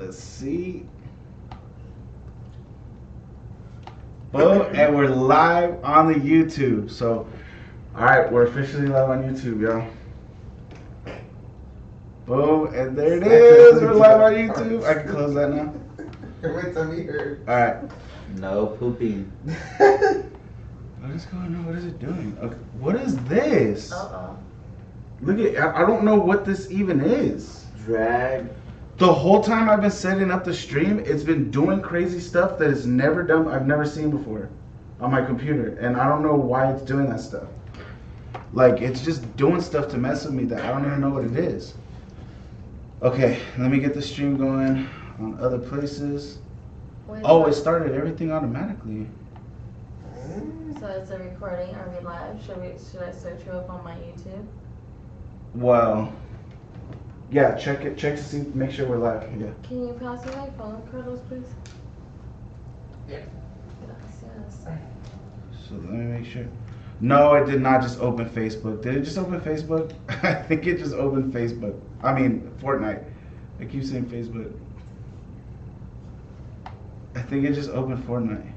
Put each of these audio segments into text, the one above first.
Let's see. Boom, and we're live on the YouTube. So, alright, we're officially live on YouTube, y'all. Boom, and there it is. We're live on YouTube. I can close that now. Wait till me here. Alright. No pooping. What is going on? What is it doing? Okay. What is this? Look at, I don't know what this even is. Drag. The whole time I've been setting up the stream, it's been doing crazy stuff that it's never done. I've never seen before on my computer, and I don't know why it's doing that stuff. Like, it's just doing stuff to mess with me that I don't even know what it is. Okay, let me get the stream going on other places. Oh, it started everything automatically. So it's a recording. Are we live? Should I search you up on my YouTube? Well, yeah, check it. Check to see, make sure we're live. Yeah. Can you pass me my phone, Carlos, please? Yeah. Gracias. So let me make sure. No, it did not just open Facebook. Did it just open Facebook? I think it just opened Facebook. I mean, Fortnite. I keep saying Facebook. I think it just opened Fortnite.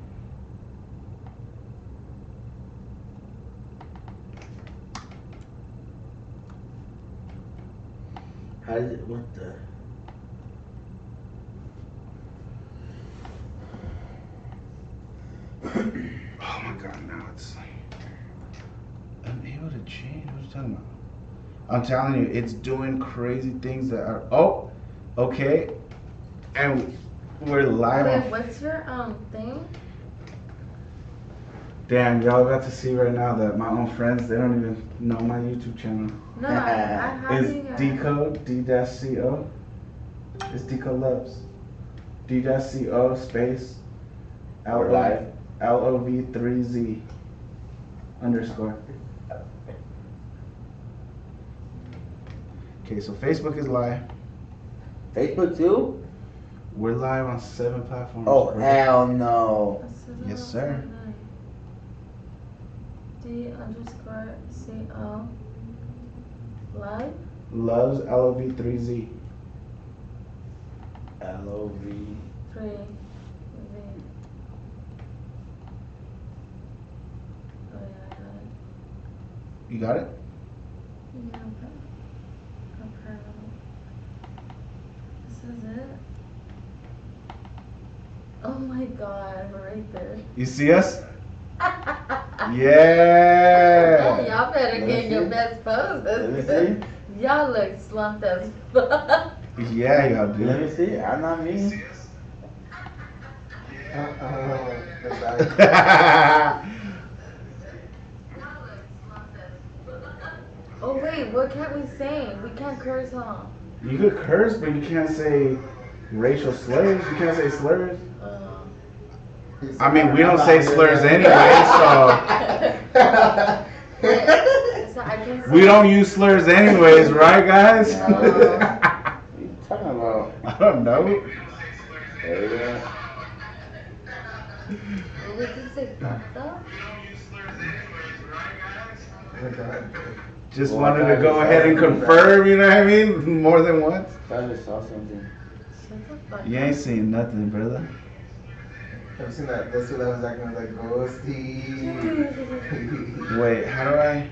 How did it, what the? Oh my god, now it's like unable to change. What are you talking about? I'm telling you, it's doing crazy things that are. Oh, okay. And we're live. Wait, what's your thing? Damn, y'all about to see right now that my own friends, they don't even know my YouTube channel. No, I have It's you guys. Decode, D-C-O. It's Decode Loves. D-C-O space We're live. LOV3Z _ Okay, so Facebook is live. Facebook too? We're live on 7 platforms. Oh, hell no. Yes, sir. D_CO live? Loves LOV3Z. LOV. 3 V. Oh yeah, I got it. You got it? Yeah, okay. This is it. Oh my god, we're right there. You see us? Oh, Yeah. y'all better Let get me your see. best pose. Let me see. Y'all look slumped as fuck. Yeah, y'all Let do. me see. I'm not me. Oh wait, what can't we say? We can't curse, huh? You could curse, but you can't say racial slurs. You can't say slurs. I mean, we don't say slurs anyway, so So I can say we don't use slurs anyways, right, guys? What are you talking about? I don't know. There you go. we can say fucked up. Just wanted to go ahead and confirm, you know what I mean? More than once. I just saw something. Shut the fuck You ain't seen nothing, brother. Have you seen that? That's what I was acting like ghosty. Wait, how do I?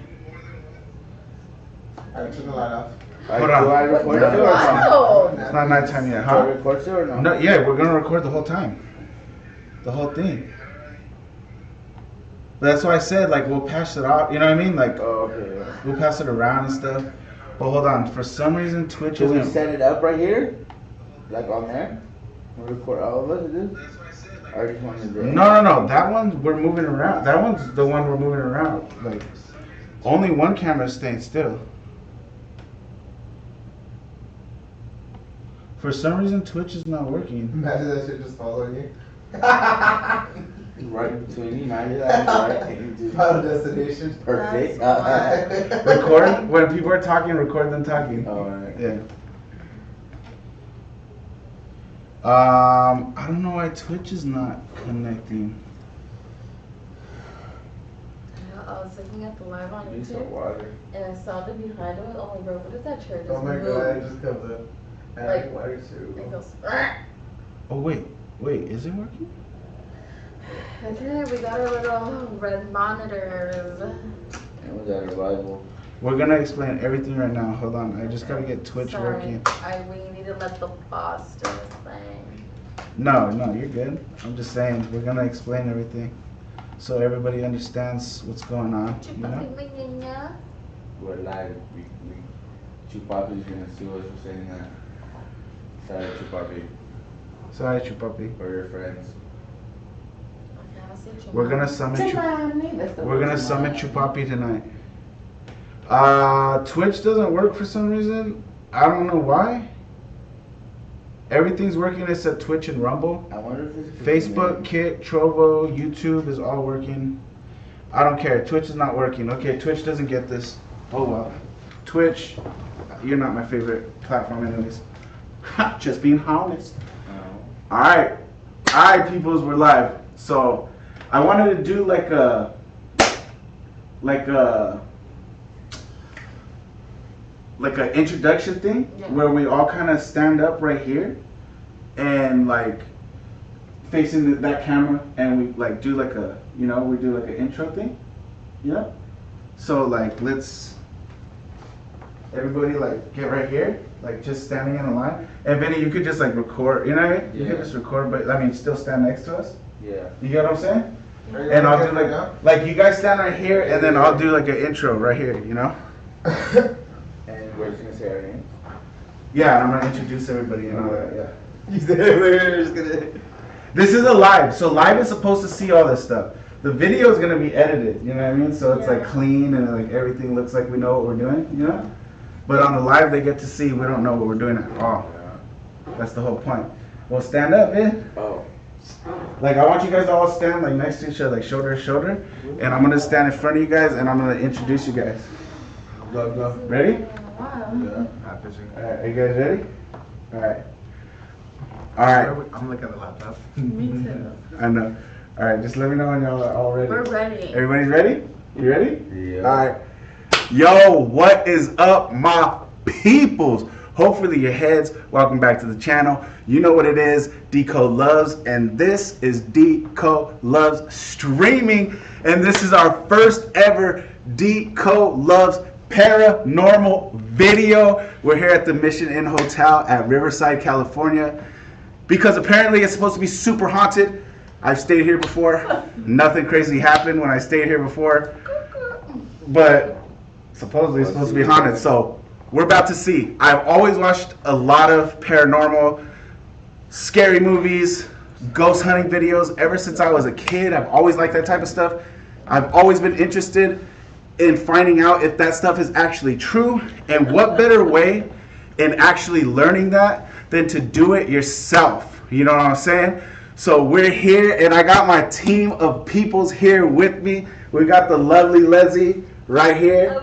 Alright, turn the light off. Hold on. Do I record No. you or no? Wow. It's not nighttime yet, Do I huh? record you or no? No, yeah, we're gonna record the whole time. The whole thing. But that's why I said, like, we'll pass it off, you know what I mean? Like, Oh, okay. Yeah. we'll pass it around and stuff. But hold on, for some reason Twitch Should we isn't. set it up right here? Like on there? We'll record all of us, dude? I just wanted to do it. No. That one we're moving around. That one's the one we're moving around. Like, only one camera's staying still. For some reason, Twitch is not working. Imagine that shit just following you. Right between you, man. Right. Final destination. Perfect. Record when people are talking. Record them talking. Alright. Yeah. I don't know why Twitch is not connecting. I was looking at the live on Need some YouTube water. and I saw the behind of it. Oh my god, what is that chair? Oh my god, it just comes up. Like- Water too. It goes. Oh wait, is it working? Okay, we got our little red monitors. And we got a Bible. We're gonna explain everything right now. Hold on, I just gotta get Twitch working. We need to let the boss do his thing. No, you're good. I'm just saying we're gonna explain everything so everybody understands what's going on. You know? We're live. Chupapi's gonna sue us for saying that. Sorry, Chupapi. Sorry, Chupapi. For your friends. We're gonna summon Chupapi tonight. Twitch doesn't work for some reason. I don't know why. Everything's working except Twitch and Rumble. I wonder if it's Facebook, Kit, Trovo, YouTube is all working. I don't care. Twitch is not working. Okay, Twitch doesn't get this. Oh well. Twitch, you're not my favorite platform anyways. Just being honest. Alright, peoples, we're live. So, I wanted to do like a introduction thing where we all kind of stand up right here and like facing that camera and we like do like a, we do like an intro thing, So like everybody like get right here, like just standing in a line. And Vinny, you could just like record, you know what I mean? You could just record, but I mean still stand next to us. Yeah. You get what I'm saying? And I'll do like you guys stand right here and then I'll do like an intro right here, And we're just gonna say our names? Yeah, and I'm gonna introduce everybody and all that, yeah. This is a live, so live is supposed to see all this stuff. The video is gonna be edited, you know what I mean? So it's like clean and like everything looks like we know what we're doing, But on the live they get to see we don't know what we're doing at all. That's the whole point. Well, stand up, man. Oh. Like I want you guys to all stand like next to each other, like shoulder to shoulder, and I'm gonna stand in front of you guys and I'm gonna introduce you guys. Go. Ready? Yeah. Alright, are you guys ready? Alright. Alright. I'm looking at the laptop. Me too. I know. Alright, just let me know when y'all are all ready. We're ready. Everybody's ready? You ready? Yeah. Alright. Yo, what is up, my peoples? Hopefully your heads. Welcome back to the channel. You know what it is, Deco Loves, and this is Deco Loves streaming, and this is our first ever Deco Loves paranormal video. We're here at the Mission Inn Hotel at Riverside, California, because apparently it's supposed to be super haunted. I've stayed here before. Nothing crazy happened when I stayed here before, but supposedly it's supposed to be haunted. So we're about to see. I've always watched a lot of paranormal, scary movies, ghost hunting videos ever since I was a kid. I've always liked that type of stuff. I've always been interested in finding out if that stuff is actually true, and what better way in actually learning that than to do it yourself. You know what I'm saying? So we're here, and I got my team of peoples here with me. We got the lovely Leslie right here.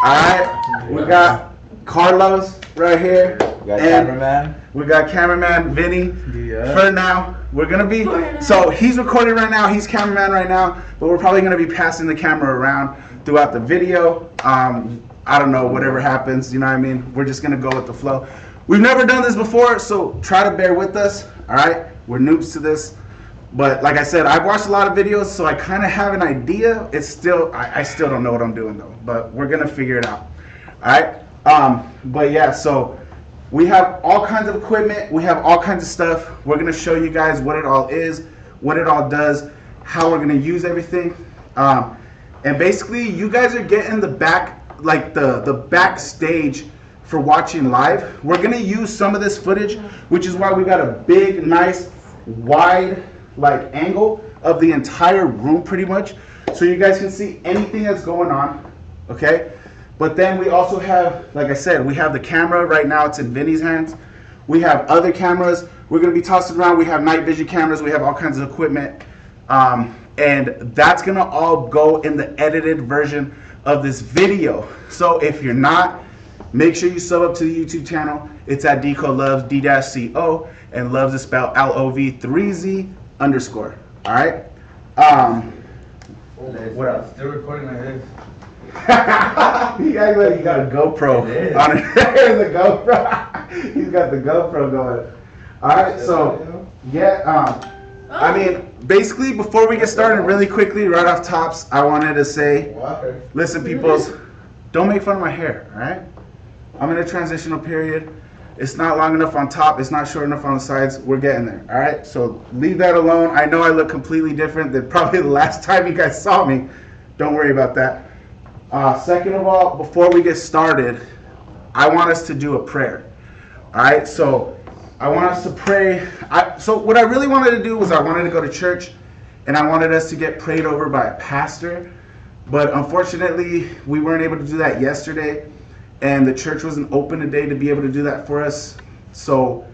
Alright, we got Carlos right here. We got cameraman. We got cameraman Vinny. Yeah. For now, we're gonna be. So he's recording right now. He's cameraman right now. But we're probably gonna be passing the camera around throughout the video. I don't know, whatever happens. You know what I mean? We're just gonna go with the flow. We've never done this before, so try to bear with us. All right, we're noobs to this. But like I said, I've watched a lot of videos, so I kind of have an idea. It's still, I still don't know what I'm doing though, but we're gonna figure it out. All right. But yeah, so we have all kinds of equipment. We have all kinds of stuff. We're gonna show you guys what it all is, what it all does, how we're gonna use everything. And basically, you guys are getting the the backstage for watching live. We're gonna use some of this footage, which is why we got a big, nice, wide angle of the entire room pretty much, so you guys can see anything that's going on, okay? But then we also have, like I said, we have the camera right now. It's in Vinny's hands. We have other cameras we're gonna be tossing around. We have night vision cameras. We have all kinds of equipment, and that's gonna all go in the edited version of this video. So if you're not, make sure you sub up to the YouTube channel. It's at Deco Loves, D-C-O, and Loves is spelled L-O-V-3-Z_. All right. What else? Still recording like this. He acts like he got a GoPro on it. The GoPro. He's got the GoPro going. All right, so yeah, I mean, basically, before we get started, really quickly, right off tops, I wanted to say, listen, peoples, don't make fun of my hair. All right, I'm in a transitional period. It's not long enough on top. It's not short enough on the sides. We're getting there. All right, so leave that alone. I know I look completely different than probably the last time you guys saw me. Don't worry about that. Second of all, before we get started, I want us to do a prayer. All right, so I want us to pray. So what I really wanted to do was I wanted to go to church, and I wanted us to get prayed over by a pastor. But unfortunately, we weren't able to do that yesterday, and the church wasn't open today to be able to do that for us. So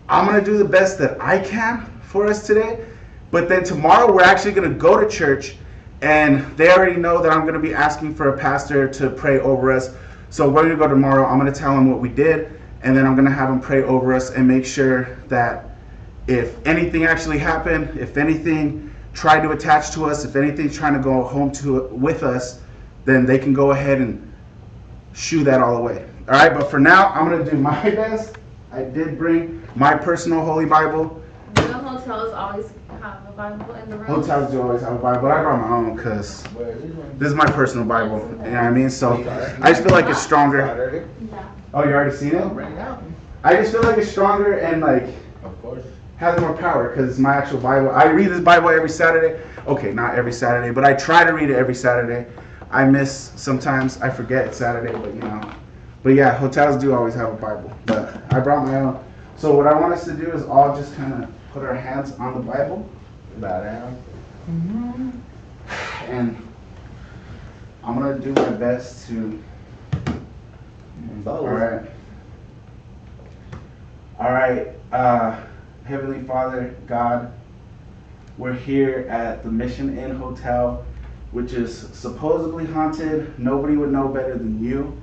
I'm going to do the best that I can for us today. But then tomorrow, we're actually going to go to church, and they already know that I'm going to be asking for a pastor to pray over us. So we're going to go tomorrow. I'm going to tell them what we did, and then I'm going to have them pray over us and make sure that if anything actually happened, if anything tried to attach to us, if anything's trying to go home with us, then they can go ahead and shoo that all away. All right, but for now, I'm going to do my best. I did bring my personal Holy Bible. Do the hotels always have a Bible in the room? Hotels do always have a Bible, but I brought my own because this is my personal Bible. You know what I mean? So I just feel like it's stronger. Yeah. Oh, you already seen it? I just feel like it's stronger and like has more power because it's my actual Bible. I read this Bible every Saturday. Okay, not every Saturday, but I try to read it every Saturday. I miss sometimes. I forget it's Saturday, but you know. But yeah, hotels do always have a Bible. But I brought my own. So what I want us to do is all just kind of put our hands on the Bible. Bow down. And I'm going to do my best to... All right. Heavenly Father, God, we're here at the Mission Inn Hotel, which is supposedly haunted. Nobody would know better than you.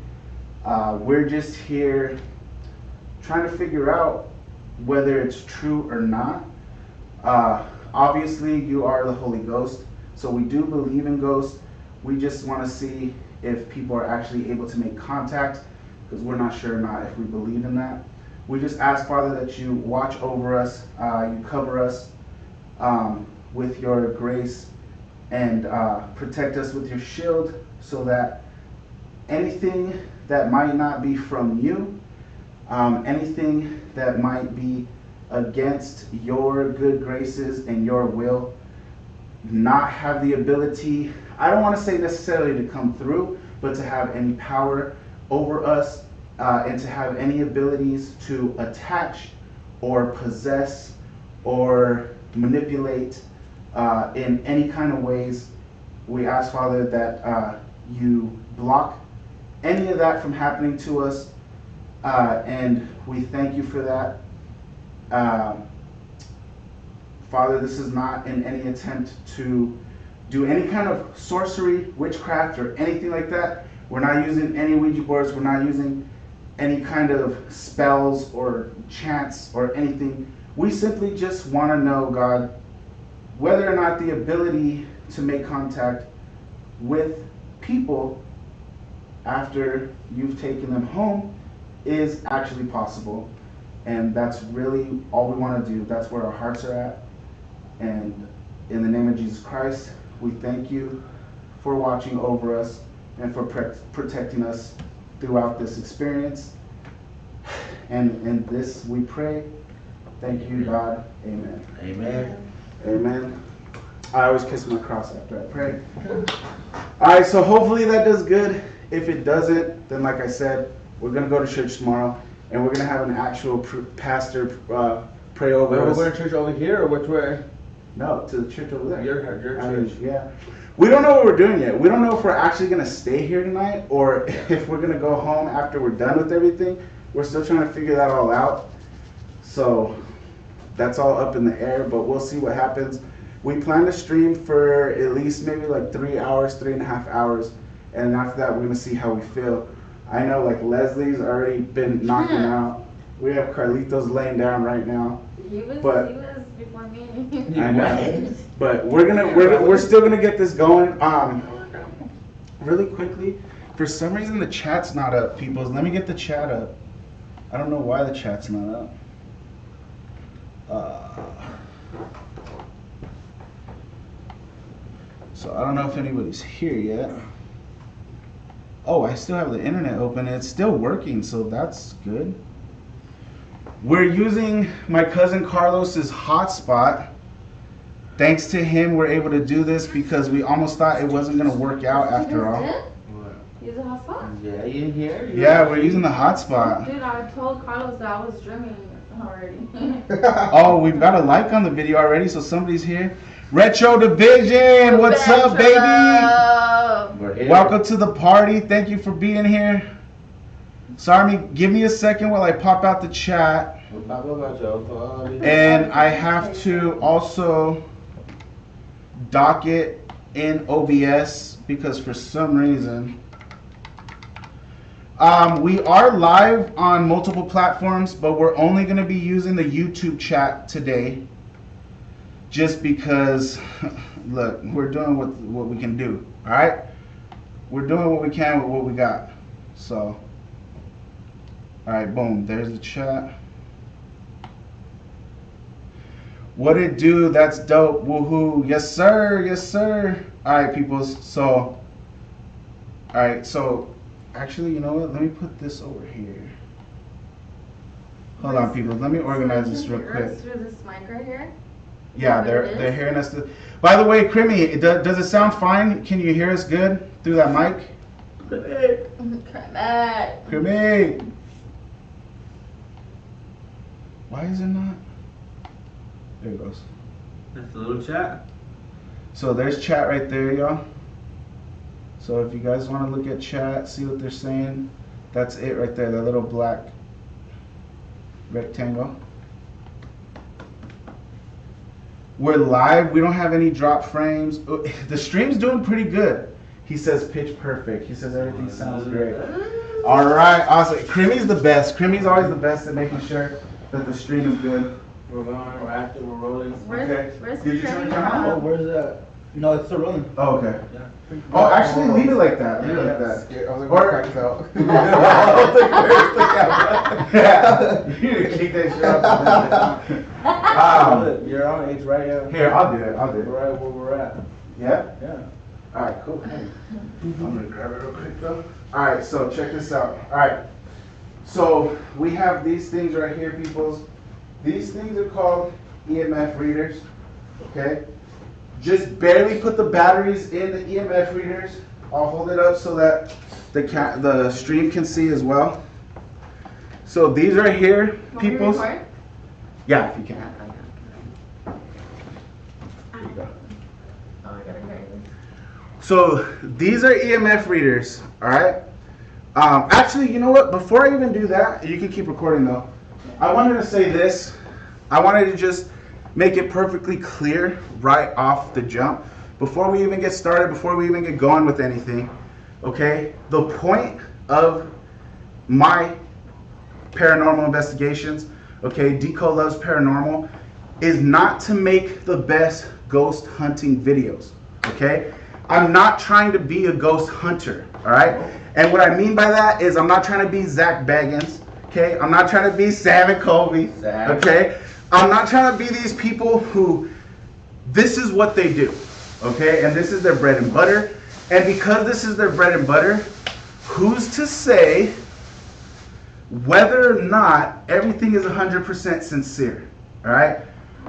We're just here trying to figure out whether it's true or not. Obviously, you are the Holy Ghost, so we do believe in ghosts. We just want to see if people are actually able to make contact, because we're not sure or not if we believe in that. We just ask, Father, that you watch over us, you cover us with your grace, and protect us with your shield, so that anything that might not be from you, anything that might be against your good graces and your will, not have the ability, I don't want to say necessarily to come through, but to have any power over us, and to have any abilities to attach or possess or manipulate in any kind of ways. We ask, Father, that you block any of that from happening to us, and we thank you for that. Father, this is not in any attempt to do any kind of sorcery, witchcraft, or anything like that. We're not using any Ouija boards. We're not using any kind of spells or chants or anything. We simply just want to know, God, whether or not the ability to make contact with people after you've taken them home is actually possible. And that's really all we want to do. That's where our hearts are at. And in the name of Jesus Christ, we thank you for watching over us and for protecting us throughout this experience. And in this we pray. Thank you, God. Amen. Amen. Amen. I always kiss my cross after I pray. Alright, so hopefully that does good. If it doesn't, then like I said, we're going to go to church tomorrow, and we're going to have an actual pastor pray over us. We're going to church over here, or which way? No, to the church over there. Your church. Yeah. We don't know what we're doing yet. We don't know if we're actually going to stay here tonight, or if we're going to go home after we're done with everything. We're still trying to figure that all out. So that's all up in the air, but we'll see what happens. We plan to stream for at least maybe like 3 hours, 3.5 hours. And after that, we're going to see how we feel. I know like Leslie's already been knocking out. We have Carlitos laying down right now. He was before me. I know. But we're still gonna get this going. Really quickly, for some reason the chat's not up, people. Let me get the chat up. I don't know why the chat's not up. So I don't know if anybody's here yet. Oh, I still have the internet open. It's still working, so that's good. We're using my cousin Carlos's hotspot. Thanks to him, we're able to do this because we almost thought it wasn't going to work out after all. Use a hotspot? Yeah, you here? Yeah, we're using the hotspot. Dude, I told Carlos that I was streaming already. Oh, we've got a like on the video already, so somebody's here. Retro Division, what's up, baby? We're here. Welcome to the party. Thank you for being here. Sorry, give me a second while I pop out the chat. And I have to also dock it in OBS because for some reason we are live on multiple platforms, but we're only going to be using the YouTube chat today just because look, we're doing what we can do. All right, we're doing what we can with what we got. So all right, boom, there's the chat. What it do? That's dope. Woohoo. Yes, sir. Yes, sir. All right, people. So, all right. So, actually, you know what? Let me put this over here. Hold on, people. Let me organize this real quick. Through this mic right here? Yeah, they're hearing us. By the way, Crimmy, does it sound fine? Can you hear us good through that mic? Crimmy. Why is it not? There it goes. That's a little chat. So there's chat right there, y'all. So if you guys want to look at chat, see what they're saying, that's it right there, that little black rectangle. We're live. We don't have any drop frames. The stream's doing pretty good. He says pitch perfect. He says everything sounds great. All right, awesome. Crimmy's the best. Crimmy's always the best at making sure that the stream is good. We're going, we're active, we're rolling. Where's Did you turn the Crimmy? camera on? Oh, where's that? No, it's still rolling. Oh, okay. Yeah. Oh, actually, leave it like that. Leave it like that. I was Or- gonna crack it out. Yeah. You need to kick that shit out. You're on, it's right here. Here, I'll do it. I'll do it. Right where we're at. Yeah? Yeah. All right, cool. I'm gonna grab it real quick though. All right, so check this out. All right, so we have these things right here, peoples. These things are called EMF readers. Okay, just barely put the batteries in the EMF readers. I'll hold it up so that the stream can see as well. So these right here, peoples. Yeah, if you can. There you go. Oh, I gotta hear this. So these are EMF readers, all right? Actually, you know what? Before I even do that, you can keep recording though. I wanted to say this. I wanted to just make it perfectly clear right off the jump. Before we even get started, before we even get going with anything, okay? The point of my paranormal investigations, okay, Deco Loves Paranormal, is not to make the best ghost hunting videos, okay? I'm not trying to be a ghost hunter, all right? And what I mean by that is I'm not trying to be Zach Baggins, okay? I'm not trying to be Sam and Colby, okay? I'm not trying to be these people who, this is what they do, okay? And this is their bread and butter. And because this is their bread and butter, who's to say whether or not everything is 100% sincere, all right?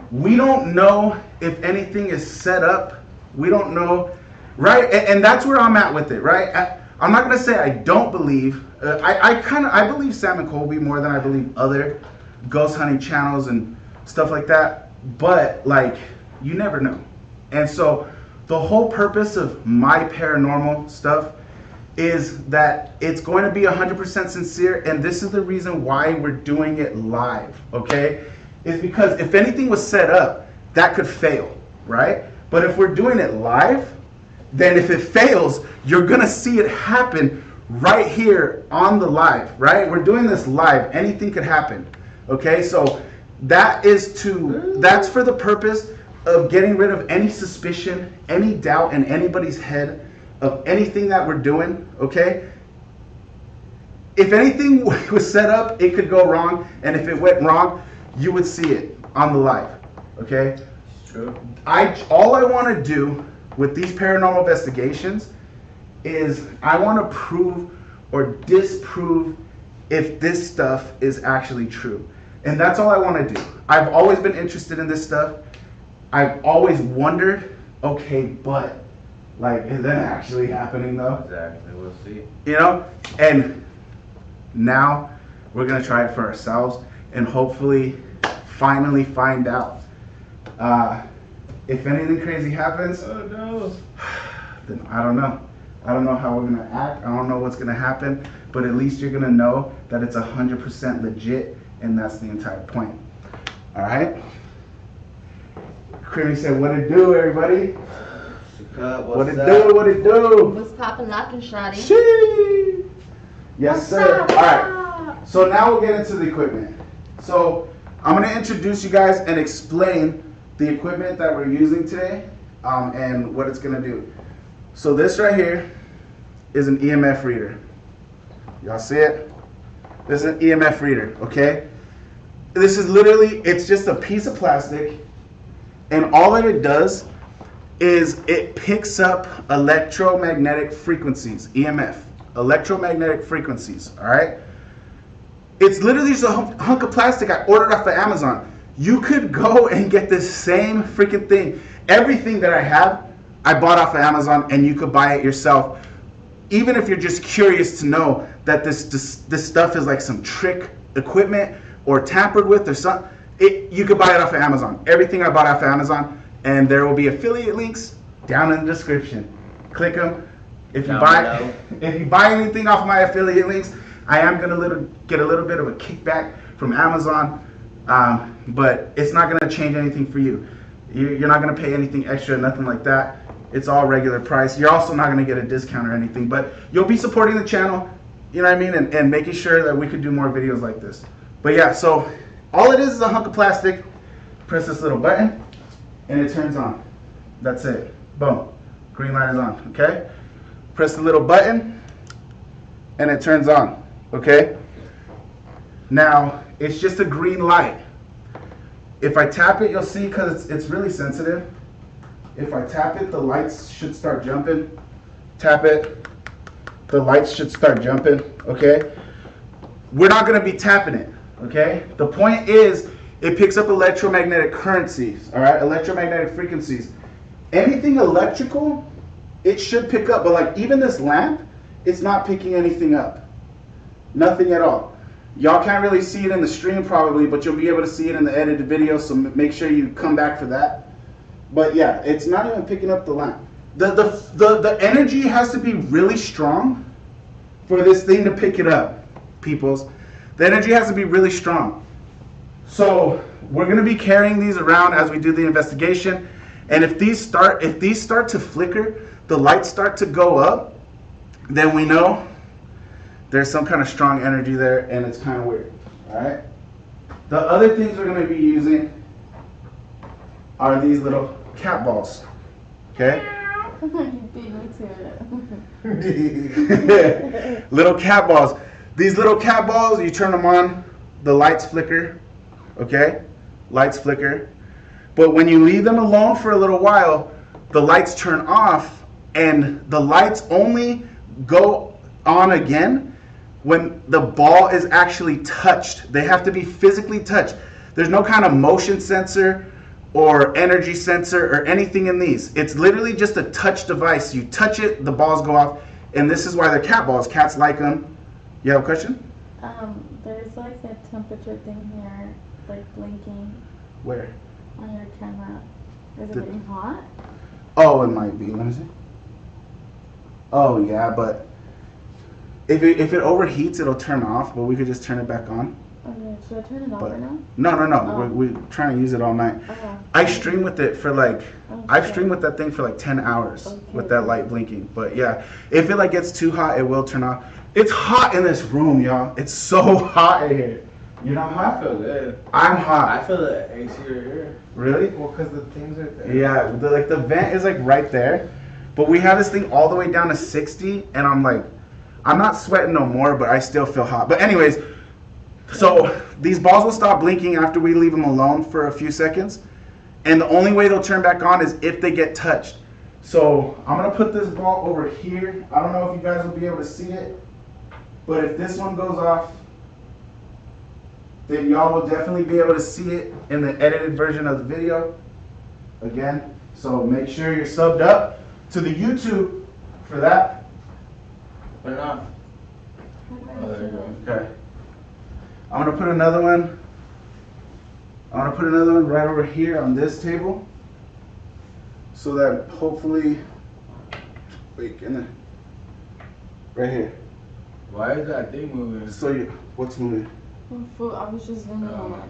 We don't know if anything is set up. We don't know, right? And that's where I'm at with it, right? I'm not gonna say I don't believe. I believe Sam and Colby more than I believe other ghost hunting channels and stuff like that. But like, you never know. And so the whole purpose of my paranormal stuff is that it's going to be 100% sincere, and this is the reason why we're doing it live, okay? Is because if anything was set up, that could fail, right? But if we're doing it live, then if it fails, you're gonna see it happen right here on the live, right? We're doing this live, anything could happen, okay? So that's for the purpose of getting rid of any suspicion, any doubt in anybody's head of anything that we're doing, okay? If anything was set up, it could go wrong, and if it went wrong, you would see it on the live, okay? True. All I want to do with these paranormal investigations is I want to prove or disprove if this stuff is actually true. And that's all I want to do. I've always been interested in this stuff. I've always wondered, okay, but like, is that actually happening though? Exactly, we'll see. You know? And now we're going to try it for ourselves and hopefully finally find out. If anything crazy happens, Oh no. then I don't know. I don't know how we're gonna act. I don't know what's gonna happen, but at least you're gonna know that it's 100% legit, and that's the entire point. All right. Creamy said, "What it do, everybody? What it do? What it do? What's poppin', lockin', shawty? Shee! Yes, What's sir. up? All right. So now we'll get into the equipment. So I'm gonna introduce you guys and explain the equipment that we're using today, and what it's gonna do. So this right here is an EMF reader. Y'all see it? This is an EMF reader, okay? This is literally, it's just a piece of plastic, and all that it does is it picks up electromagnetic frequencies, EMF, electromagnetic frequencies, all right? It's literally just a hunk of plastic I ordered off of Amazon. You could go and get this same freaking thing. Everything that I have, I bought off of Amazon, and you could buy it yourself. Even if you're just curious to know that this stuff is like some trick equipment or tampered with or something, you could buy it off of Amazon. Everything I bought off of Amazon, and there will be affiliate links down in the description. Click them. If you buy anything off my affiliate links, I am gonna get a little bit of a kickback from Amazon, but it's not gonna change anything for you. You're not gonna pay anything extra, nothing like that. It's all regular price. You're also not gonna get a discount or anything, but you'll be supporting the channel, you know what I mean, and making sure that we could do more videos like this. But yeah, so all it is a hunk of plastic. Press this little button, and it turns on. That's it. Boom. Green light is on. Okay. Press the little button, and it turns on. Okay. Now it's just a green light. If I tap it, you'll see, because it's really sensitive. If I tap it, the lights should start jumping. Tap it, the lights should start jumping, okay? We're not gonna be tapping it, okay? The point is, it picks up electromagnetic currencies, all right? Electromagnetic frequencies. Anything electrical, it should pick up, but like even this lamp, it's not picking anything up. Nothing at all. Y'all can't really see it in the stream probably, but you'll be able to see it in the edited video, so make sure you come back for that. But yeah, it's not even picking up the lamp. The energy has to be really strong for this thing to pick it up, peoples. The energy has to be really strong. So we're gonna be carrying these around as we do the investigation. And if these start to flicker, the lights start to go up, then we know there's some kind of strong energy there, and it's kind of weird. All right. The other things we're gonna be using are these little cat balls. Okay. You beat me to it. Little cat balls. These little cat balls, you turn them on, the lights flicker. Okay. Lights flicker. But when you leave them alone for a little while, the lights turn off, and the lights only go on again when the ball is actually touched. They have to be physically touched. There's no kind of motion sensor or energy sensor or anything in these. It's literally just a touch device. You touch it, the balls go off, and this is why they're cat balls. Cats like them. You have a question? There's like a temperature thing here, like blinking Where? on your camera. Is it getting hot? Oh, it might be. Let me see. Oh yeah, but if it overheats, it'll turn off. But we could just turn it back on. Okay, should I turn it off right now? No. Oh. We're trying to use it all night. Okay. I stream with it for like, Oh, I've shit. streamed with that thing for like 10 hours Okay. with that light blinking. But yeah, if it like gets too hot, it will turn off. It's hot in this room, y'all. It's so hot in here. You know how I feel good. I'm I hot. feel the AC right here. Really? Well, because the things are there. Yeah, the vent is like right there. But we have this thing all the way down to 60, and I'm like, I'm not sweating no more, but I still feel hot. But anyways, so these balls will stop blinking after we leave them alone for a few seconds. And the only way they'll turn back on is if they get touched. So I'm gonna put this ball over here. I don't know if you guys will be able to see it, but if this one goes off, then y'all will definitely be able to see it in the edited version of the video. Again, so make sure you're subbed up to the YouTube for that. Put it on. Oh, there you go. Okay. I'm gonna put another one. Right over here on this table, so that hopefully, wait, right here. Why is that thing moving? So what's moving? Food, I was just zooming Oh, on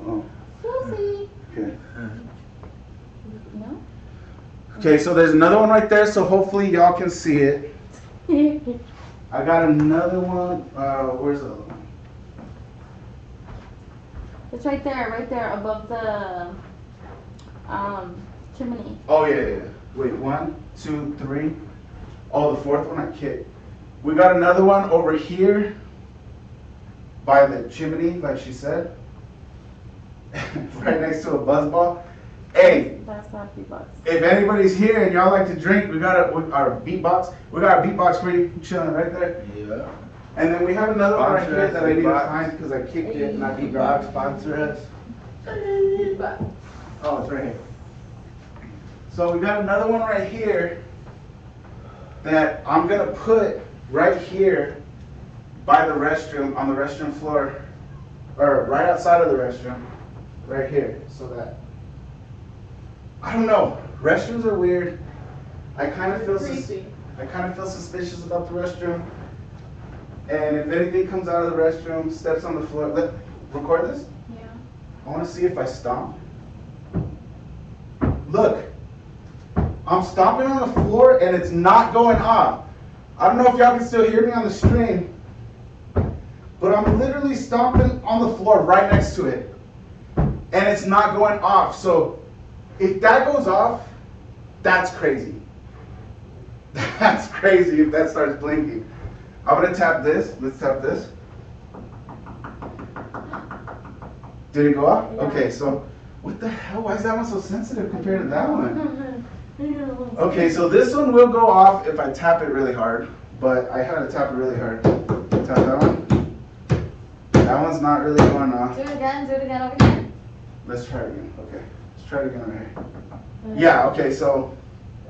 Oh, Susie. okay. No? Okay, so there's another one right there, so hopefully y'all can see it. I got another one. Where's the other one? It's right there above the chimney. Oh yeah. Wait, 1, 2, 3. Oh, the fourth one I kicked. We got another one over here by the chimney, like she said, right next to a buzz ball. Hey, That's not beatbox. if anybody's here and y'all like to drink, we got our beatbox. We got our beatbox pretty chilling right there. Yeah. And then we have another one right Sponsor here us, that I need to beatbox. find because I kicked it and I Beatbox forgot. sponsor us. Oh, it's right here. So we got another one right here that I'm gonna put right here by the restroom, on the restroom floor, or right outside of the restroom, right here, so that, I don't know, restrooms are weird. I kind of feel suspicious about the restroom. And if anything comes out of the restroom, steps on the floor, record this? Yeah. I want to see if I stomp. Look, I'm stomping on the floor and it's not going off. I don't know if y'all can still hear me on the stream, but I'm literally stomping on the floor right next to it and it's not going off. So if that goes off, that's crazy. That's crazy if that starts blinking. I'm gonna tap this. Let's tap this. Did it go off? Yeah. Okay, so what the hell? Why is that one so sensitive compared to that one? Okay, so this one will go off if I tap it really hard, but I had to tap it really hard. Tap that one. That one's not really going off. Do it again over here. Let's try it again. Okay, let's try it again over here. Yeah, okay, so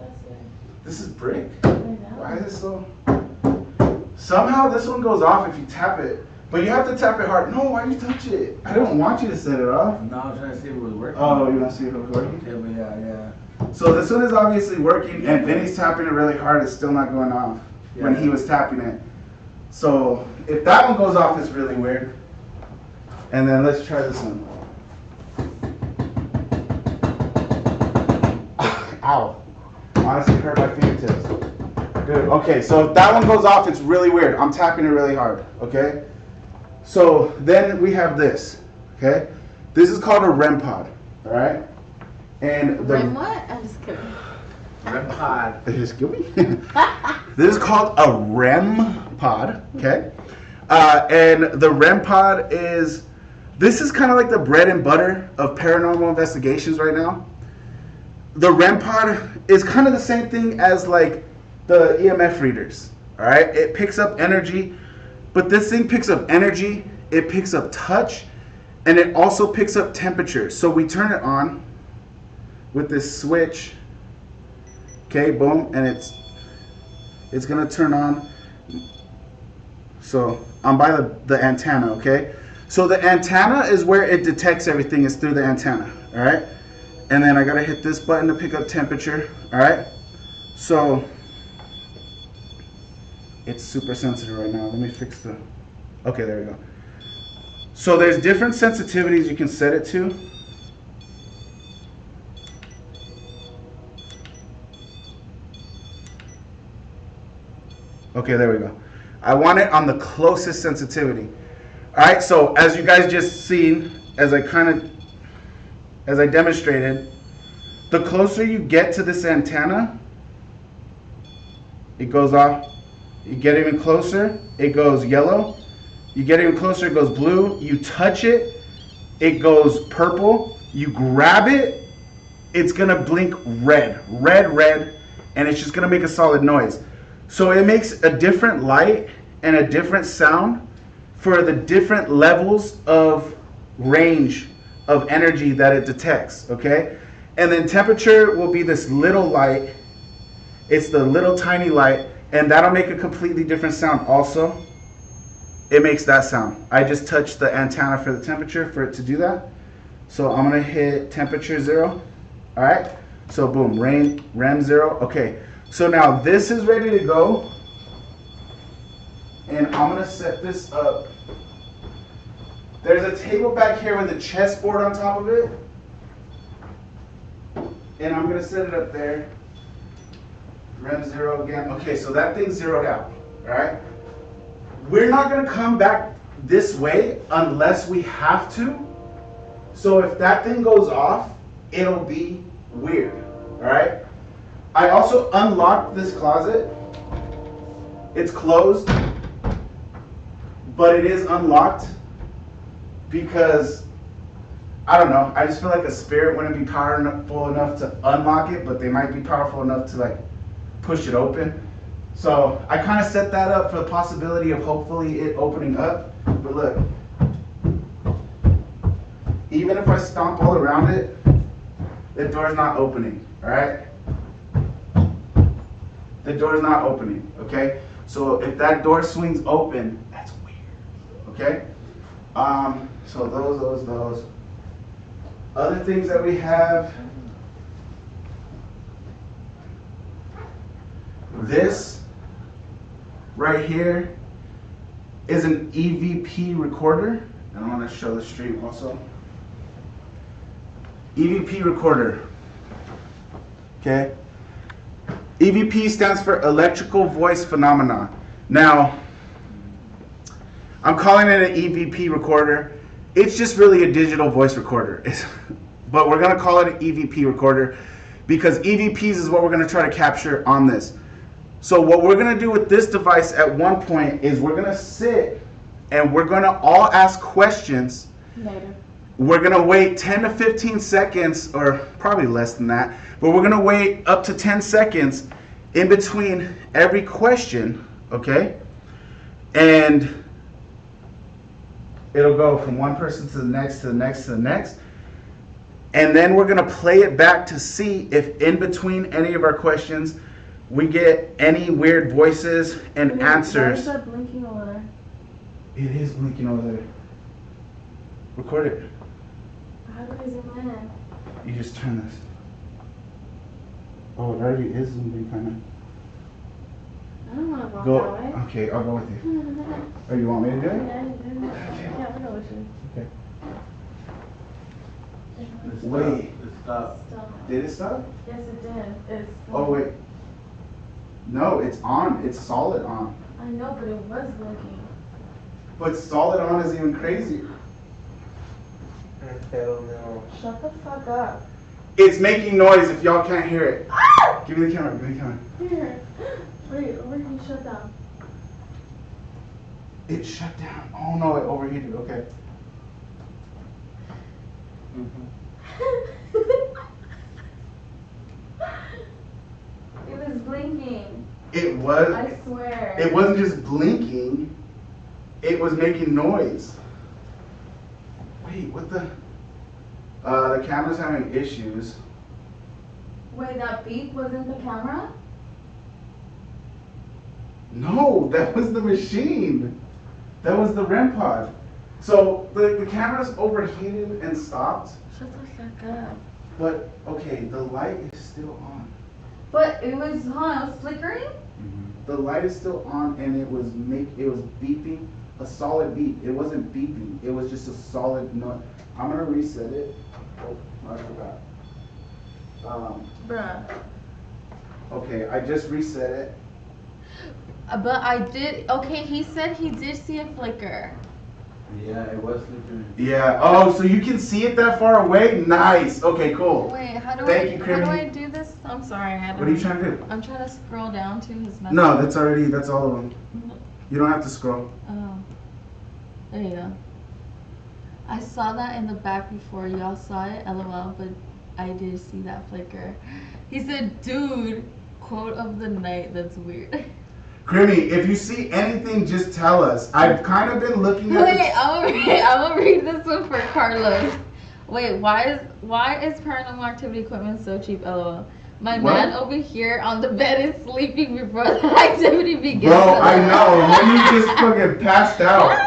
That's it. this is brick. I Why know. is it so? Somehow this one goes off if you tap it, but you have to tap it hard. No, why you touch it? I don't want you to set it off. No, I was trying to see if it was working. Oh, you want to see if it was working? Yeah, but yeah. So this one is obviously working, and Vinny's tapping it really hard. It's still not going off when he was tapping it. So if that one goes off, it's really weird. And then let's try this one. Ow. Honestly hurt my fingertips. Dude, okay, so if that one goes off, it's really weird. I'm tapping it really hard, okay? So then we have this, okay? This is called a REM pod, all right? And the Rim what? I'm just kidding. REM pod. Excuse me? This is called a REM pod, okay? And the REM pod this is kind of like the bread and butter of paranormal investigations right now. The REM pod is kind of the same thing as like the EMF readers, all right? It picks up energy, but this thing picks up energy, it picks up touch, and it also picks up temperature. So we turn it on with this switch, okay, boom, and it's gonna turn on. So I'm by the antenna, okay? So the antenna is where it detects everything, is through the antenna, all right? And then I gotta hit this button to pick up temperature, all right? So it's super sensitive right now. Let me fix okay, there we go. So there's different sensitivities you can set it to. Okay, there we go. I want it on the closest sensitivity. All right, so as you guys just seen, as I demonstrated, the closer you get to this antenna, it goes off. You get even closer, it goes yellow. You get even closer, it goes blue. You touch it, it goes purple. You grab it, it's gonna blink red, red, red. and it's just gonna make a solid noise. So it makes a different light and a different sound for the different levels of range of energy that it detects, okay? And then temperature will be this little light. It's the little tiny light, and that'll make a completely different sound also. It makes that sound. I just touched the antenna for the temperature for it to do that. So I'm gonna hit temperature 0. All right, so boom, REM 0. Okay, so now this is ready to go. And I'm gonna set this up. There's a table back here with a chessboard on top of it. And I'm gonna set it up there. REM 0 again. Okay, so that thing's zeroed out, all right? We're not gonna come back this way unless we have to. So if that thing goes off, it'll be weird, all right? I also unlocked this closet. It's closed, but it is unlocked because, I don't know, I just feel like a spirit wouldn't be powerful enough to unlock it, but they might be powerful enough to like push it open. So I kind of set that up for the possibility of hopefully it opening up. But look, even if I stomp all around it, the door's not opening, all right? The door's not opening, okay? So if that door swings open, that's weird, okay? So those. Other things that we have, this right here is an EVP recorder. And I want to show the stream also. EVP recorder. Okay. EVP stands for electrical voice phenomena. Now, I'm calling it an EVP recorder. It's just really a digital voice recorder. But we're going to call it an EVP recorder because EVPs is what we're going to try to capture on this. So what we're going to do with this device at one point is we're going to sit and we're going to all ask questions. Later. We're going to wait 10 to 15 seconds, or probably less than that, but we're going to wait up to 10 seconds in between every question, okay? And it'll go from one person to the next, to the next, to the next. And then we're going to play it back to see if in between any of our questions we get any weird voices and answers. Why is that blinking over there? It is blinking over there. Record it. How do I zoom in? You just turn this. Oh, it already is zooming kind of. I don't want to walk Go. that way. Okay, I'll go with you. Oh, you want me to do it? Yeah, I'll go with you. Okay. It Wait. stopped. Stop. Did it stop? Yes, it did. It's. Oh, wait. No, it's on. It's solid on. I know, but it was blinking. But solid on is even crazier. Hell no. Shut the fuck up. It's making noise if y'all can't hear it. Give me the camera. Give me the camera. Here. Wait, where did you shut down? It shut down. Oh no, it overheated. Okay. It was blinking. It was. I swear. It wasn't just blinking. It was making noise. Wait, what the? The camera's having issues. Wait, that beep wasn't the camera? No, that was the machine. That was the REM pod. So the camera's overheated and stopped. Shut the fuck up. But okay, the light is still on. But it was, it was flickering? The light is still on, and it was beeping, a solid beep. It wasn't beeping. It was just a solid noise. I'm gonna reset it. Oh, I forgot. Bruh. Okay, I just reset it. But I did, okay, he said he did see a flicker. Yeah, it was flickering. Yeah. Oh, so you can see it that far away? Nice. Okay, cool. Wait, how do Thank you, how do Crimmy. I do this? I'm sorry. What are you trying to do? I'm trying to scroll down to his message. No, that's all of them. You don't have to scroll. Oh. There you go. I saw that in the back before. Y'all saw it, LOL, but I did see that flicker. He said, dude, Quote of the night. That's weird. Grimmy, if you see anything, just tell us. I've kind of been looking at. Wait, I'm gonna read this one for Carlos. Wait, why is paranormal activity equipment so cheap? LOL. My What? man over here on the bed is sleeping before the activity begins. Bro, I know. When you just fucking passed out.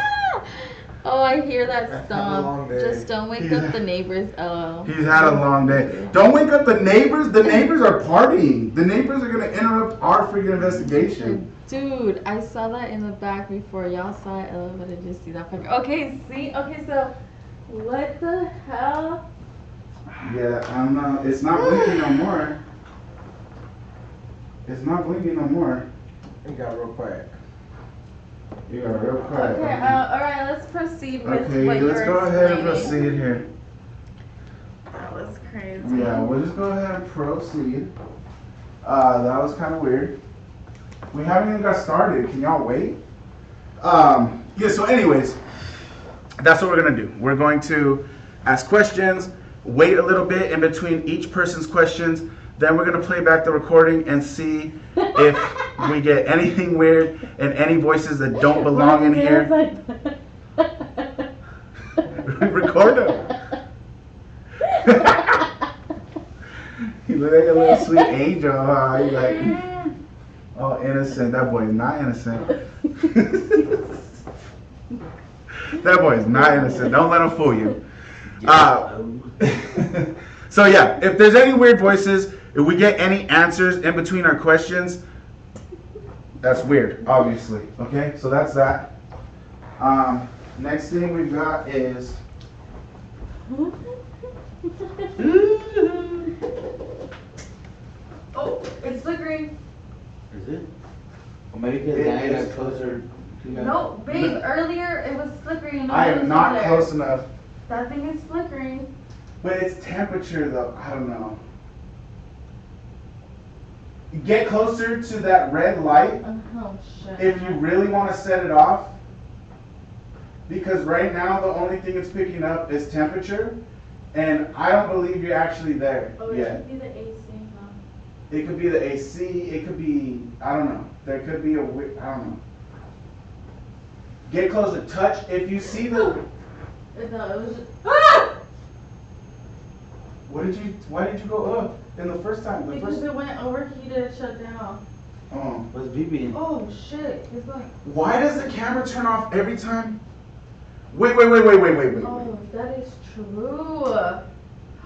Oh, I hear that Had a stomp. long day. Just don't wake up the neighbors. LOL. He's had a long day. Don't wake up the neighbors. The neighbors are partying. The neighbors are gonna interrupt our freaking investigation. Dude, I saw that in the back before. Y'all saw it. LOL, but I didn't see that fucker. Okay, see? Okay, so what the hell? Yeah, I don't know. It's not blinking no more. It's not blinking no more. It got real quiet. You got real quiet. Okay, alright, let's proceed with Okay, what you let's were go ahead and explaining. proceed here. That was crazy. Yeah, we'll just go ahead and proceed. That was kind of weird. We haven't even got started. Can y'all wait? Yeah, so anyways, that's what we're going to do. We're going to ask questions, wait a little bit in between each person's questions, then we're going to play back the recording and see if we get anything weird and any voices that don't belong in here. Record them. You look like a little sweet angel, huh? You like, oh, innocent. That boy is not innocent. That boy is not innocent. Don't let him fool you. So yeah, if there's any weird voices, if we get any answers in between our questions, that's weird, obviously. Okay, so that's that. Next thing we've got is. Oh, it's flickering. Is it? Or maybe because Danny got closer to that. No, babe, earlier it was flickering. I am not there. close enough. That thing is flickering. But it's temperature though. I don't know. Get closer to that red light Oh, shit. if you really want to set it off. Because right now the only thing it's picking up is temperature. And I don't believe you're actually there Oh, it yet. should be the AC, huh? It could be the AC. It could be, I don't know. There could be a, I don't know. Get closer. Touch. If you see the, No, it was just. Ah! why did you go up in the first time? Because it went overheated, shut down. Oh. What's beeping? Oh shit, it's going. Why does the camera turn off every time? Wait. Oh, that is true.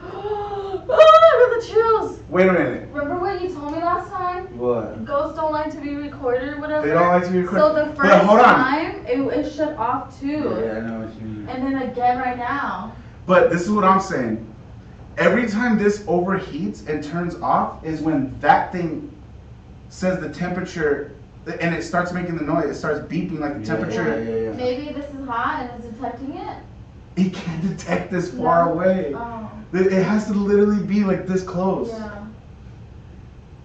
Oh, I got the chills. Wait a minute. Remember what you told me last time? What? Ghosts don't like to be recorded or whatever. They don't like to be recorded. So the But first hold on. time, it shut off too. Yeah, I know what you mean. And then again right now. But this is what I'm saying. Every time this overheats and turns off is when that thing says the temperature, and it starts making the noise. It starts beeping like the temperature. Yeah. Maybe this is hot and it's detecting it. It can't detect this far No. away. Oh, It has to literally be like this close. yeah.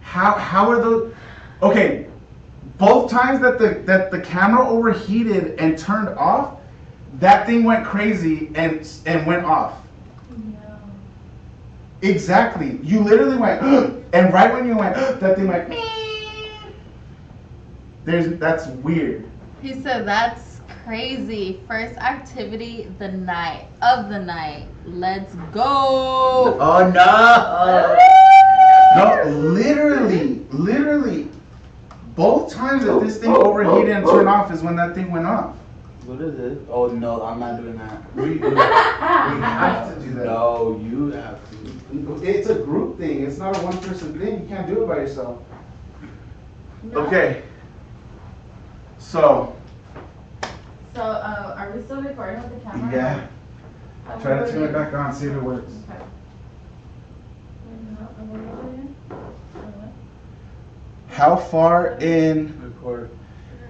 How are those? Okay, both times that the camera overheated and turned off, that thing went crazy and went off. Yeah. Exactly. You literally went, and right when you went, that thing went. That's weird. He said that's crazy. First activity of the night. Let's go. Oh no! No, literally, both times that this thing overheated and turned off is when that thing went off. What is it? Oh no, I'm not doing that. We have to do that. No, you have to. It's a group thing. It's not a one-person thing. You can't do it by yourself. No. Okay. So, are we still recording with the camera? yeah. Try to turn it back on, see if it works. Okay. How far in Record.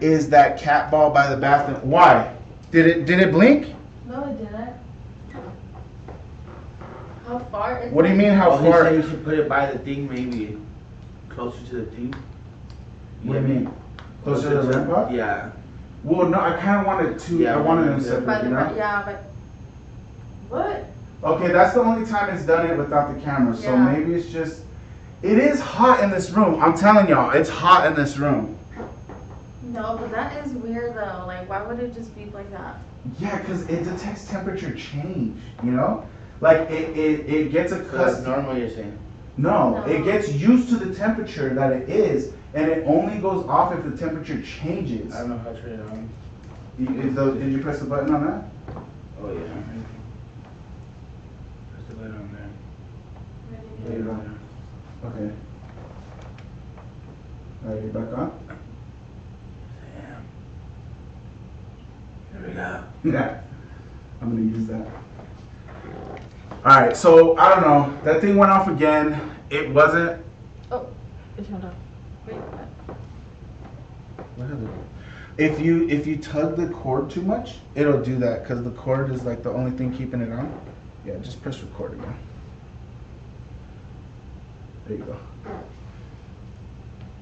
is that cat ball by the bathroom? Why? Did it blink? No, it didn't. How far? It's What do you mean how Oh, he far? said you should put it by the thing, maybe closer to the thing. What do you mean? Closer to the REM pod? Yeah. Well, no, I kind of wanted to. Yeah, I wanted them yeah. separate, By you the know? yeah, but what? Okay, that's the only time it's done it without the camera. So Yeah. maybe it's just It is hot in this room. I'm telling y'all, it's hot in this room. No, but that is weird though. Like, why would it just be like that? Yeah, because it detects temperature change, you know? Like, it gets So that's accustomed. normal, you're saying? No, No. it gets used to the temperature that it is, and it only goes off if the temperature changes. I don't know how to turn it on. Did you press the button on that? Oh, yeah. Press the button on there. There you go. Okay. Alright, you're back on? Damn. Here we go. Yeah. I'm gonna use that. Alright, so I don't know. That thing went off again. It wasn't. Oh, it turned off. Wait. What happened? If you tug the cord too much, it'll do that because the cord is like the only thing keeping it on. Yeah, just press record again. There you go.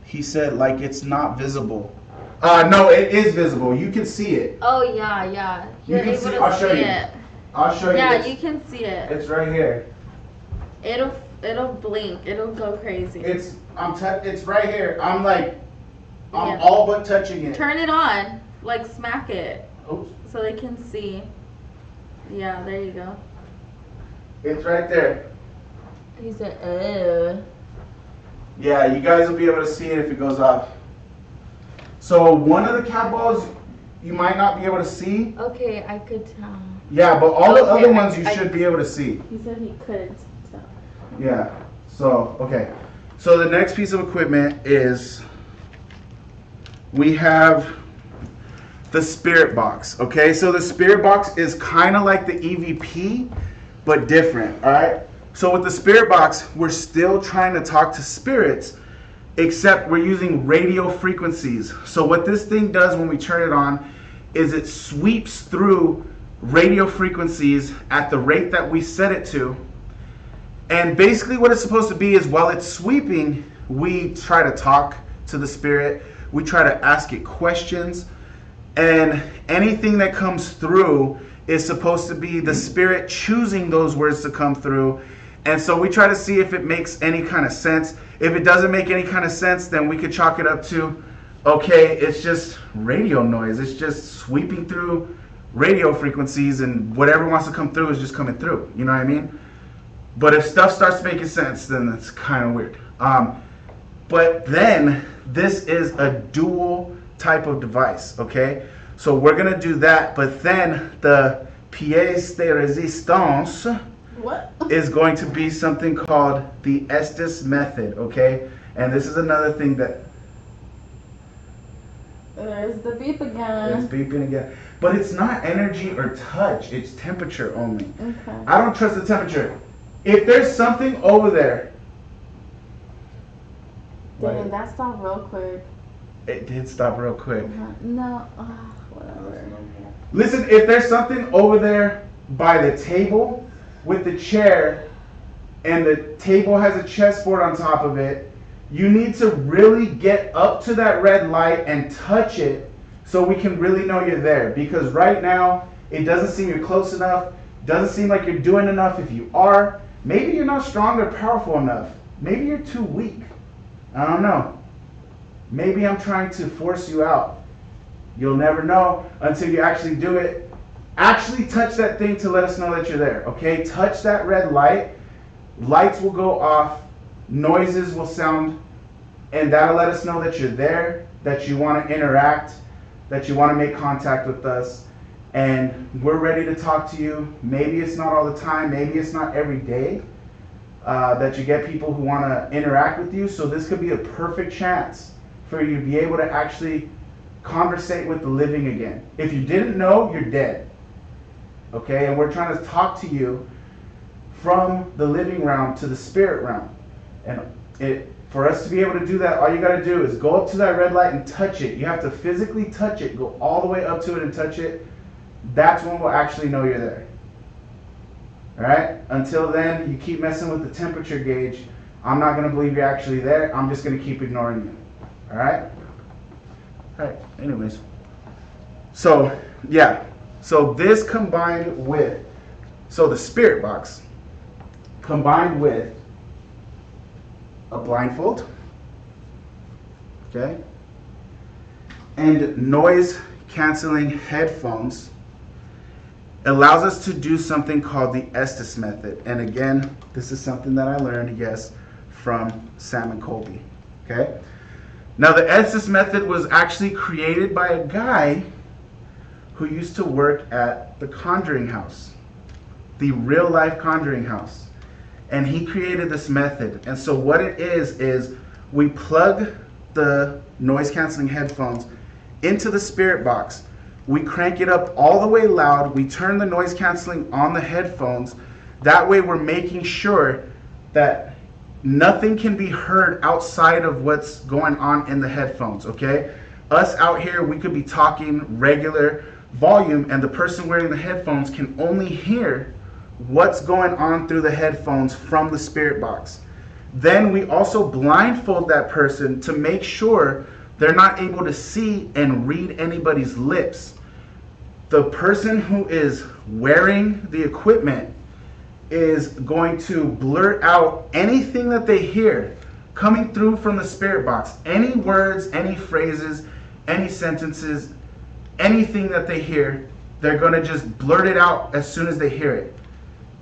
He said like it's not visible. No, it is visible. You can see it. Oh yeah, yeah. You You're can able see- to I'll show see you. it. I'll show you. Yeah, this. you can see it. It's right here. It'll blink. It'll go crazy. It's right here. I'm Yeah. all but touching it. Turn it on. Like smack it Oops. so they can see. Yeah, there you go. It's right there. He said, Yeah, you guys will be able to see it if it goes off. So one of the cat balls you might not be able to see. Okay, I could tell. Yeah, but all the Okay, other ones you I- should be able to see. He said he couldn't tell. Yeah. So, okay. So the next piece of equipment is we have the spirit box. Okay, so the spirit box is kind of like the EVP, but different. All right. So with the spirit box, we're still trying to talk to spirits, except we're using radio frequencies. So what this thing does when we turn it on is it sweeps through radio frequencies at the rate that we set it to. And basically what it's supposed to be is while it's sweeping, we try to talk to the spirit. We try to ask it questions. And anything that comes through is supposed to be the spirit choosing those words to come through. And so we try to see if it makes any kind of sense. If it doesn't make any kind of sense, then we could chalk it up to, okay, it's just radio noise. It's just sweeping through radio frequencies, and whatever wants to come through is just coming through. You know what I mean? But if stuff starts making sense, then that's kind of weird. But then this is a dual type of device, okay? So we're gonna do that, but then the pièce de résistance What? is going to be something called the Estes method, okay? And this is another thing that There's the beep is again. beeping again. But it's not energy or touch, it's temperature only. Okay. I don't trust the temperature. If there's something over there, Dang, that stopped real quick. it did stop real quick. No, That's whatever. normal. Listen, if there's something over there by the table with the chair, and the table has a chessboard on top of it, you need to really get up to that red light and touch it so we can really know you're there. Because right now, it doesn't seem you're close enough, doesn't seem like you're doing enough. If you are, maybe you're not strong or powerful enough. Maybe you're too weak. I don't know. Maybe I'm trying to force you out. You'll never know until you actually do it. Actually touch that thing to let us know that you're there, okay? Touch that red light. Lights will go off. Noises will sound. And that'll let us know that you're there, that you want to interact, that you want to make contact with us. And we're ready to talk to you. Maybe it's not all the time. Maybe it's not every day that you get people who want to interact with you. So this could be a perfect chance for you to be able to actually conversate with the living again. If you didn't know, you're dead. Okay? And we're trying to talk to you from the living realm to the spirit realm. And for us to be able to do that, all you got to do is go up to that red light and touch it. You have to physically touch it. Go all the way up to it and touch it. That's when we'll actually know you're there. Alright? Until then, you keep messing with the temperature gauge. I'm not going to believe you're actually there. I'm just going to keep ignoring you. Alright? Alright, anyways. So, yeah. So this combined with, so the spirit box combined with a blindfold, okay, and noise canceling headphones allows us to do something called the Estes method. And again, this is something that I learned, yes, from Sam and Colby, okay? Now the Estes method was actually created by a guy who used to work at the Conjuring House, the real life Conjuring House. And he created this method. And so what it is we plug the noise canceling headphones into the spirit box. We crank it up all the way loud. We turn the noise canceling on the headphones. That way we're making sure that nothing can be heard outside of what's going on in the headphones, okay? Us out here, we could be talking regular volume and the person wearing the headphones can only hear what's going on through the headphones from the spirit box. Then we also blindfold that person to make sure they're not able to see and read anybody's lips. The person who is wearing the equipment is going to blurt out anything that they hear coming through from the spirit box. Any words, any phrases, any sentences, anything that they hear, they're going to just blurt it out as soon as they hear it.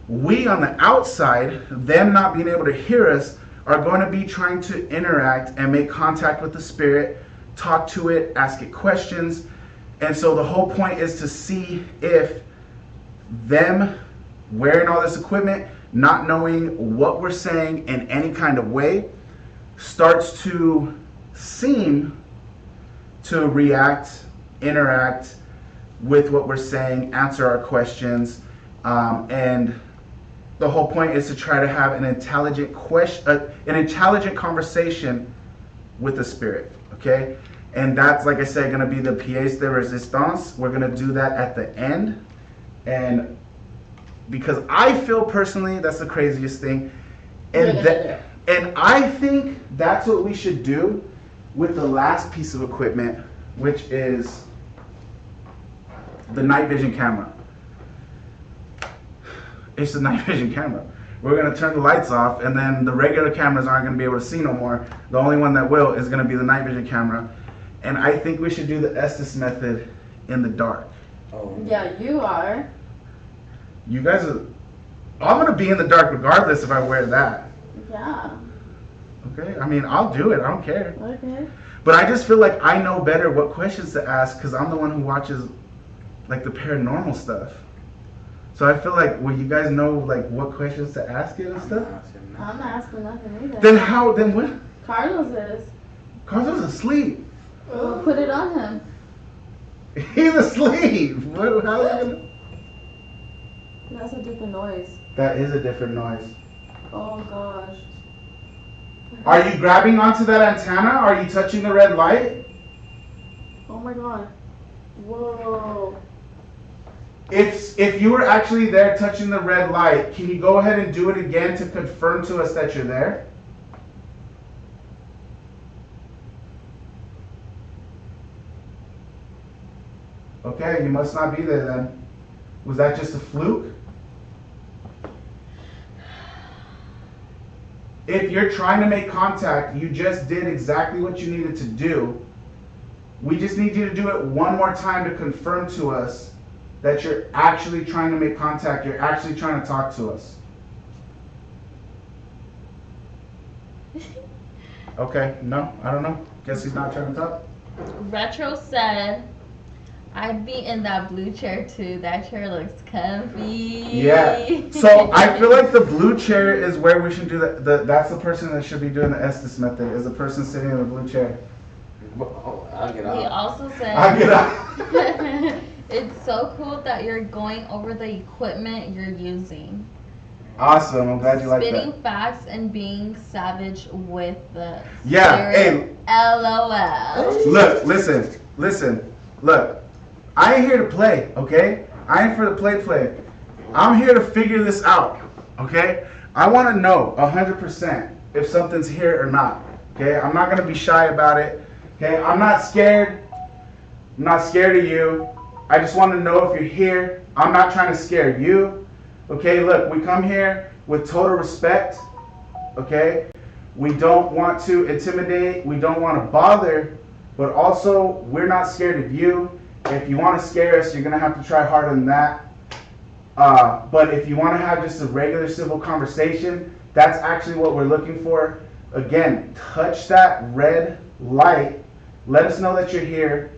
We on the outside, them not being able to hear us, are going to be trying to interact and make contact with the spirit, talk to it, ask it questions. And so the whole point is to see if them wearing all this equipment, not knowing what we're saying in any kind of way, starts to seem to react, interact with what we're saying, answer our questions, and the whole point is to try to have an intelligent conversation with the spirit, okay? And that's, like I said, going to be the pièce de résistance. We're going to do that at the end. And because I feel personally that's the craziest thing. And I think that's what we should do with the last piece of equipment, which is the night vision camera. It's the night vision camera. We're going to turn the lights off, and then the regular cameras aren't going to be able to see no more. The only one that will is going to be the night vision camera. And I think we should do the Estes method in the dark. Oh. Yeah, you are. You guys are... I'm going to be in the dark regardless if I wear that. Yeah. Okay? I mean, I'll do it. I don't care. Okay. But I just feel like I know better what questions to ask because I'm the one who watches, like, the paranormal stuff. So I feel like, will you guys know, like, what questions to ask it and stuff? I'm not asking nothing either. Then how, then what? Carlos is. Carlos asleep. We'll put it on him. He's asleep. What, how is he gonna... That's a different noise. That is a different noise. Oh gosh. Are you grabbing onto that antenna? Are you touching the red light? Oh my god. Whoa. If you were actually there touching the red light, can you go ahead and do it again to confirm to us that you're there? Okay, you must not be there then. Was that just a fluke? If you're trying to make contact, you just did exactly what you needed to do. We just need you to do it one more time to confirm to us that you're actually trying to make contact, you're actually trying to talk to us. Okay, no, I don't know. Guess he's not trying to talk. Retro said, I'd be in that blue chair too. That chair looks comfy. Yeah. So I feel like the blue chair is where we should do that's the person that should be doing the Estes method, is the person sitting in the blue chair. Oh, I'll get He out. also said, I'll get out. it's so cool that you're going over the equipment you're using. Awesome. I'm glad you like Spitting that. facts and being savage with the Yeah. spirit. Hey. LOL. Look, listen. Look. I ain't here to play, okay? I ain't for the play. I'm here to figure this out, okay? I want to know 100% if something's here or not, okay? I'm not going to be shy about it, okay? I'm not scared. I'm not scared of you. I just want to know if you're here. I'm not trying to scare you, okay? Look, we come here with total respect, okay? We don't want to intimidate. We don't want to bother. But also, we're not scared of you. If you want to scare us, you're going to have to try harder than that. But if you want to have just a regular civil conversation, that's actually what we're looking for. Again, touch that red light. Let us know that you're here,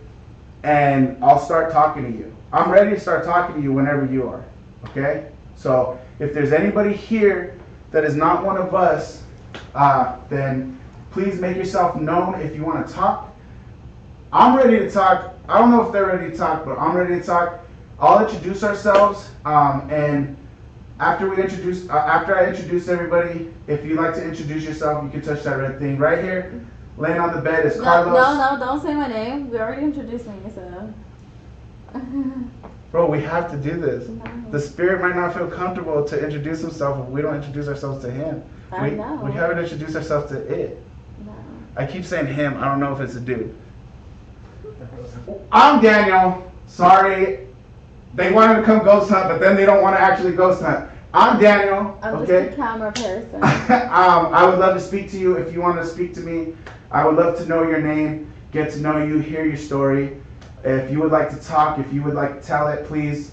and I'll start talking to you. I'm ready to start talking to you whenever you are. Okay? So if there's anybody here that is not one of us, then please make yourself known if you want to talk. I'm ready to talk. I don't know if they're ready to talk, but I'm ready to talk. I'll introduce ourselves, and after I introduce everybody, if you'd like to introduce yourself, you can touch that red thing right here. Laying on the bed is Carlos. No, don't say my name. We already introduced me, so. Bro, we have to do this. No. The spirit might not feel comfortable to introduce himself if we don't introduce ourselves to him. I know. We haven't introduced ourselves to it. No. I keep saying him. I don't know if it's a dude. I'm Daniel. Sorry. They wanted to come ghost hunt, but then they don't want to actually ghost hunt. I'm Daniel. I'm okay? just a camera person. I would love to speak to you if you want to speak to me. I would love to know your name, get to know you, hear your story. If you would like to talk, if you would like to tell it, please.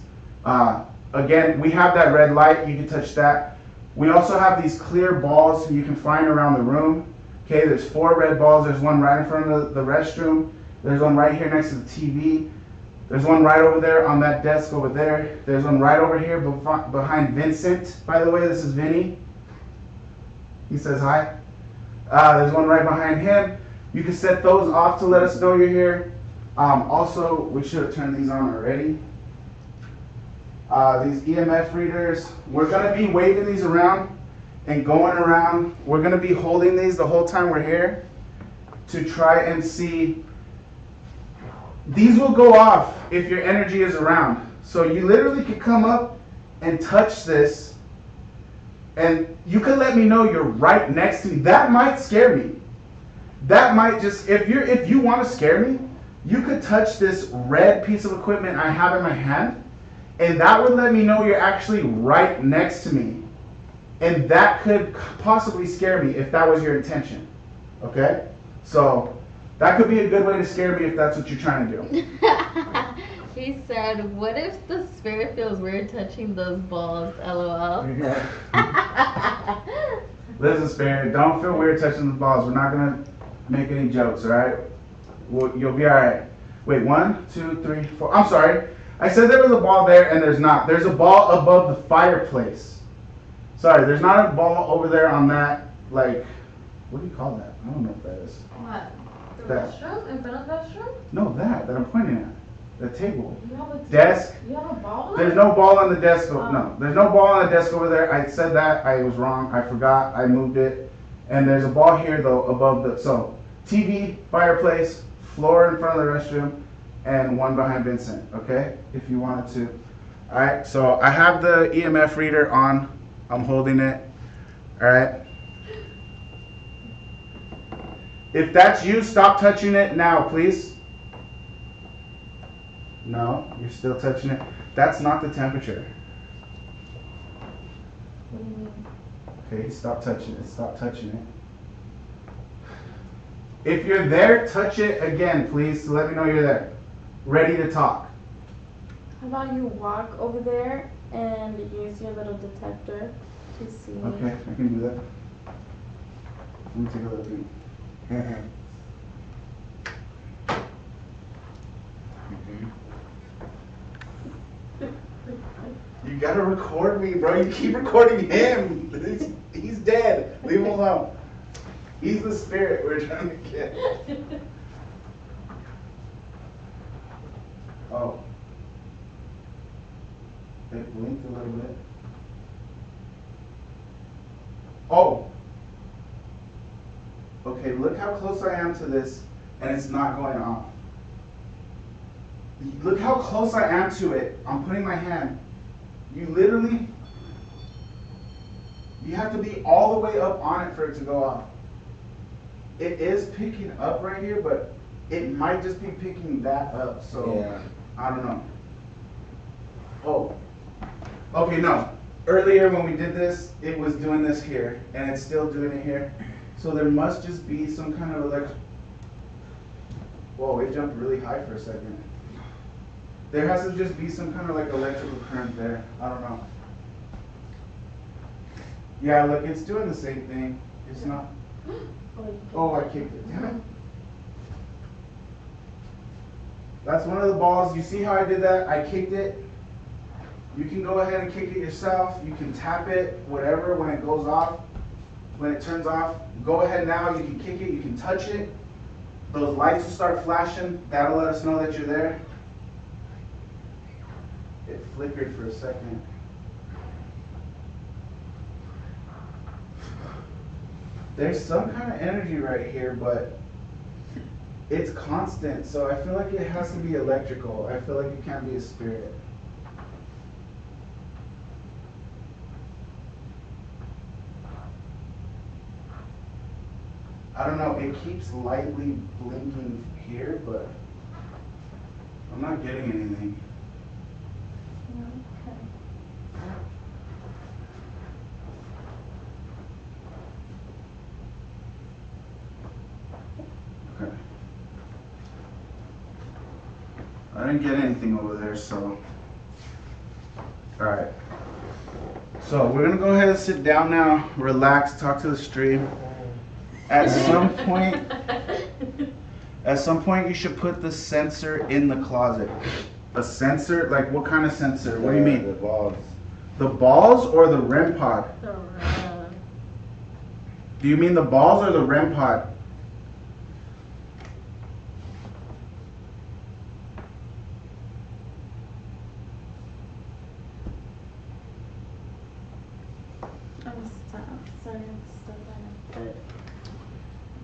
Again, we have that red light. You can touch that. We also have these clear balls you can find around the room. Okay, there's 4 red balls. There's one right in front of the restroom. There's one right here next to the TV. There's one right over there on that desk over there. There's one right over here behind Vincent. By the way, this is Vinny. He says hi. There's one right behind him. You can set those off to let us know you're here. Also, we should have turned these on already. These EMF readers, we're going to be waving these around and going around. We're going to be holding these the whole time we're here to try and see. These will go off if your energy is around. So you literally could come up and touch this, and you could let me know you're right next to me. That might scare me. That might just, if you want to scare me, you could touch this red piece of equipment I have in my hand, and that would let me know you're actually right next to me. And that could possibly scare me if that was your intention. Okay? So that could be a good way to scare me if that's what you're trying to do. He said, what if the spirit feels weird touching those balls? LOL. Listen, spirit, don't feel weird touching the balls. We're not going to make any jokes, all right? Well, you'll be all right. Wait, 1, 2, 3, 4. I'm sorry. I said there was a ball there, and there's not. There's a ball above the fireplace. Sorry, there's not a ball over there on that, like, what do you call that? I don't know what that is. What? The That. restroom? In front of the restroom? No, that I'm pointing at. The table. You have a Desk. You have a ball? There's no ball on the desk. No, there's no ball on the desk over there. I said that. I was wrong. I forgot. I moved it. And there's a ball here, though, above the, so TV, fireplace, floor in front of the restroom, and one behind Vincent, okay? If you wanted to. All right, so I have the EMF reader on. I'm holding it. All right. If that's you, stop touching it now, please. No, you're still touching it. That's not the temperature. What do you mean? Okay, stop touching it. Stop touching it. If you're there, touch it again, please, to let me know you're there. Ready to talk. How about you walk over there and use your little detector to see? Okay, I can do that. Let me take a look. You gotta record me, bro. You keep recording him. He's dead. Leave him alone. He's the spirit we're trying to get. Oh. It blinked a little bit. Oh. Okay, look how close I am to this, and it's not going off. Look how close I am to it. I'm putting my hand. You literally, you have to be all the way up on it for it to go off. It is picking up right here, but it might just be picking that up, so yeah. I don't know. Oh. Okay, no. earlier when we did this, it was doing this here, and it's still doing it here. So there must just be some kind of Whoa, it jumped really high for a second. There has to just be some kind of like electrical current there. I don't know. Yeah, look, it's doing the same thing. It's not. Oh, I kicked it. Damn it. That's one of the balls. You see how I did that? I kicked it. You can go ahead and kick it yourself. You can tap it, whatever, when it goes off, when it turns off. Go ahead now. You can kick it. You can touch it. Those lights will start flashing. That'll let us know that you're there. It flickered for a second. There's some kind of energy right here, but it's constant, so I feel like it has to be electrical. I feel like it can't be a spirit. I don't know, it keeps lightly blinking here, but I'm not getting anything. Okay. I didn't get anything over there, so. Alright. So we're gonna go ahead and sit down now, relax, talk to the stream. At some point you should put the sensor in the closet. A sensor? Like what kind of sensor? What do you mean? The balls. The balls or the REM pod? The REM. Do you mean the balls or the REM pod?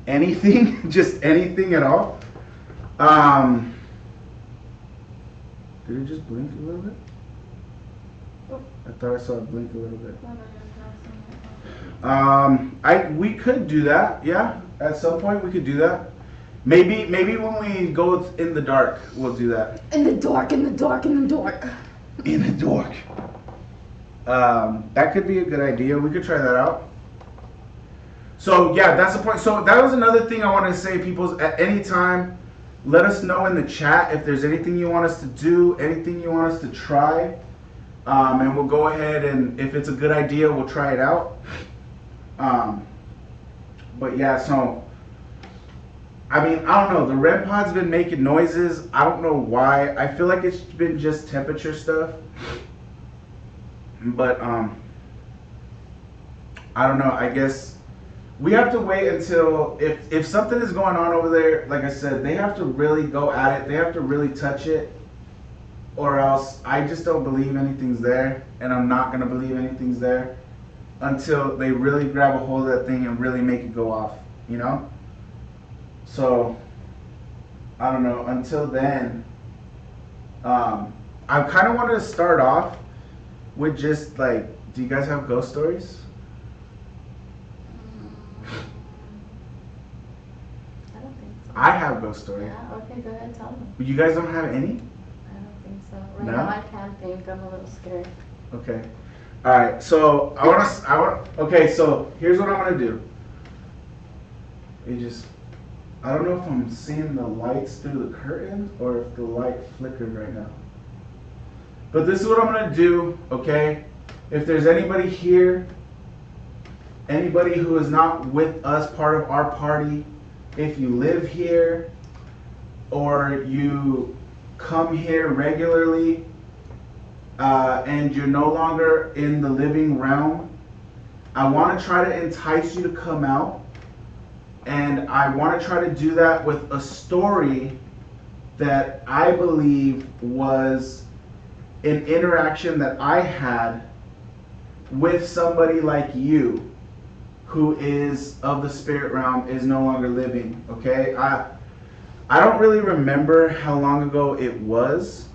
Anything? Just anything at all? Did it just blink a little bit? I thought I saw it blink a little bit. We could do that, yeah. At some point we could do that. Maybe when we go in the dark, we'll do that. In the dark, in the dark, in the dark. In the dark. That could be a good idea. We could try that out. So yeah, that's the point. So that was another thing I wanted to say, people. At any time, let us know in the chat if there's anything you want us to do, anything you want us to try, and we'll go ahead and if it's a good idea, we'll try it out. But yeah, so I mean, I don't know. The REM pod's been making noises. I don't know why. I feel like it's been just temperature stuff. But I don't know. I guess we have to wait until if something is going on over there, like I said, they have to really go at it. They have to really touch it, or else I just don't believe anything's there, and I'm not gonna believe anything's there until they really grab a hold of that thing and really make it go off, you know? So I don't know. Until then, I kind of wanted to start off with just like, do you guys have ghost stories? I don't think so. I have ghost stories. Yeah, okay, go ahead, tell me. You guys don't have any? I don't think so. Right No? now I can't think. I'm a little scared. Okay. All right. So okay. So here's what I'm gonna do. I don't know if I'm seeing the lights through the curtain or if the light flickered right now. But this is what I'm gonna do. Okay. If there's anybody here, anybody who is not with us, part of our party, if you live here or you come here regularly and you're no longer in the living realm, I want to try to entice you to come out, and I want to try to do that with a story that I believe was an interaction that I had with somebody like you who is of the spirit realm, is no longer living. Okay, I don't really remember how long ago it was.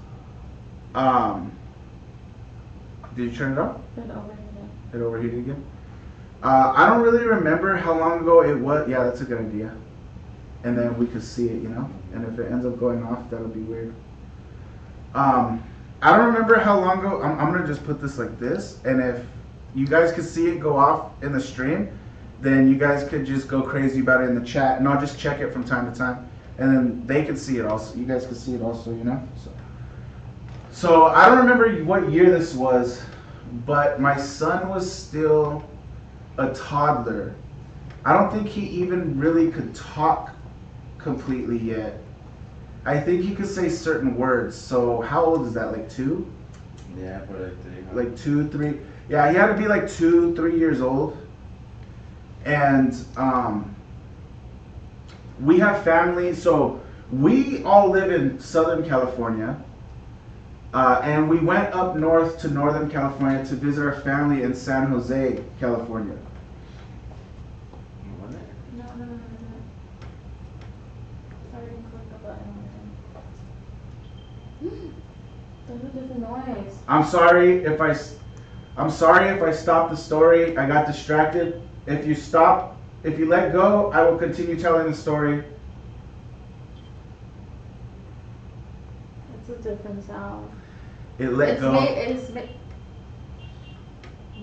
Did you turn it off? It overheated. It overheated again? I don't really remember how long ago it was. Yeah, that's a good idea. And then we could see it, you know? And if it ends up going off, that'll be weird. I don't remember how long ago. I'm going to just put this like this. And you guys could see it go off in the stream, then you guys could just go crazy about it in the chat, and I'll just check it from time to time, and then they can see it also. You guys can see it also, you know. So I don't remember what year this was, but my son was still a toddler. I don't think he even really could talk completely yet. I think he could say certain words. So how old is that? Like 2? Yeah, probably like 3. Like 2, 3. Yeah, he had to be like 2, 3 years old. And we have family. So we all live in Southern California. And we went up north to Northern California to visit our family in San Jose, California. No. I didn't click the button. There's a different noise. I'm sorry if I stopped the story. I got distracted. If you let go, I will continue telling the story. It's a different sound. It let go.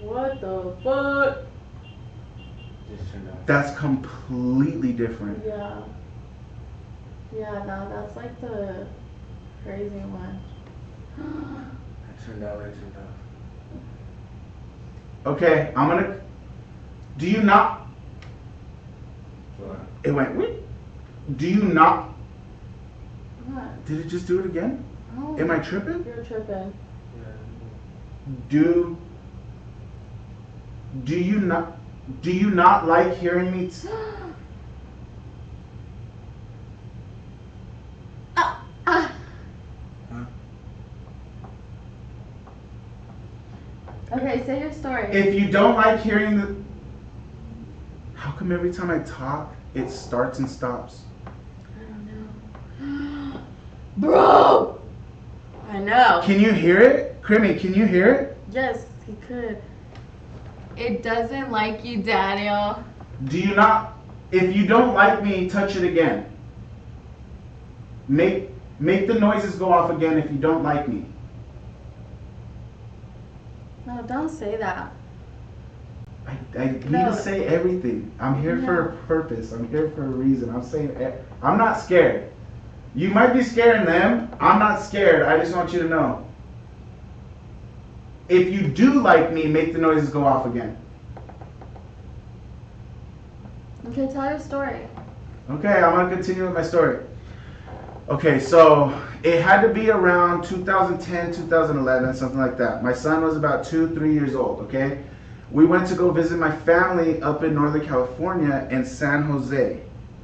What the fuck? Just turned off. That's completely different. Yeah. Yeah, no, that's like the crazy one. I turned off. Okay, do you not? What? It went, wait. Do you not? What? Did it just do it again? Oh, Am I tripping? You're tripping. Do you not like hearing me? Okay, say your story. If you don't like hearing the... How come every time I talk, it starts and stops? I don't know. Bro! I know. Can you hear it? Crimmy, can you hear it? Yes, he could. It doesn't like you, Daniel. Do you not... If you don't like me, touch it again. Make the noises go off again if you don't like me. No, don't say that. I need to say everything. I'm here for a purpose. I'm here for a reason. I'm not scared. You might be scaring them. I'm not scared. I just want you to know. If you do like me, make the noises go off again. Okay, tell your story. Okay, I'm going to continue with my story. Okay, so it had to be around 2010, 2011, something like that. My son was about 2, 3 years old, okay? We went to go visit my family up in Northern California in San Jose,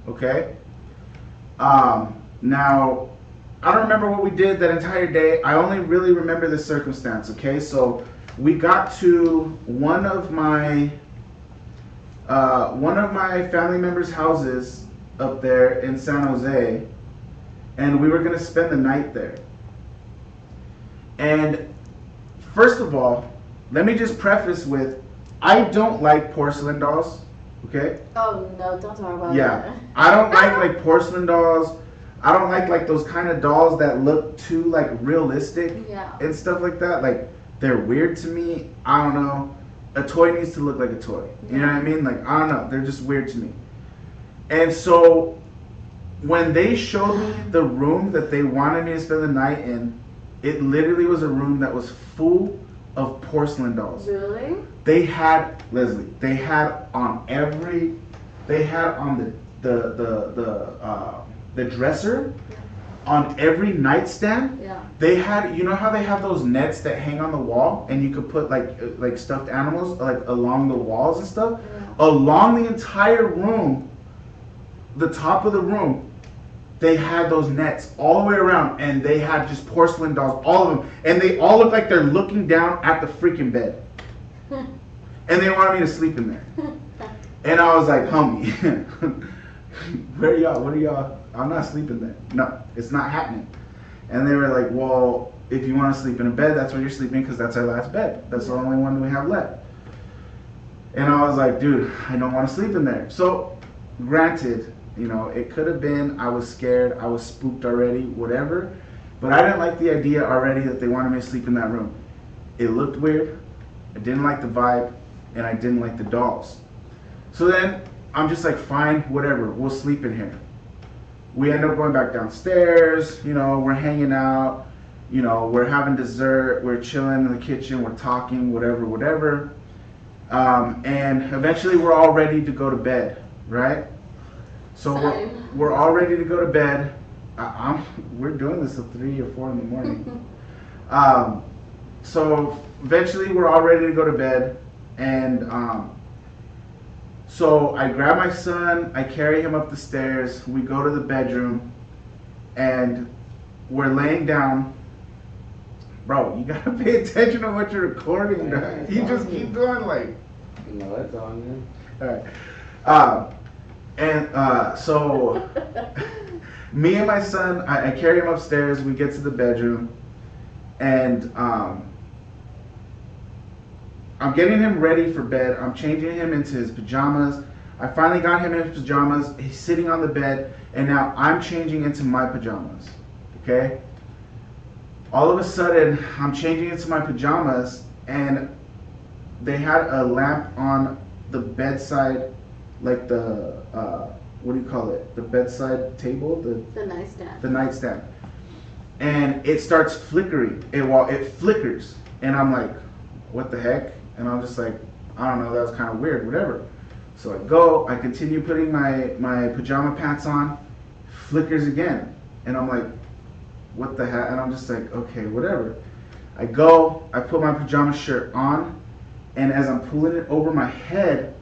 okay? Now, I don't remember what we did that entire day. I only really remember the circumstance, okay? So we got to one of my family members' houses up there in San Jose, and we were going to spend the night there. And first of all, let me just preface with, I don't like porcelain dolls, okay? Oh, no, don't talk about Yeah, that. I don't like porcelain dolls. I don't like those kind of dolls that look too like realistic and stuff like that. Like, they're weird to me. I don't know. A toy needs to look like a toy. You know what I mean? Like, I don't know. They're just weird to me. And so when they showed me the room that they wanted me to spend the night in, it literally was a room that was full of porcelain dolls. Really? They had, Leslie, they had on the dresser, on every nightstand. Yeah. They had, you know how they have those nets that hang on the wall and you could put like stuffed animals like along the walls and stuff? Yeah. Along the entire room, the top of the room, they had those nets all the way around, and they had just porcelain dolls, all of them, and they all look like they're looking down at the freaking bed. And they wanted me to sleep in there. And I was like, homie, where are y'all? What are y'all? I'm not sleeping there. No, it's not happening. And they were like, well, if you want to sleep in a bed, that's where you're sleeping, because that's our last bed. That's the only one we have left. And I was like, dude, I don't want to sleep in there. So, granted, you know, it could have been I was scared, I was spooked already, whatever. But I didn't like the idea already that they wanted me to sleep in that room. It looked weird. I didn't like the vibe, and I didn't like the dolls. So then I'm just like, fine, whatever, we'll sleep in here. We end up going back downstairs, you know, we're hanging out, you know, we're having dessert, we're chilling in the kitchen, we're talking, whatever. And eventually we're all ready to go to bed, right? So we're all ready to go to bed. We're doing this at 3 or 4 in the morning. So eventually we're all ready to go to bed, and so I grab my son, I carry him up the stairs, we go to the bedroom, and we're laying down. Bro, you gotta pay attention to what you're recording. Yeah, You just keep going like. No, that's on Alright. So me and my son, I carry him upstairs, we get to the bedroom, and I'm getting him ready for bed. I'm changing him into his pajamas. I finally got him in his pajamas. He's sitting on the bed, and now I'm changing into my pajamas. Okay? All of a sudden, I'm changing into my pajamas, and they had a lamp on the bedside, like the, what do you call it? The bedside table? The nightstand. The nightstand. And it starts flickering. It flickers. And I'm like, what the heck? And I'm just like, I don't know, that was kind of weird, whatever. So I continue putting my pajama pants on, flickers again. And I'm like, what the heck? And I'm just like, okay, whatever. I put my pajama shirt on, and as I'm pulling it over my head,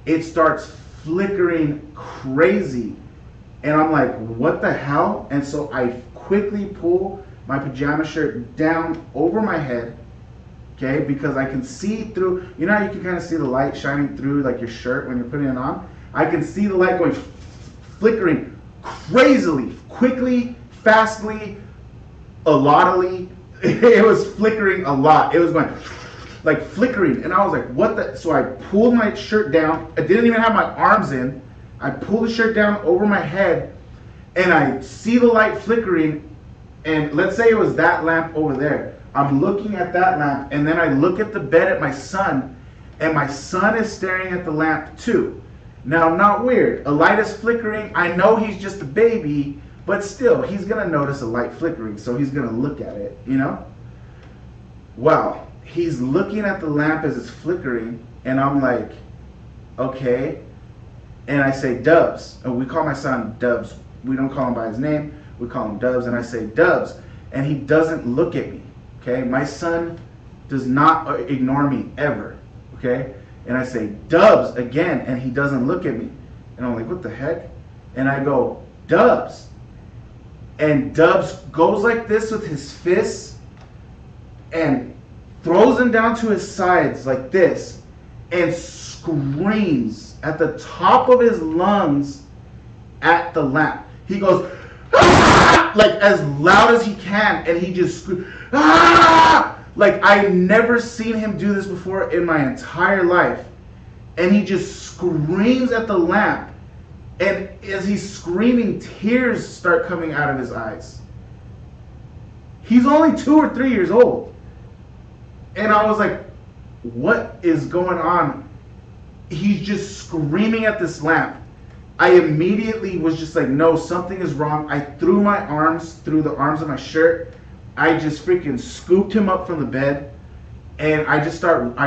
it starts flickering crazy. And I'm like, what the hell? And so I quickly pull my pajama shirt down over my head, okay, because I can see through, you know how you can kind of see the light shining through like your shirt when you're putting it on? I can see the light going flickering crazily, quickly, fastly, a lotly. It was flickering a lot. It was going like flickering, and I was like, what the? So I pulled my shirt down. I didn't even have my arms in. I pulled the shirt down over my head, and I see the light flickering, and let's say it was that lamp over there. I'm looking at that lamp, and then I look at the bed at my son, and my son is staring at the lamp too. Now, not weird. A light is flickering. I know he's just a baby, but still, he's going to notice a light flickering, so he's going to look at it, you know? Well, he's looking at the lamp as it's flickering, and I'm like, okay. And I say, Dubs. And we call my son Dubs. We don't call him by his name. We call him Dubs, and I say, Dubs. And he doesn't look at me. Okay, my son does not ignore me ever. Okay, and I say Dubs again, and he doesn't look at me. And I'm like, what the heck? And I go, Dubs. And Dubs goes like this with his fists and throws them down to his sides like this and screams at the top of his lungs at the lamp. He goes, ah! Like as loud as he can, and he just screams, ah! Like I've never seen him do this before in my entire life. And he just screams at the lamp, and as he's screaming, tears start coming out of his eyes. He's only 2 or 3 years old. And I was like, what is going on? He's just screaming at this lamp. I immediately was just like, no, something is wrong. I threw my arms through the arms of my shirt. I just freaking scooped him up from the bed, and I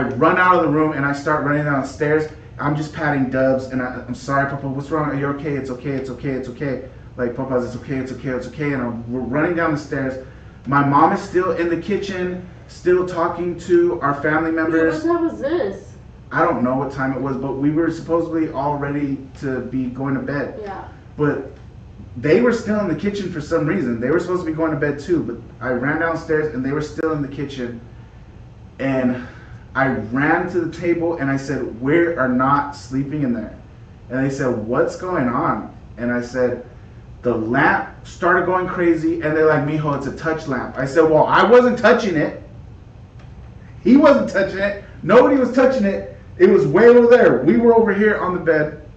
run out of the room, and I start running down the stairs. I'm just patting Dubs, and I'm sorry, Papa, what's wrong? Are you okay? It's okay, it's okay, it's okay. Like, Papa, it's okay, it's okay, it's okay. And we're running down the stairs. My mom is still in the kitchen, still talking to our family members. What time was this? I don't know what time it was, but we were supposedly all ready to be going to bed. Yeah. But they were still in the kitchen for some reason. They were supposed to be going to bed too, but I ran downstairs and they were still in the kitchen. And I ran to the table and I said, we are not sleeping in there. And they said, what's going on? And I said, the lamp started going crazy, and they're like, mijo, it's a touch lamp. I said, well, I wasn't touching it. He wasn't touching it. Nobody was touching it. It was way over there. We were over here on the bed.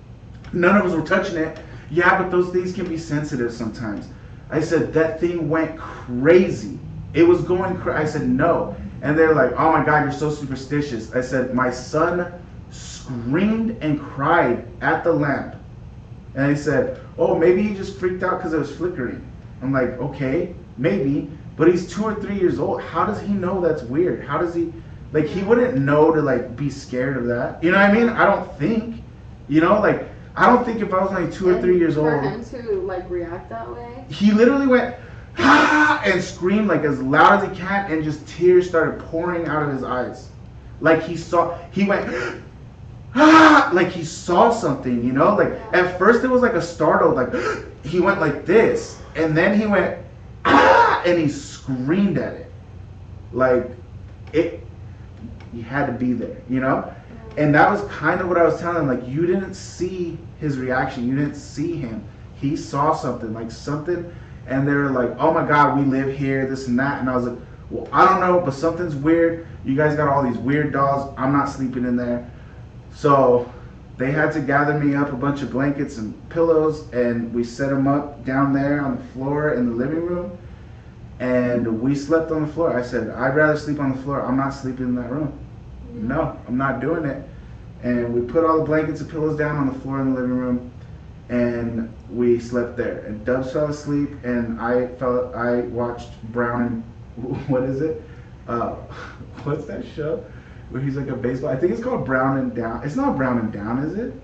None of us were touching it. Yeah, but those things can be sensitive sometimes. I said, that thing went crazy. It was going crazy. I said, no. And they're like, oh my God, you're so superstitious. I said, my son screamed and cried at the lamp. And they said, oh, maybe he just freaked out because it was flickering. I'm like, okay, maybe. But he's 2 or 3 years old. How does he know that's weird? How does he, like, he wouldn't know to, like, be scared of that. You know what I mean? I don't think. You know, like, I don't think if I was like 2 or 3 years old. For him to, like, react that way? He literally went, ah, and screamed like as loud as he can, and just tears started pouring out of his eyes. Like he went, ah, like he saw something, you know? Like at first it was like a startled, like he went like this, and then he went, ah, and he screamed at it. Like he had to be there, you know? And that was kind of what I was telling him, like you didn't see his reaction, you didn't see him. He saw something, like something. And they were like, oh my God, we live here, this and that. And I was like, well, I don't know, but something's weird. You guys got all these weird dolls. I'm not sleeping in there. So they had to gather me up a bunch of blankets and pillows, and we set them up down there on the floor in the living room. And we slept on the floor. I said, I'd rather sleep on the floor. I'm not sleeping in that room. No, I'm not doing it. And we put all the blankets and pillows down on the floor in the living room. And we slept there, and Dubs fell asleep, and I watched Brown and what is it? What's that show where he's like a baseball? I think it's called Brown and Down. It's not Brown and Down, is it?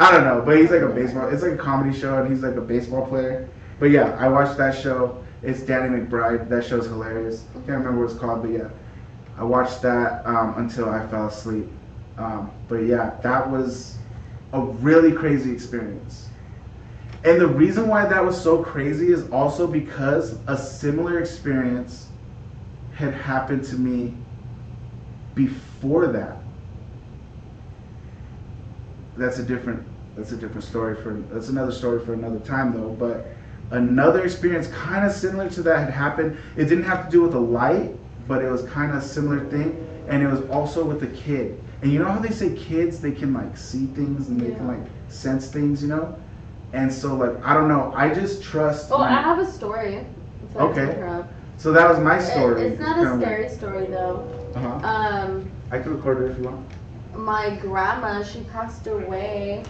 I don't know, but he's like a baseball. It's like a comedy show, and he's like a baseball player. But yeah, I watched that show. It's Danny McBride. That show's hilarious. I can't remember what it's called, but yeah, I watched that until I fell asleep. But yeah, that was a really crazy experience. And the reason why that was so crazy is also because a similar experience had happened to me before that. That's another story for another time though, but another experience kind of similar to that had happened. It didn't have to do with a light, but it was kind of a similar thing, and it was also with a kid. And you know how they say kids, they can like see things and they can like sense things, you know? And so like, I don't know, I just trust. Oh, I have a story. Okay. So that was my story. It's not a scary story though. I can record it if you want. My grandma, she passed away.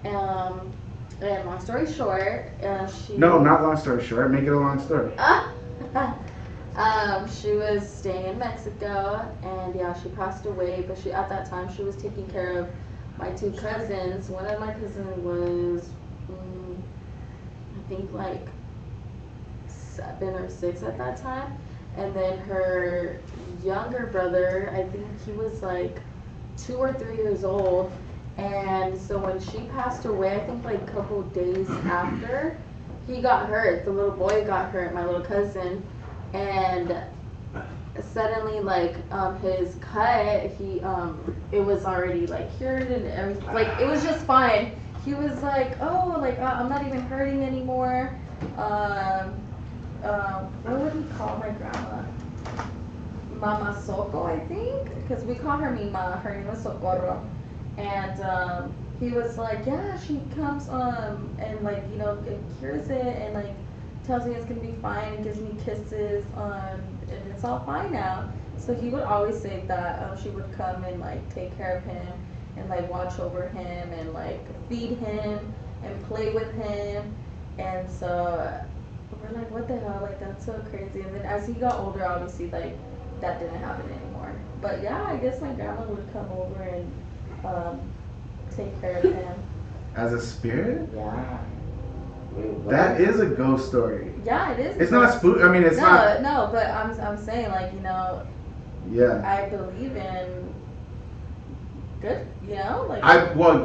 And long story short, No, not long story short. Make it a long story. She was staying in Mexico, and yeah, she passed away. But at that time, she was taking care of my 2 cousins. One of my cousins was, I think like 7 or 6 at that time, and then her younger brother, I think he was like 2 or 3 years old. And so when she passed away, I think like a couple days after, he got hurt. The little boy got hurt, my little cousin. And suddenly, like, his cut, it was already, like, cured and everything. Like, it was just fine. He was like, oh, like, I'm not even hurting anymore. What would he call my grandma? Mama Soco, I think? Because we call her Mima. Her name was Socorro. And he was like, yeah, she comes, and, like, you know, it cures it, and, like, tells me it's gonna be fine and gives me kisses, and it's all fine now. So he would always say that she would come and like take care of him and like watch over him and like feed him and play with him. And so we're like, what the hell, like that's so crazy. And then as he got older, obviously like that didn't happen anymore. But yeah, I guess my grandma would come over and take care of him. As a spirit? Yeah. That is a ghost story. Yeah, it is. It's not a spook. I mean, it's not. No, but I'm saying, like, you know. Yeah. I believe in good, you know, like.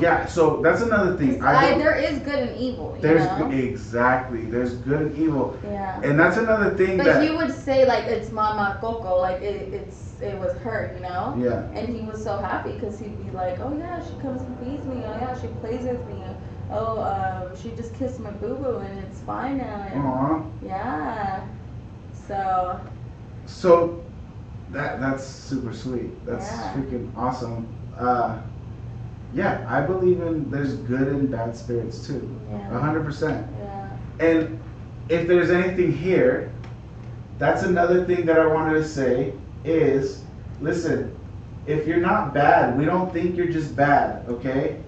Yeah. So that's another thing. There is good and evil. Exactly. There's good and evil. Yeah. And that's another thing. But he would say like it's Mama Coco, like it was her, you know. Yeah. And he was so happy because he'd be like, oh yeah, she comes and feeds me. Oh yeah, she plays with me. Oh, she just kissed my boo-boo and it's fine now. And Aww. Yeah. So that's super sweet. That's freaking awesome. Yeah, I believe in there's good and bad spirits too. Yeah. 100%. Yeah. And if there's anything here, that's another thing that I wanted to say. is, listen, if you're not bad, we don't think you're just bad, okay?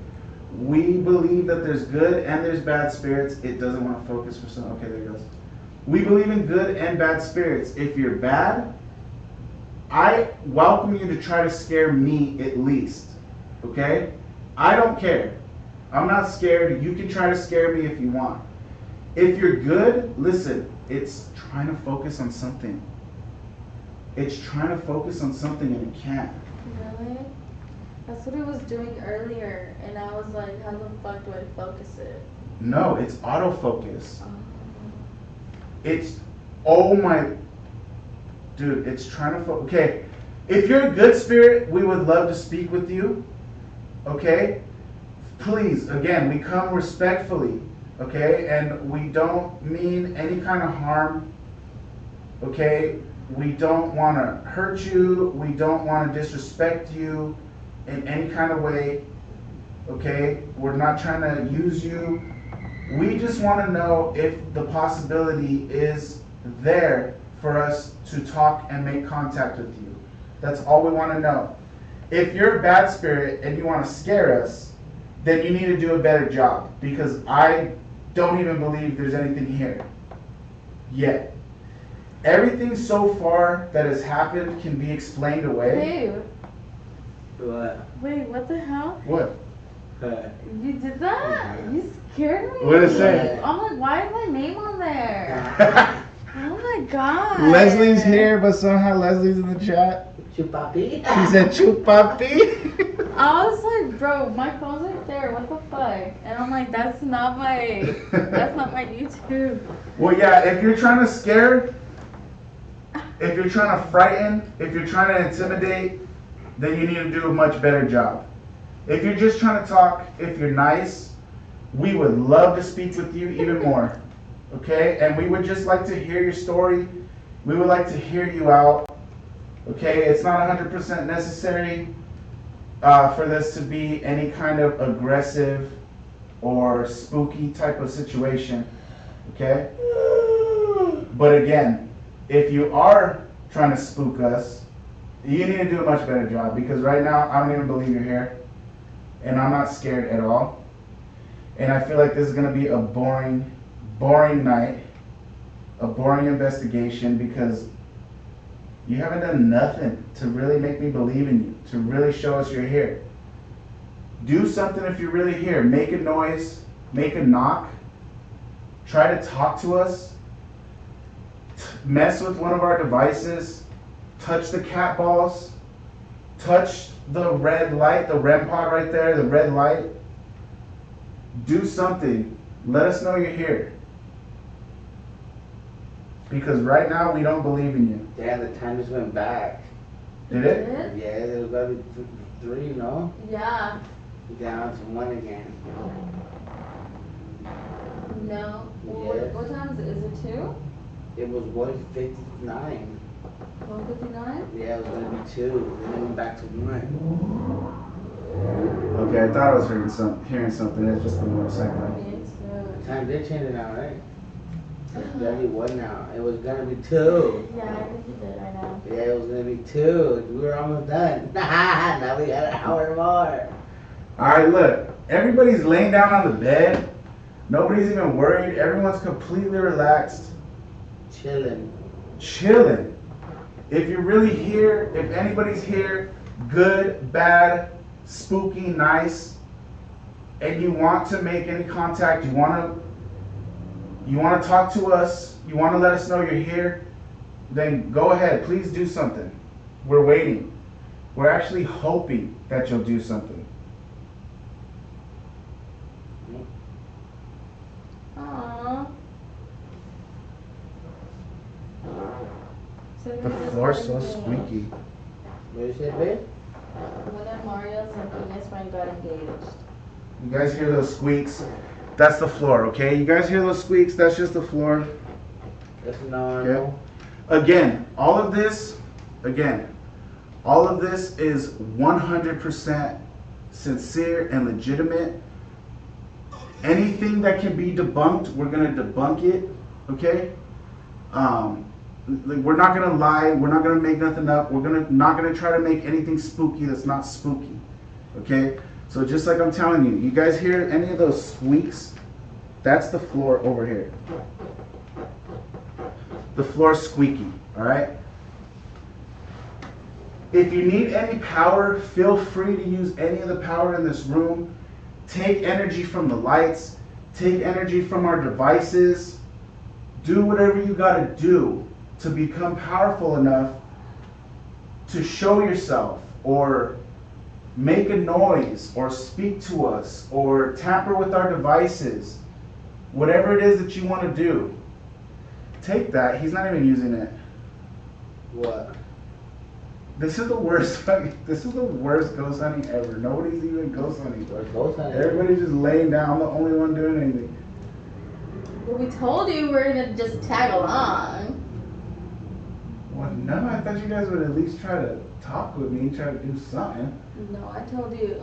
We believe that there's good and there's bad spirits. It doesn't want to focus for some. Okay, there it goes. We believe in good and bad spirits. If you're bad, I welcome you to try to scare me at least, okay? I don't care. I'm not scared. You can try to scare me if you want. If you're good, listen, it's trying to focus on something. It's trying to focus on something and it can't. Really? That's what it was doing earlier, and I was like, how the fuck do I focus it? No, it's autofocus. It's, oh my, dude, it's trying to focus. Okay, if you're a good spirit, we would love to speak with you, okay? Please, again, we come respectfully, okay? And we don't mean any kind of harm, okay? We don't want to hurt you. We don't want to disrespect you in any kind of way, okay? We're not trying to use you. We just want to know if the possibility is there for us to talk and make contact with you. That's all we want to know. If you're a bad spirit and you want to scare us, then you need to do a better job, because I don't even believe there's anything here yet. Everything so far that has happened can be explained away. Hey, What? wait, what the hell? What? You did that? You scared me. What did it say? I'm like, why is my name on there? Oh my god. Leslie's here, but somehow Leslie's in the chat. Chupapi? She said chupapi. I was like, bro, my phone's right there. What the fuck? And I'm like, that's not my YouTube. Well, yeah, if you're trying to scare, if you're trying to frighten, if you're trying to intimidate, then you need to do a much better job. If you're just trying to talk, if you're nice, we would love to speak with you even more. Okay? And we would just like to hear your story. We would like to hear you out. Okay? It's not 100% necessary for this to be any kind of aggressive or spooky type of situation. Okay? But again, if you are trying to spook us, you need to do a much better job, because right now I don't even believe you're here, and I'm not scared at all. And I feel like this is going to be a boring night, a boring investigation, because you haven't done nothing to really make me believe in you, to really show us you're here. Do something if you're really here. Make a noise, make a knock, try to talk to us, mess with one of our devices, touch the cat balls, touch the red light, the REM pod right there, the red light. Do something. Let us know you're here. Because right now we don't believe in you. Yeah, the time just went back. Did it? Yeah, it was about to be 3, no? Yeah. Down to 1 again. No. Yes. What time is it? Is it 2? It was 1:59. 1:59? Yeah, it was gonna be 2. Then it went back to 1. Okay, I thought I was hearing something. It's just the motorcycle. Me too. The time did change it now, right? It's gonna be 1 now. It was gonna be 2. Yeah, I think you did. I know. Yeah, it was gonna be 2. We were almost done. Now we got an hour more. Alright, look. Everybody's laying down on the bed. Nobody's even worried. Everyone's completely relaxed. Chilling. Chilling. If you're really here, if anybody's here, good, bad, spooky, nice, and you want to make any contact, you want to talk to us, you want to let us know you're here, then go ahead. Please do something. We're waiting. We're actually hoping that you'll do something. Aww. The floor's so squeaky. What you said, babe? One of Mario's and Venus friend got engaged. You guys hear those squeaks? That's the floor, okay? You guys hear those squeaks? That's just the floor. That's normal. Again, all of this is 100% sincere and legitimate. Anything that can be debunked, we're gonna debunk it, okay? Like, we're not gonna lie. We're not gonna make nothing up. We're not gonna try to make anything spooky that's not spooky. Okay? So just like I'm telling you, you guys hear any of those squeaks? That's the floor over here. The floor's squeaky. All right? If you need any power, feel free to use any of the power in this room. Take energy from the lights. Take energy from our devices. Do whatever you gotta do to become powerful enough to show yourself or make a noise or speak to us or tamper with our devices. Whatever it is that you want to do, take that. He's not even using it. What? This is the worst. This is the worst ghost hunting ever. Nobody's even ghost hunting. Ghost hunting. Everybody's just laying down. I'm the only one doing anything. Well, we told you we're gonna just tag along. Well, no, I thought you guys would at least try to talk with me, try to do something. No, I told you.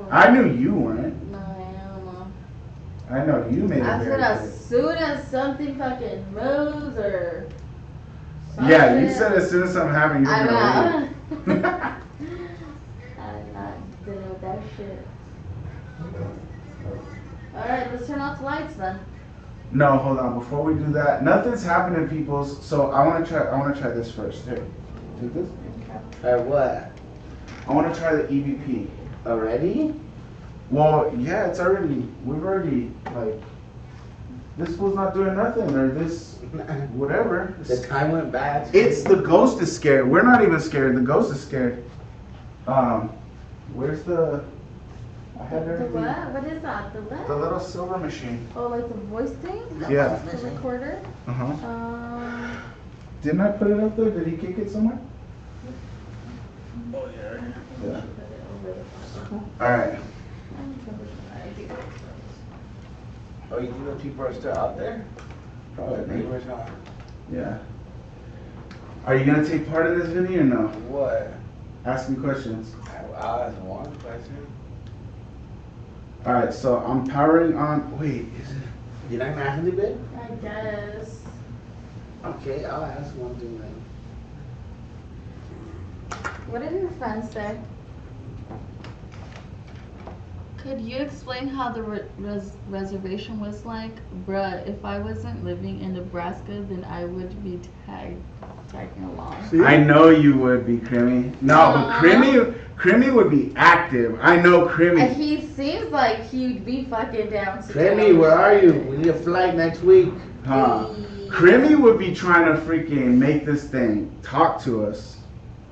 I knew you weren't. No, I am. I know you made it I said very as clear. soon as something fucking moves or something. Yeah, you said as soon as something happened, you were I'm gonna out. leave. I'm not dealing with that shit. Alright, let's turn off the lights then. No, hold on. Before we do that, nothing's happening, peoples. So I want to try this first. Here, take this. Try what? I want to try the EVP. Already? Well, yeah, it's already. We've already like. This fool's not doing nothing, or this, whatever. The time went back. It's the ghost is scared. We're not even scared. The ghost is scared. Where's the? I had The everything. what? What is that? The what? The little silver machine. Oh, like the voice thing? Yeah. The recorder? Uh huh. Um, Didn't I put it up there? Did he kick it somewhere? Oh, yeah. Yeah. put it over the phone. All right. Oh, you think those people are still out there? Probably. The neighbors, huh? Yeah. Are you gonna take part in this video or no? What? Ask me questions. I'll ask one question. All right. So I'm powering on. Wait, is it? Did I ask a bit? I guess. Okay, I'll ask one thing then. What did your friend say? Could you explain how the reservation was like? Bruh, if I wasn't living in Nebraska, then I would be tagging along. I know you would be, Crimmy. No, but Crimmy would be active. I know Crimmy. He seems like he'd be fucking down to Remy, where are you? We need a flight next week. Huh? Crimmy would be trying to freaking make this thing talk to us.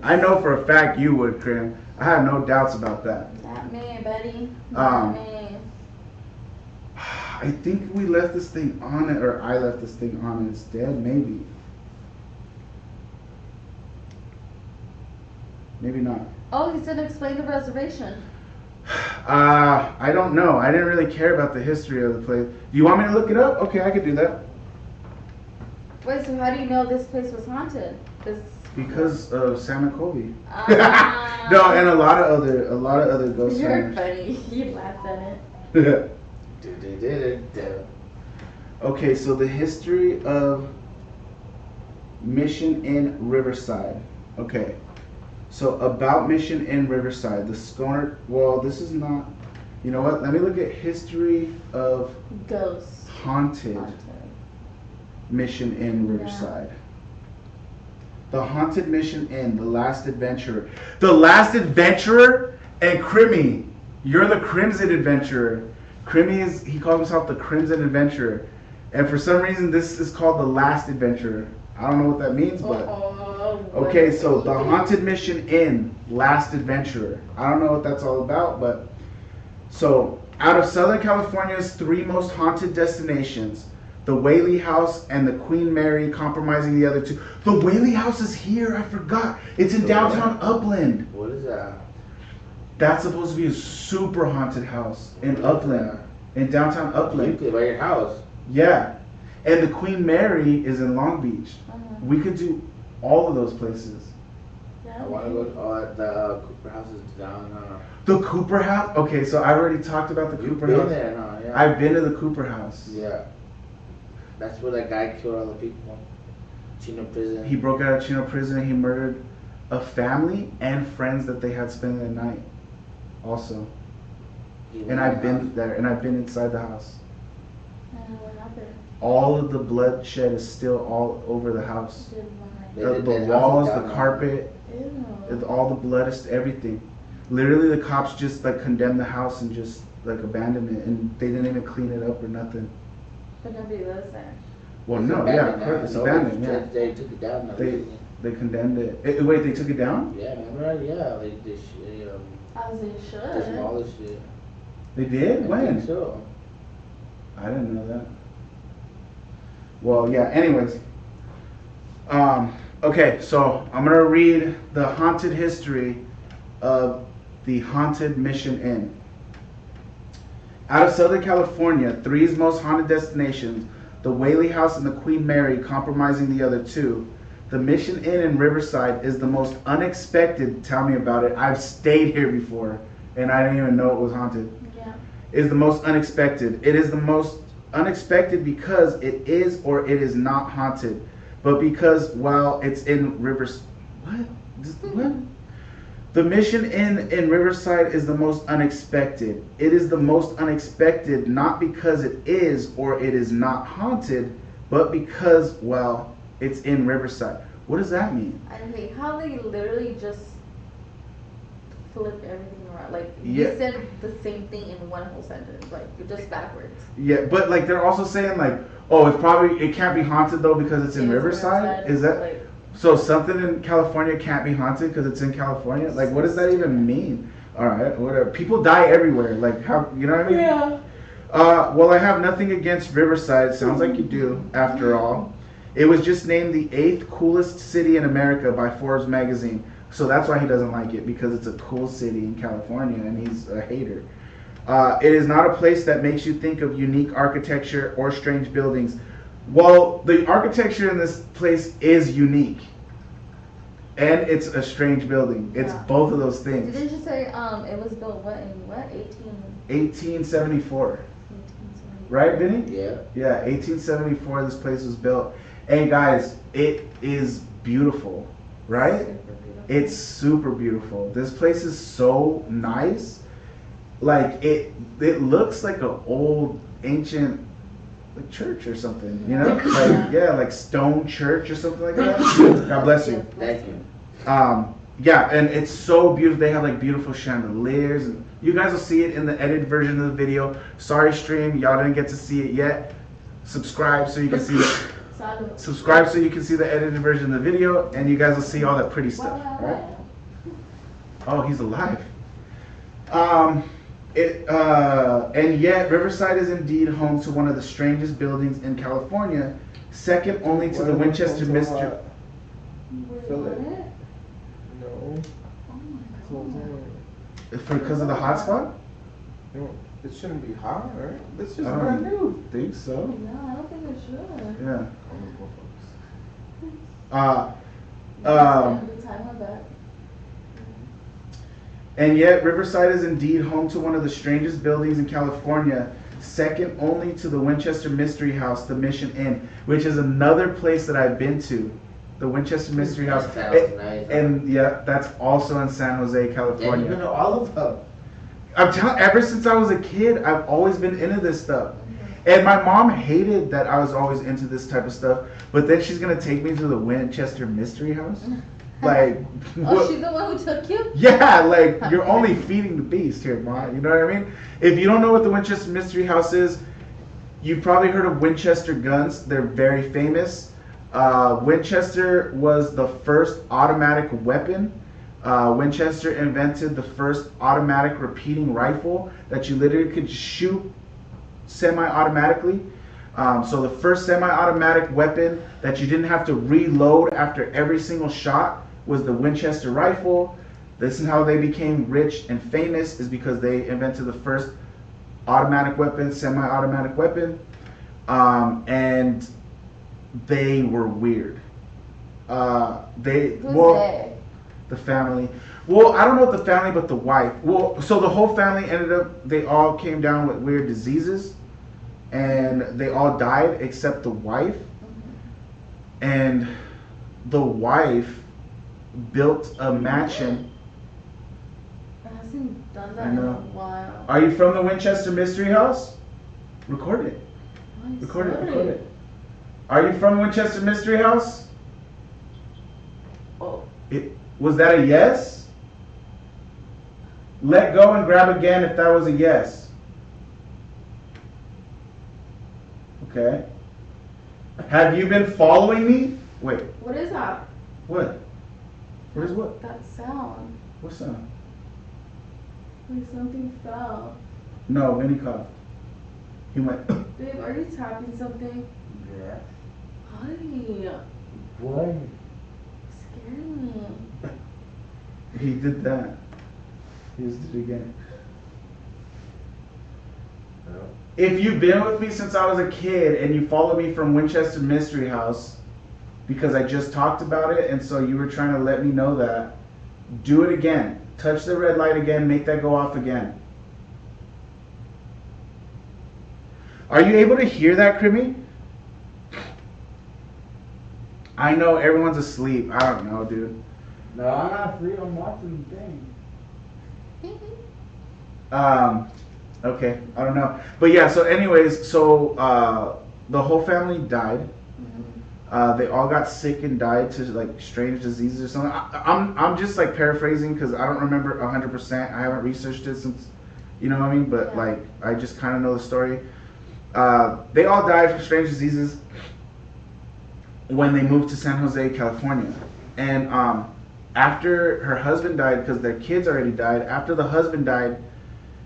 I know for a fact you would, Crim. I have no doubts about that. Not me, buddy. Not me. I think we left this thing on it, or I left this thing on and it's dead, maybe. Maybe not. Oh, he said explain the reservation. I don't know. I didn't really care about the history of the place. Do you want me to look it up? Okay, I could do that. Wait, so how do you know this place was haunted? Because of Sam McCovey. Ah. No, and a lot of other ghost You're hunters. funny. You laughed at it. Okay, so the history of Mission Inn Riverside. Okay, so about Mission Inn Riverside, the Schoner. Well, this is not. You know what? Let me look at history of Ghosts. haunted Mission Inn Riverside. The Haunted Mission Inn, The Last Adventurer. The Last Adventurer and Crimmy. You're the Crimson Adventurer. Crimmy is, he calls himself the Crimson Adventurer. And for some reason, this is called The Last Adventurer. I don't know what that means, but. Okay, so The Haunted Mission Inn, Last Adventurer. I don't know what that's all about, but. So, out of Southern California's 3 most haunted destinations, the Whaley House and the Queen Mary compromising the other 2. The Whaley House is here, I forgot. It's in downtown Upland. What is that? That's supposed to be a super haunted house in Upland. In downtown Upland. By your house. Yeah. And the Queen Mary is in Long Beach. We could do all of those places. I want to go. The Cooper House is down. The Cooper House? Okay, so I already talked about the Cooper You've been House. there, huh? Yeah. I've been to the Cooper House. Yeah. That's where that guy killed all the people. Chino prison. He broke out of Chino prison. He murdered a family and friends that they had spent the night. Also, and I've been there, and I've been inside the house. What happened? All of the bloodshed is still all over the house. They The did that walls, house the down carpet, Ew. all the blood, is everything. Literally, the cops just like condemned the house and just like abandoned it, and they didn't even clean it up or nothing. But nobody lives there. Well, It's no, abandoned yeah, of now. course, it's No, abandoned. Yeah, They took it down. Now. they condemned it. Wait, they took it down? Yeah, remember? Yeah, they As they should. demolished it. They did? I When? think so. I didn't know that. Well, yeah. Anyways, okay, so I'm gonna read the haunted history of the Haunted Mission Inn. Out of Southern California, three's most haunted destinations, the Whaley House and the Queen Mary comprising the other two. The Mission Inn in Riverside is the most unexpected. Tell me about it. I've stayed here before, and I didn't even know it was haunted. Yeah. Is the most unexpected. It is the most unexpected because it is or it is not haunted, but because while it's in Rivers, what? The Mission Inn in Riverside is the most unexpected. It is the most unexpected not because it is or it is not haunted, but because, well, it's in Riverside. What does that mean? I hate how they literally just flip everything around. Like, Yeah. you said the same thing in one whole sentence. Like, you're just backwards. Yeah, but like they're also saying like, oh, it can't be haunted though because it's in It is Riverside. Is that like, so? Something in California can't be haunted because it's in California. Like, what does that even mean? All right, whatever. People die everywhere. Like, how, you know what I mean? yeah. Well, I have nothing against Riverside. Sounds like you do, after all. It was just named the 8th coolest city in America by Forbes magazine. So that's why he doesn't like it, because it's a cool city in California and he's a hater. It is not a place that makes you think of unique architecture or strange buildings. Well, the architecture in this place is unique. And it's a strange building. It's Yeah. both of those things. Didn't you say it was built what in what 1874. 1870? Right, Vinny? Yeah. Yeah, 1874 this place was built. And guys, it is beautiful, right? Super beautiful. It's super beautiful. This place is so nice. Like it looks like an old ancient like church or something, you know? Like yeah, like stone church or something like that. God bless you. Thank you. Yeah, and it's so beautiful. They have like beautiful chandeliers, and you guys will see it in the edited version of the video. Sorry, stream, y'all didn't get to see it yet. Subscribe so you can see it. Salud. Subscribe so you can see the edited version of the video, and you guys will see all that pretty stuff. All right? Oh, he's alive. And yet, Riverside is indeed home to one of the strangest buildings in California, second only to the Winchester Mystery. Feel it? What? No. Oh my god. Because of the hotspot? No. It shouldn't be hot, right? It's just I brand don't new. think so. No, I don't think it should. Yeah. Every time I'm back. And yet, Riverside is indeed home to one of the strangest buildings in California, second only to the Winchester Mystery House, the Mission Inn, which is another place that I've been to. The Winchester Mystery House. That sounds nice. And yeah, that's also in San Jose, Yeah, California. you know all of them. I'm telling, ever since I was a kid, I've always been into this stuff. And my mom hated that I was always into this type of stuff, but then she's gonna take me to the Winchester Mystery House. Like, Oh, what- she's the one who took you? yeah, like you're only feeding the beast here, Ma. You know what I mean? If you don't know what the Winchester Mystery House is, you've probably heard of Winchester guns. They're very famous. Winchester was the first automatic weapon. Winchester invented the first automatic repeating rifle that you literally could shoot semi-automatically. So the first semi-automatic weapon that you didn't have to reload after every single shot was the Winchester rifle. This is how they became rich and famous, is because they invented the first automatic weapon, semi-automatic weapon, and they were weird. Who's they? The family. Well, I don't know the family, but the wife. Well, so the whole family ended up, they all came down with weird diseases, and they all died except the wife. And the wife built a mansion. It hasn't done I that in a know. while. Are you from the Winchester Mystery House? Record it. I'm Record it. sorry. Record it. Are you from Winchester Mystery House? Oh, Was that a yes? Let go and grab again if that was a yes. Okay. Have you been following me? Wait, what is that? what? What is what? That sound. What sound? Like something fell. No, Winnie coughed. He went. Babe, are you tapping something? Yeah. Honey, What? scared me. He did that. He just did it again. If you've been with me since I was a kid and you follow me from Winchester Mystery House, because I just talked about it and so you were trying to let me know that, do it again. Touch the red light again, make that go off again. Are you able to hear that, Crimmy? I know everyone's asleep. I don't know, dude. No, I'm not free. I'm watching the thing. Okay, I don't know. But yeah, so anyways, so the whole family died. They all got sick and died to like strange diseases or something. I'm just like paraphrasing because I don't remember 100%. I haven't researched it since, you know what I mean? But Yeah. like, I just kind of know the story. They all died from strange diseases when they moved to San Jose, California. And after her husband died, because their kids already died, after the husband died,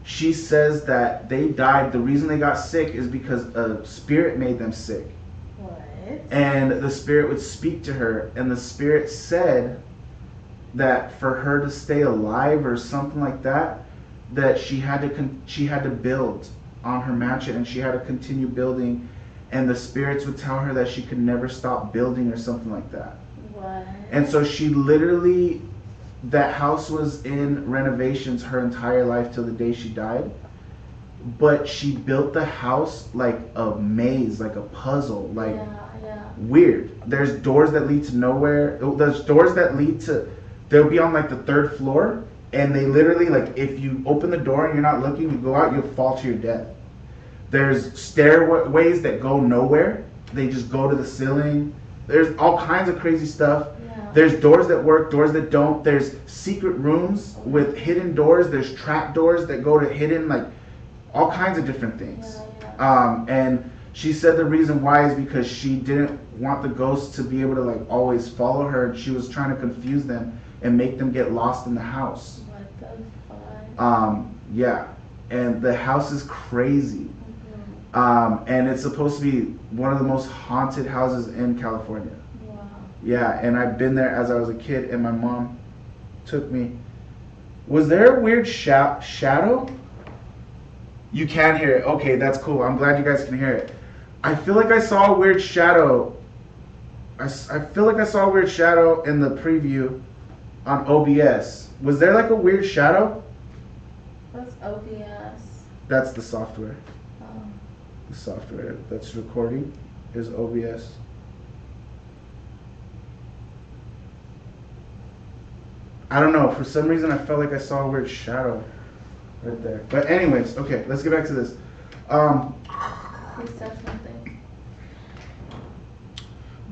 she says that they died. The reason they got sick is because a spirit made them sick. What? And the spirit would speak to her, and the spirit said that for her to stay alive or something like that, that she had to build on her mansion, and she had to continue building, and the spirits would tell her that she could never stop building or something like that. What? And so she literally, that house was in renovations her entire life till the day she died. But she built the house like a maze, like a puzzle, like Yeah. weird. There's doors that lead to nowhere. There's doors that lead to, they'll be on like the 3rd floor, and they literally, like, if you open the door and you're not looking, you go out, you'll fall to your death. There's stairways that go nowhere. They just go to the ceiling. There's all kinds of crazy stuff. Yeah. There's doors that work, doors that don't. There's secret rooms with hidden doors. There's trap doors that go to hidden, like, all kinds of different things. Yeah. And she said the reason why is because she didn't want the ghosts to be able to like always follow her. And she was trying to confuse them and make them get lost in the house. What the fuck? Yeah. And the house is crazy. And it's supposed to be one of the most haunted houses in California. Wow. Yeah, and I've been there as I was a kid, and my mom took me. Was there a weird shadow? You can hear it. Okay, that's cool. I'm glad you guys can hear it. I feel like I saw a weird shadow. I feel like I saw a weird shadow in the preview on OBS. Was there like a weird shadow? What's OBS? That's the software. Oh. The software that's recording is OBS. I don't know. For some reason, I felt like I saw a weird shadow right there. But anyways, okay, let's get back to this. Please touch something.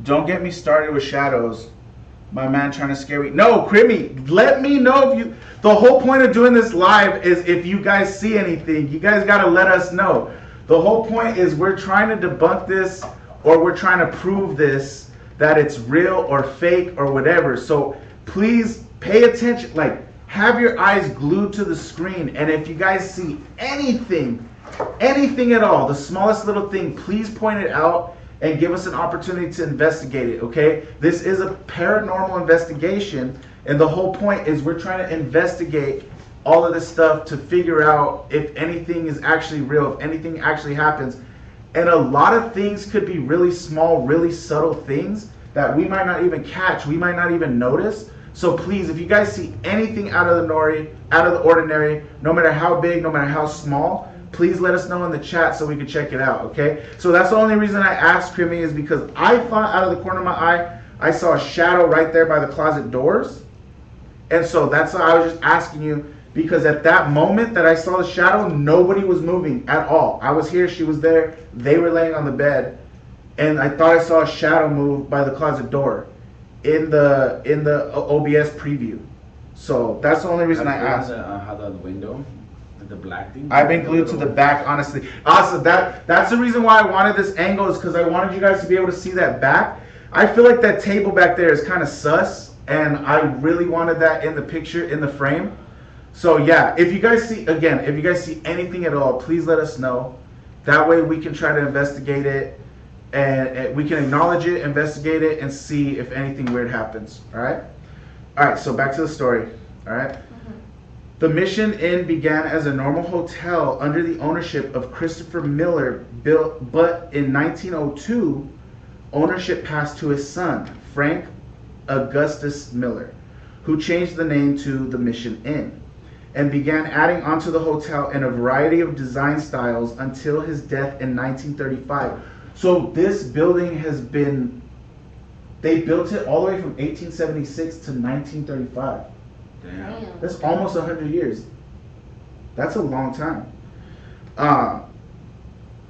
Don't get me started with shadows. My man trying to scare me. No, Crimmy, let me know if you... The whole point of doing this live is if you guys see anything, you guys got to let us know. The whole point is we're trying to debunk this, or we're trying to prove this, that it's real or fake or whatever. So please pay attention. Like, have your eyes glued to the screen. And if you guys see anything at all, the smallest little thing, please point it out and give us an opportunity to investigate it, okay? This is a paranormal investigation, and the whole point is we're trying to investigate all of this stuff to figure out if anything is actually real, if anything actually happens. And a lot of things could be really small, really subtle things that we might not even catch, we might not even notice. So please, if you guys see anything out of the ordinary, no matter how big, no matter how small, please let us know in the chat so we can check it out, okay? So that's the only reason I asked Crimmy, is because I thought out of the corner of my eye, I saw a shadow right there by the closet doors. And so that's why I was just asking you, because at that moment that I saw the shadow, nobody was moving at all. I was here, she was there, they were laying on the bed, and I thought I saw a shadow move by the closet door in the OBS preview. So that's the only reason I asked. How the window, the black thing. I've been glued to the back, honestly. Also, that's the reason why I wanted this angle, is because I wanted you guys to be able to see that back. I feel like that table back there is kind of sus, and I really wanted that in the picture, in the frame. So yeah, if you guys see anything at all, please let us know. That way we can try to investigate it, and we can acknowledge it, investigate it, and see if anything weird happens. All right. All right. So back to the story. All right. The Mission Inn began as a normal hotel under the ownership of Christopher Miller, but in 1902, ownership passed to his son, Frank Augustus Miller, who changed the name to the Mission Inn and began adding onto the hotel in a variety of design styles until his death in 1935. So this building they built it all the way from 1876 to 1935. Damn. That's almost 100 years. That's a long time.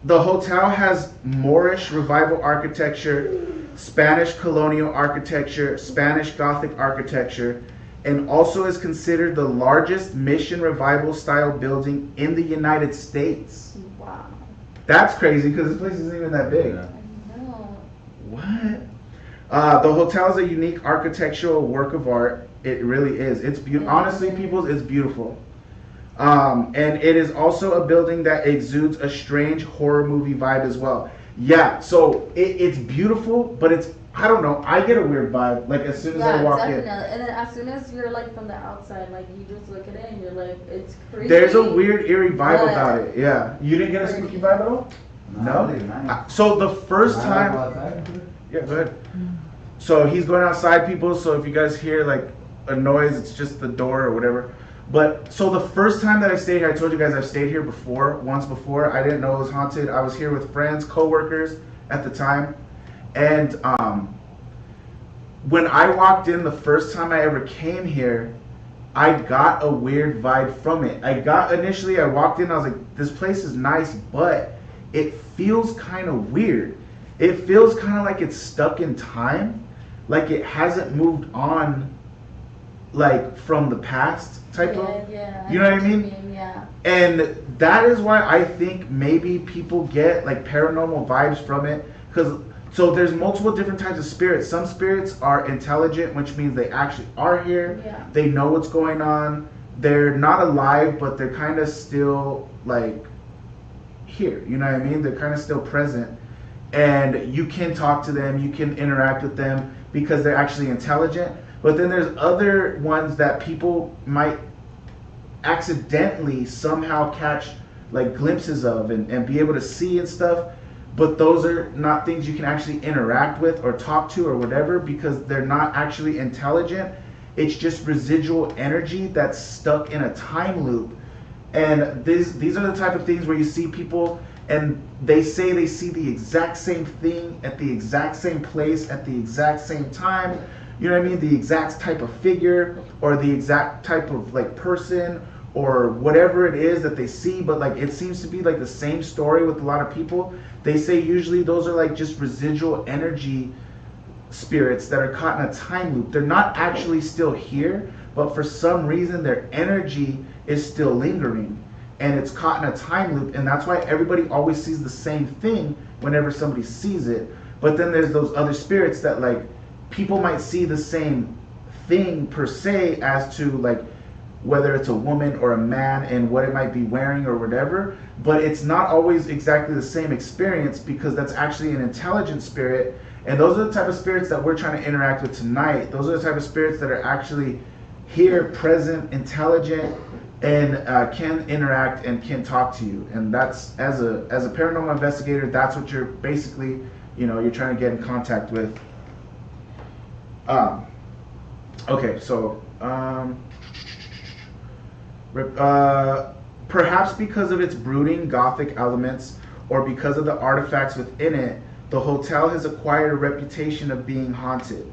The hotel has Moorish Revival architecture, Spanish colonial architecture, Spanish Gothic architecture, and also is considered the largest Mission Revival style building in the United States. Wow. That's crazy because this place isn't even that big. Yeah. I know. What? The hotel is a unique architectural work of art. It really is. It's beautiful. Honestly, people, it's beautiful. And it is also a building that exudes a strange horror movie vibe as well. Yeah, so it's beautiful, but it's, I don't know, I get a weird vibe, like as soon as I walk in. And then as soon as you're like from the outside, like you just look at it and you're like, it's creepy. There's a weird, eerie vibe about it, yeah. You didn't get a spooky vibe at all? No? So the first time... Yeah, go ahead. So he's going outside, people, so if you guys hear like a noise, it's just the door or whatever. But so the first time that I stayed here, I told you guys I've stayed here once before. I didn't know it was haunted. I was here with friends, co-workers at the time. And when I walked in the first time I ever came here, I got a weird vibe from it. Initially I walked in, I was like, this place is nice, but it feels kind of weird. It feels kind of like it's stuck in time, like it hasn't moved on, like from the past type of, you know what I mean? Yeah. And that is why I think maybe people get like paranormal vibes from it, because so there's multiple different types of spirits. Some spirits are intelligent, which means they actually are here. Yeah. They know what's going on. They're not alive, but they're kind of still like here. You know what I mean? They're kind of still present. And you can talk to them, you can interact with them because they're actually intelligent. But then there's other ones that people might accidentally somehow catch like glimpses of and be able to see and stuff. But those are not things you can actually interact with or talk to or whatever, because they're not actually intelligent. It's just residual energy that's stuck in a time loop. And these are the type of things where you see people and they say they see the exact same thing at the exact same place at the exact same time. You know what I mean? The exact type of figure or the exact type of like person or whatever it is that they see, but like it seems to be like the same story with a lot of people. They say usually those are like just residual energy spirits that are caught in a time loop. They're not actually still here, but for some reason their energy is still lingering and it's caught in a time loop, and that's why everybody always sees the same thing whenever somebody sees it. But then there's those other spirits that like people might see the same thing per se as to like whether it's a woman or a man and what it might be wearing or whatever, but it's not always exactly the same experience because that's actually an intelligent spirit. And those are the type of spirits that we're trying to interact with tonight. Those are the type of spirits that are actually here, present, intelligent, and can interact and can talk to you. And that's, as a paranormal investigator, that's what you're basically, you're trying to get in contact with. Okay, so perhaps because of its brooding Gothic elements or because of the artifacts within it, the hotel has acquired a reputation of being haunted.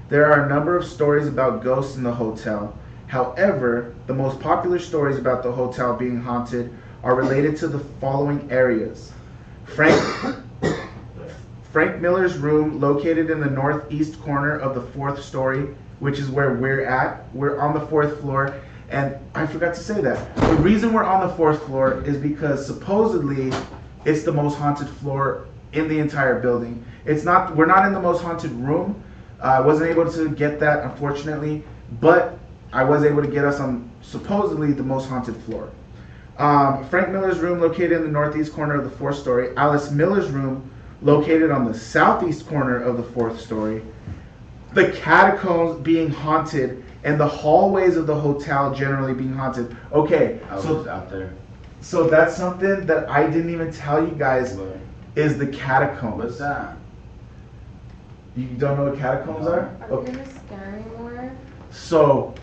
There are a number of stories about ghosts in the hotel. However, the most popular stories about the hotel being haunted are related to the following areas. Frank Miller's room, located in the northeast corner of the 4th story, which is where we're at. We're on the 4th floor, and I forgot to say that. The reason we're on the 4th floor is because supposedly it's the most haunted floor in the entire building. It's not. We're not in the most haunted room. I wasn't able to get that, unfortunately, but I was able to get us on supposedly the most haunted floor. Frank Miller's room, located in the northeast corner of the 4th story. Alice Miller's room, located on the southeast corner of the 4th story. The catacombs being haunted, and the hallways of the hotel generally being haunted. Okay, I was out there. so that's something that I didn't even tell you guys What? is the catacombs. What's that? You don't know what catacombs No. are? Are we gonna scare me more? So,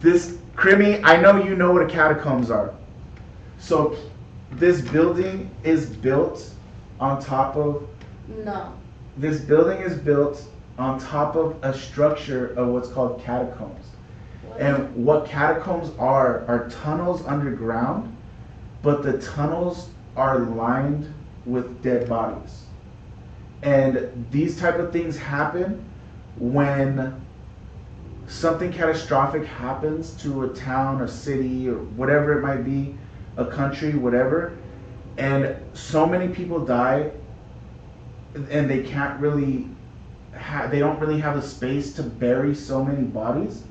this, Crimmy, I know you know what a catacombs are. So, this building is built on top of, No. this building is built on top of a structure of what's called catacombs. What? And what catacombs are tunnels underground, but the tunnels are lined with dead bodies. And these type of things happen when something catastrophic happens to a town or city or whatever it might be, a country, whatever, and so many people die and they can't really they don't really have the space to bury so many bodies.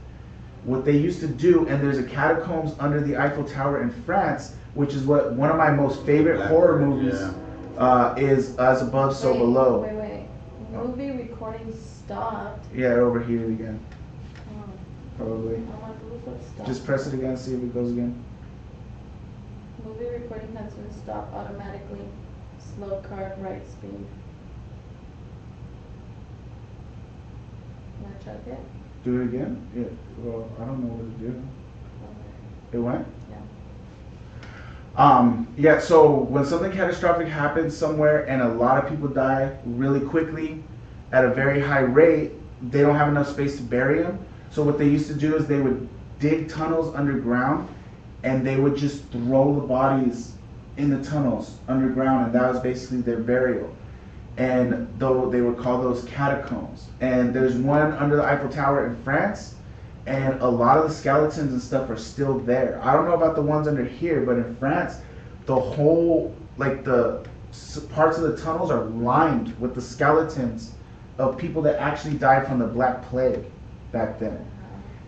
What they used to do, and there's a catacombs under the Eiffel Tower in France, which is what one of my most favorite horror movies is, As Above, So Below. Wait. Movie recording stopped. Yeah, it overheated again, Oh, probably. I'm like, what stopped? Just press it again, see if it goes again. Movie recording has been stopped automatically. Slow card, right speed. Wanna check it? Do it again? Yeah. Well, I don't know what to do. It went? Yeah, so when something catastrophic happens somewhere and a lot of people die really quickly at a very high rate, they don't have enough space to bury them. So what they used to do is they would dig tunnels underground and they would just throw the bodies in the tunnels underground, and that was basically their burial. And though they would call those catacombs. And there's one under the Eiffel Tower in France, and a lot of the skeletons and stuff are still there. I don't know about the ones under here, but in France, the whole, like the parts of the tunnels are lined with the skeletons of people that actually died from the Black Plague back then.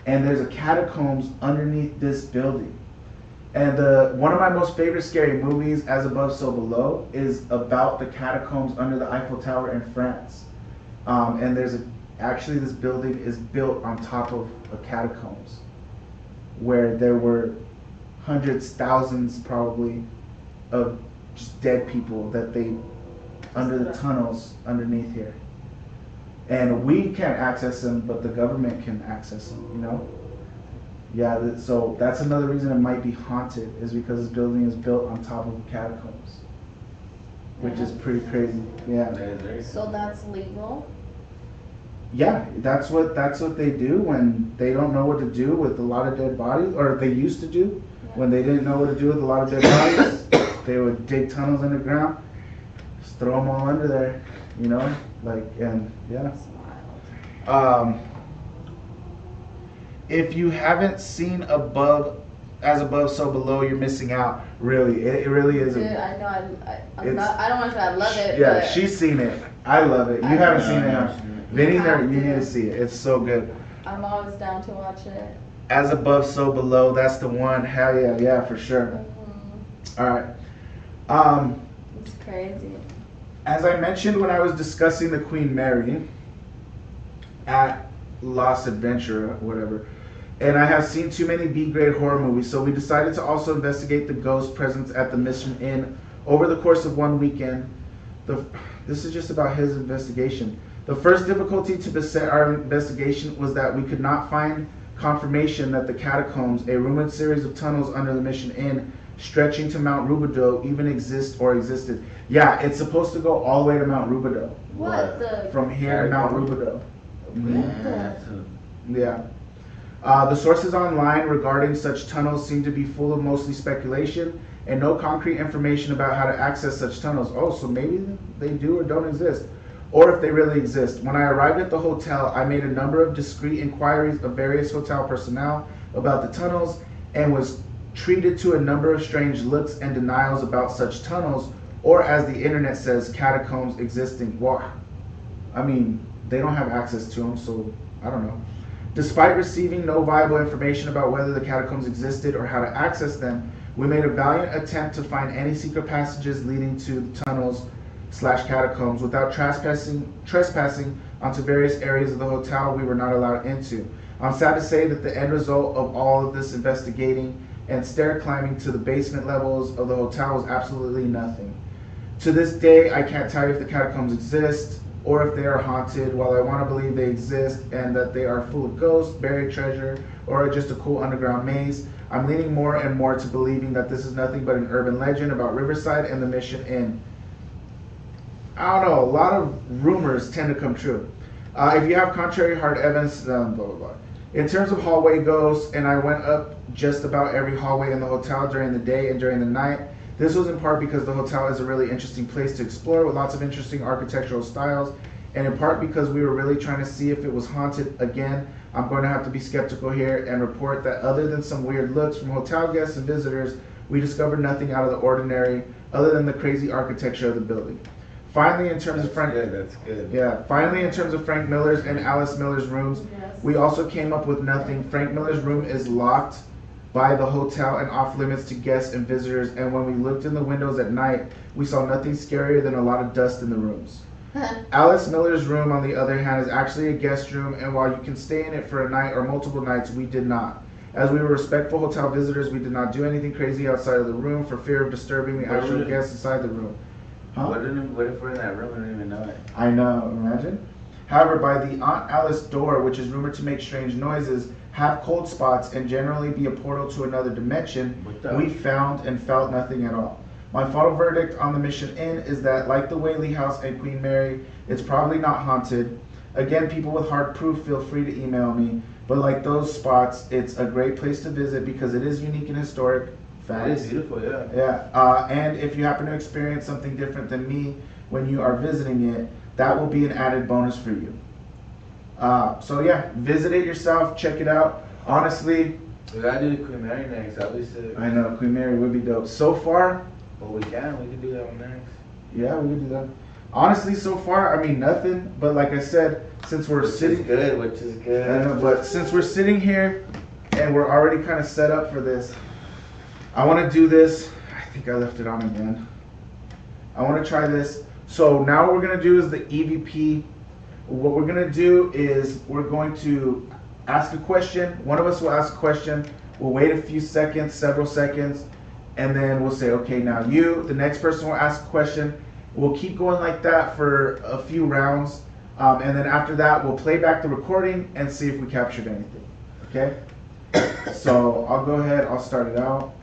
And there's a catacombs underneath this building. And one of my most favorite scary movies, As Above, So Below, is about the catacombs under the Eiffel Tower in France. And actually this building is built on top of a catacombs where there were hundreds, thousands probably of just dead people that they, under the tunnels underneath here. And we can't access them, but the government can access them, you know? Yeah, so that's another reason it might be haunted, is because this building is built on top of catacombs, which is pretty crazy. Yeah. So that's legal? Yeah, that's what they do when they don't know what to do with a lot of dead bodies, or they used to do when they didn't know what to do with a lot of dead bodies. They would dig tunnels underground, just throw them all under there, you know, like, and yeah. That's wild. If you haven't seen As Above, So Below, you're missing out. Really, it really is. Dude, I know. I don't want to say I love it. Yeah, but she's seen it. I love it. You I haven't know. seen it, huh? Vinny, you need to see it. It's so good. I'm always down to watch it. As Above, So Below. That's the one. Hell yeah, yeah, for sure. All right. It's crazy. As I mentioned when I was discussing the Queen Mary at Lost Adventure, whatever, and I have seen too many B-grade horror movies, so we decided to also investigate the ghost presence at the Mission Inn over the course of one weekend. This is just about his investigation. The first difficulty to beset our investigation was that we could not find confirmation that the catacombs, a rumored series of tunnels under the Mission Inn stretching to Mount Rubidoux, even exist or existed. Yeah, it's supposed to go all the way to Mount Rubidoux. What the? From here to Mount Rubidoux. Yeah. The sources online regarding such tunnels seem to be full of mostly speculation and no concrete information about how to access such tunnels. Oh, so maybe they do or don't exist, or if they really exist. When I arrived at the hotel, I made a number of discreet inquiries of various hotel personnel about the tunnels and was treated to a number of strange looks and denials about such tunnels, or as the internet says, catacombs existing. Well, I mean, they don't have access to them, so I don't know. Despite receiving no viable information about whether the catacombs existed or how to access them, we made a valiant attempt to find any secret passages leading to the tunnels/catacombs without trespassing onto various areas of the hotel we were not allowed into. I'm sad to say that the end result of all of this investigating and stair climbing to the basement levels of the hotel was absolutely nothing. To this day, I can't tell you if the catacombs exist or if they are haunted. While I want to believe they exist and that they are full of ghosts, buried treasure, or just a cool underground maze, I'm leaning more and more to believing that this is nothing but an urban legend about Riverside and the Mission Inn. I don't know, a lot of rumors tend to come true. If you have contrary hard evidence, blah, blah, blah. In terms of hallway ghosts, and I went up just about every hallway in the hotel during the day and during the night. This was in part because the hotel is a really interesting place to explore with lots of interesting architectural styles, and in part because we were really trying to see if it was haunted. Again, I'm going to have to be skeptical here and report that other than some weird looks from hotel guests and visitors, we discovered nothing out of the ordinary other than the crazy architecture of the building. Finally, in terms of Frank, that's good. Yeah. Finally, in terms of Frank Miller's and Alice Miller's rooms, we also came up with nothing. Frank Miller's room is locked by the hotel and off limits to guests and visitors. And when we looked in the windows at night, we saw nothing scarier than a lot of dust in the rooms. Alice Miller's room, on the other hand, is actually a guest room, and while you can stay in it for a night or multiple nights, we did not. As we were respectful hotel visitors, we did not do anything crazy outside of the room for fear of disturbing the actual guests inside the room. Huh? What if we're in that room and don't even know it? I know, imagine. However, by the Aunt Alice door, which is rumored to make strange noises, have cold spots, and generally be a portal to another dimension, we found and felt nothing at all. My final verdict on the Mission Inn is that, like the Whaley House and Queen Mary, it's probably not haunted. Again, people with hard proof, feel free to email me. But like those spots, it's a great place to visit because it is unique and historic. Facts. It's beautiful, yeah. Yeah, and if you happen to experience something different than me when you are visiting it, that will be an added bonus for you. So yeah, visit it yourself, check it out. Honestly, we gotta do the Queen Mary next. That'll be sick. I know Queen Mary would be dope. So far, but we can do that one next. Yeah, we can do that. Honestly, so far, I mean nothing. But like I said, since we're sitting, which is good. I know, but since we're sitting here and we're already kind of set up for this, I want to do this. I think I left it on again. I want to try this. So now what we're going to do is the EVP. What we're going to do is we're going to ask a question. One of us will ask a question. We'll wait a few seconds, several seconds, and then we'll say, okay, now you, the next person will ask a question. We'll keep going like that for a few rounds. And then after that, we'll play back the recording and see if we captured anything. Okay? So I'll go ahead. I'll start it out.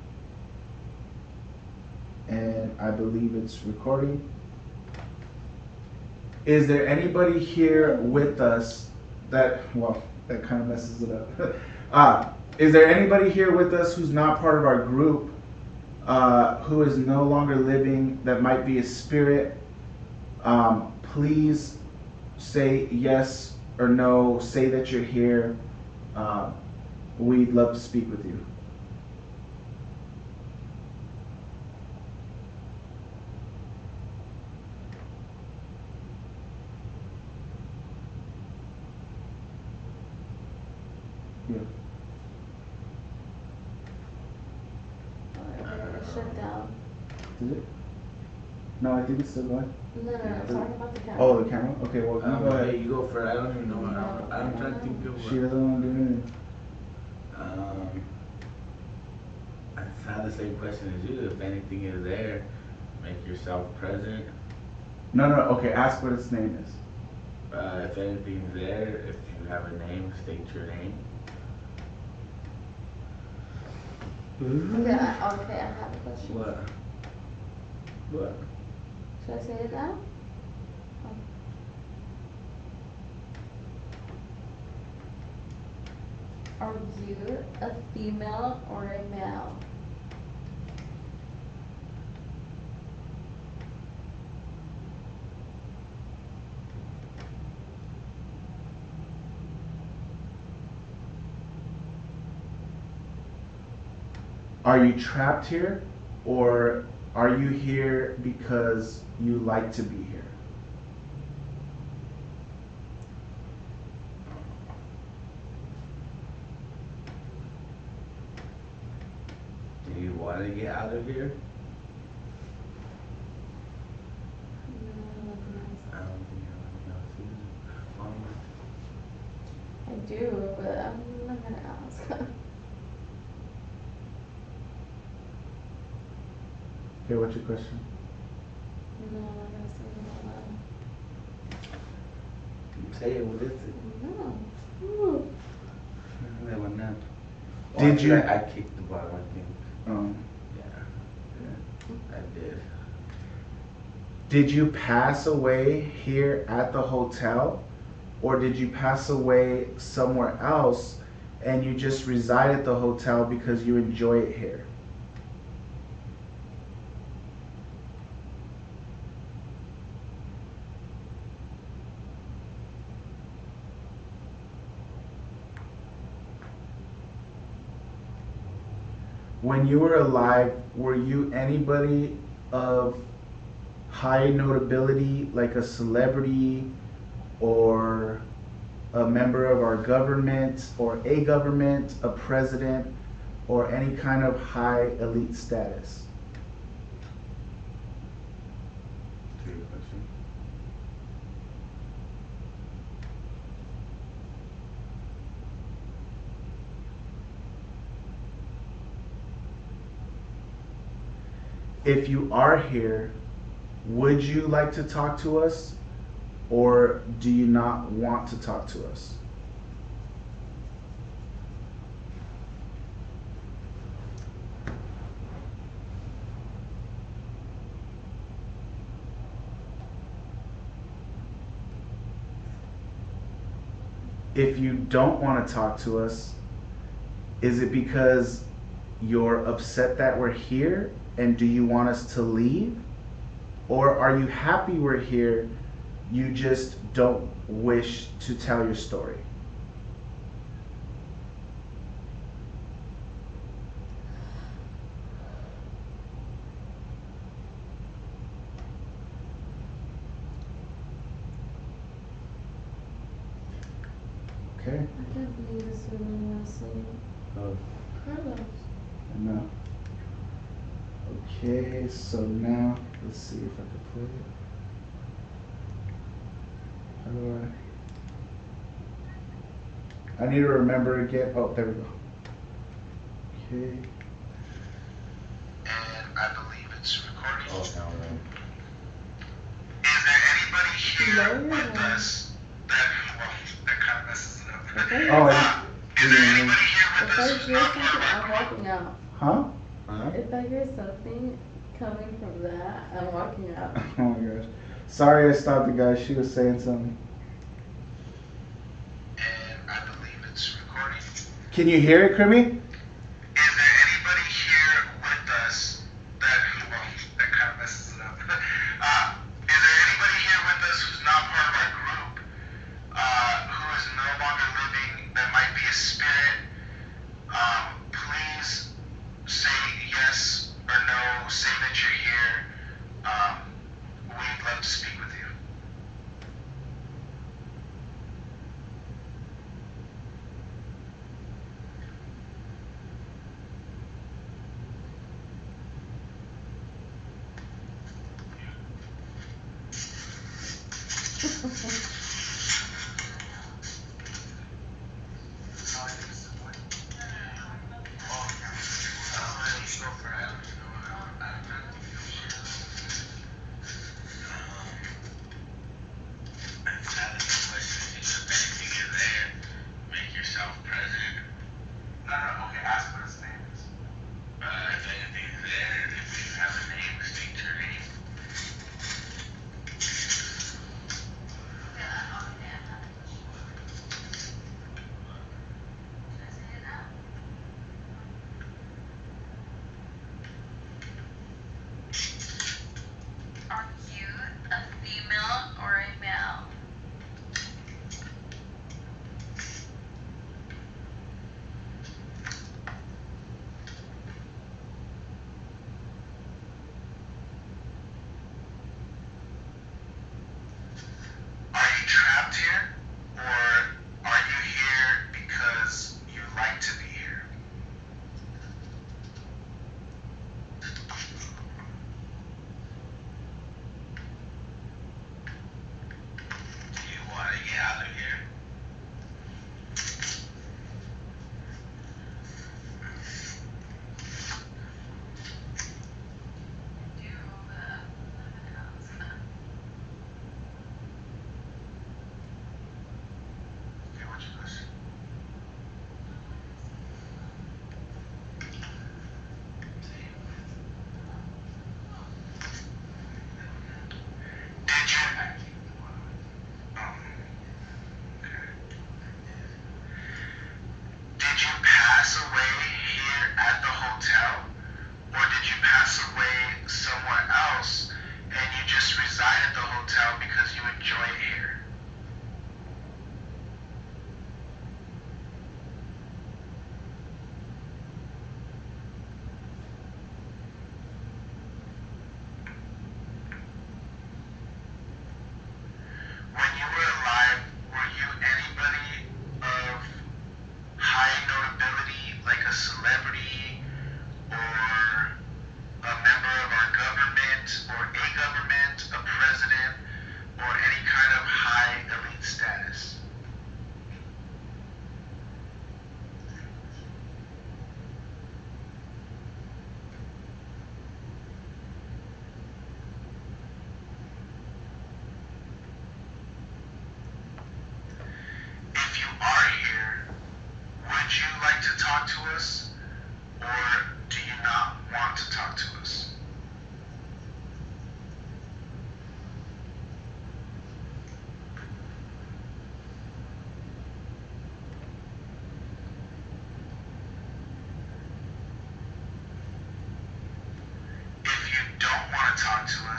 And I believe it's recording. Is there anybody here with us that, well, that kind of messes it up. Is there anybody here with us who's not part of our group, who is no longer living, that might be a spirit? Please say yes or no, say that you're here. We'd love to speak with you. Yeah. It shut down. Is it? No, I think it's still going. No, I'm talking about the camera. Oh, the camera? Okay, well, you go ahead. Hey, you go first. I don't even know. I'm trying to think of She doesn't want to do anything. I have the same question as you. If anything is there, make yourself present. No, okay, ask what its name is. If anything's there, if you have a name, state your name. Okay, I have a question. What? Should I say it now? Are you a female or a male? Are you trapped here, or are you here because you like to be here? Do you want to get out of here? I don't think I want to. I do, but I'm not gonna ask. Okay, what's your question? No, I'm not gonna say it out Say it, what is it? loud. No. That one now. Did you- I kicked the ball, I think. Yeah. I did. Did you pass away here at the hotel, or did you pass away somewhere else and you just reside at the hotel because you enjoy it here? When you were alive, were you anybody of high notability, like a celebrity or a member of our government or a president, or any kind of high elite status? To your question. If you are here, would you like to talk to us, or do you not want to talk to us? If you don't want to talk to us, is it because you're upset that we're here and do you want us to leave? Or are you happy we're here, you just don't wish to tell your story? Okay. I can't believe this woman was asleep. Oh. Carlos. I know. Okay, so now let's see if I can play it. How do I need to remember again. Oh, there we go. Okay. And I believe it's recording. Oh, no, no. Is there anybody here Lower with one. us that, well, that kind of messes it up. Okay. Oh, is there anybody here with If I us who's hear not something, part of our I'm group? walking out. Huh? Huh? If I hear something coming from that, I'm walking out. Oh my gosh. Sorry I stopped the guy. She was saying something. And I believe it's recording. Can you hear it, Krimi? Is there anybody here with us that, well, that kind of messes it up. Is there anybody here with us who's not part of our group, who is no longer living, that might be a spirit? Please say yes or no, say that you're here. We'd love to speak with you.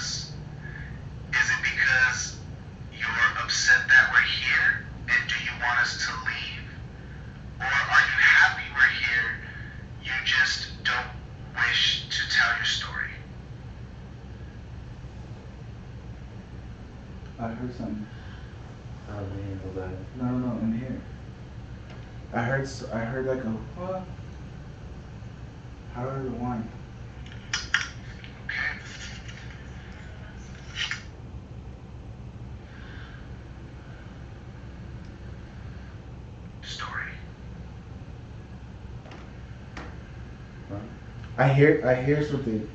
us? Is it because you're upset that we're here, and do you want us to leave? Or are you happy we're here, you just don't wish to tell your story? I heard something. Oh man, hold on. No, in here. I heard like a what? How did it whine? Okay. Story. Huh? I hear something.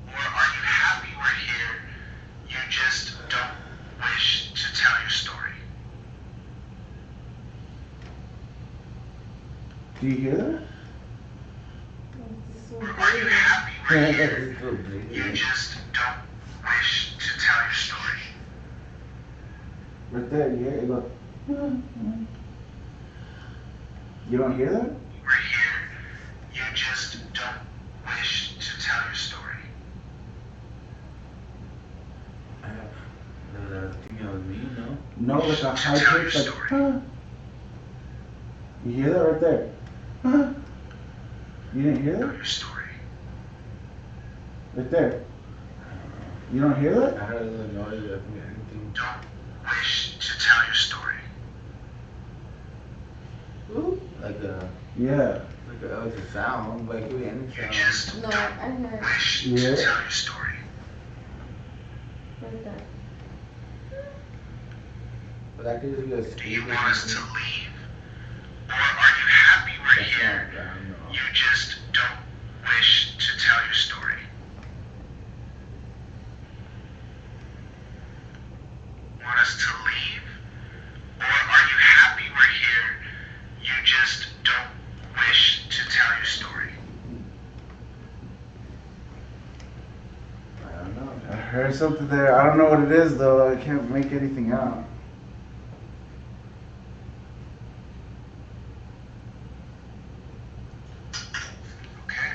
Or are you happy we're here? You just don't wish to tell your story. Do you hear that? It's so Or are you weird. happy we're here? It's so big. You just don't wish to tell your story. Right there, you hear it? Look. You don't hear that? We're here. You just don't wish to tell your story. The thing that was me, no? No, like a high Tell your pitch, like, story. huh? You hear that right there? Huh? You didn't hear Tell that? your story. Right there. You don't hear that? I heard a little noise, I think anything. Don't wish to tell your story. Like a, Yeah. like a sound, like any You sound. just No, I heard wish Yeah. to tell your story. right there. But I could just be a Do squeak you or want us to something. leave? Or are you happy we're That's here? not, I don't know. You just don't wish to tell your story. Want us to leave? Or are you happy we're here? You just don't wish to tell your story. I don't know. I heard something there. I don't know what it is though. I can't make anything out. Okay.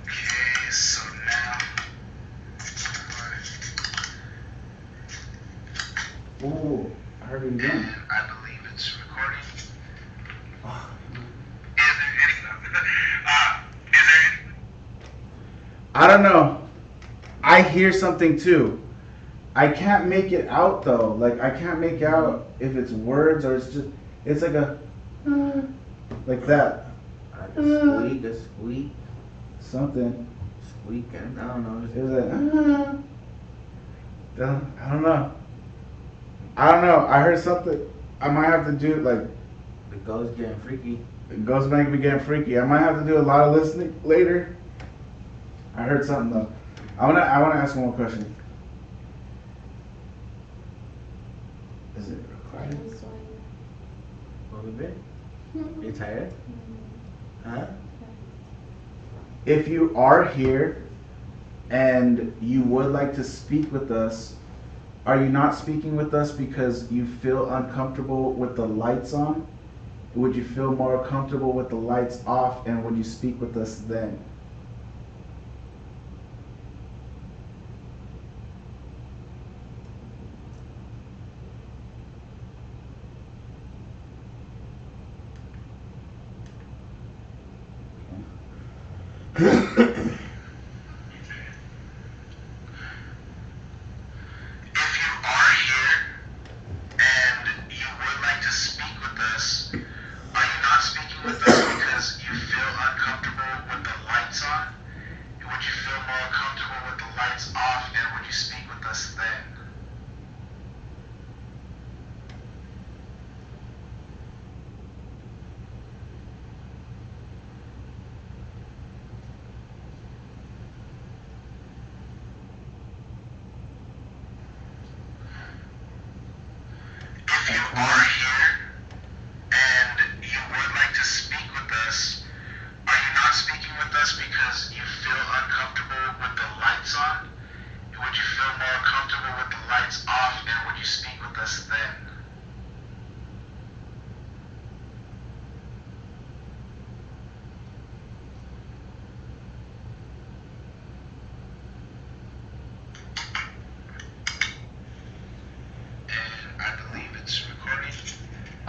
Okay, so now. Ooh, I heard it again. And I believe it's recording. Oh, Is there any? I don't know. I hear something too. I can't make it out though. Like I can't make out if it's words or it's just. It's like a. Like that. A squeak, Something. squeaking. I don't know. It was like. I don't know. I don't know. I heard something. I might have to do like. The ghost getting freaky. It goes back me getting freaky. I might have to do a lot of listening later. I heard something though. I wanna ask one more question. Is it recording? I'm sorry. What was it? You tired? Huh? If you are here and you would like to speak with us, are you not speaking with us because you feel uncomfortable with the lights on? Would you feel more comfortable with the lights off, and would you speak with us then? If you are here and you would like to speak with us, are you not speaking with us because you feel uncomfortable with the lights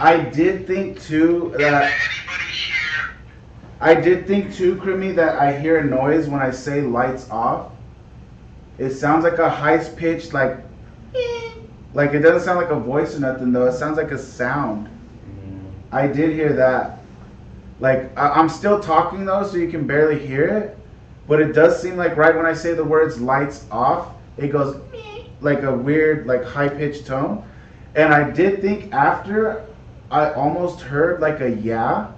I did think too Is there that anybody here? I did think too, Creamy, that I hear a noise when I say lights off. It sounds like a high pitched like it doesn't sound like a voice or nothing though. It sounds like a sound. I did hear that. Like I'm still talking though, so you can barely hear it. But it does seem like right when I say the words lights off, it goes like a weird, like high pitched tone. And I did think after I almost heard like a yeah.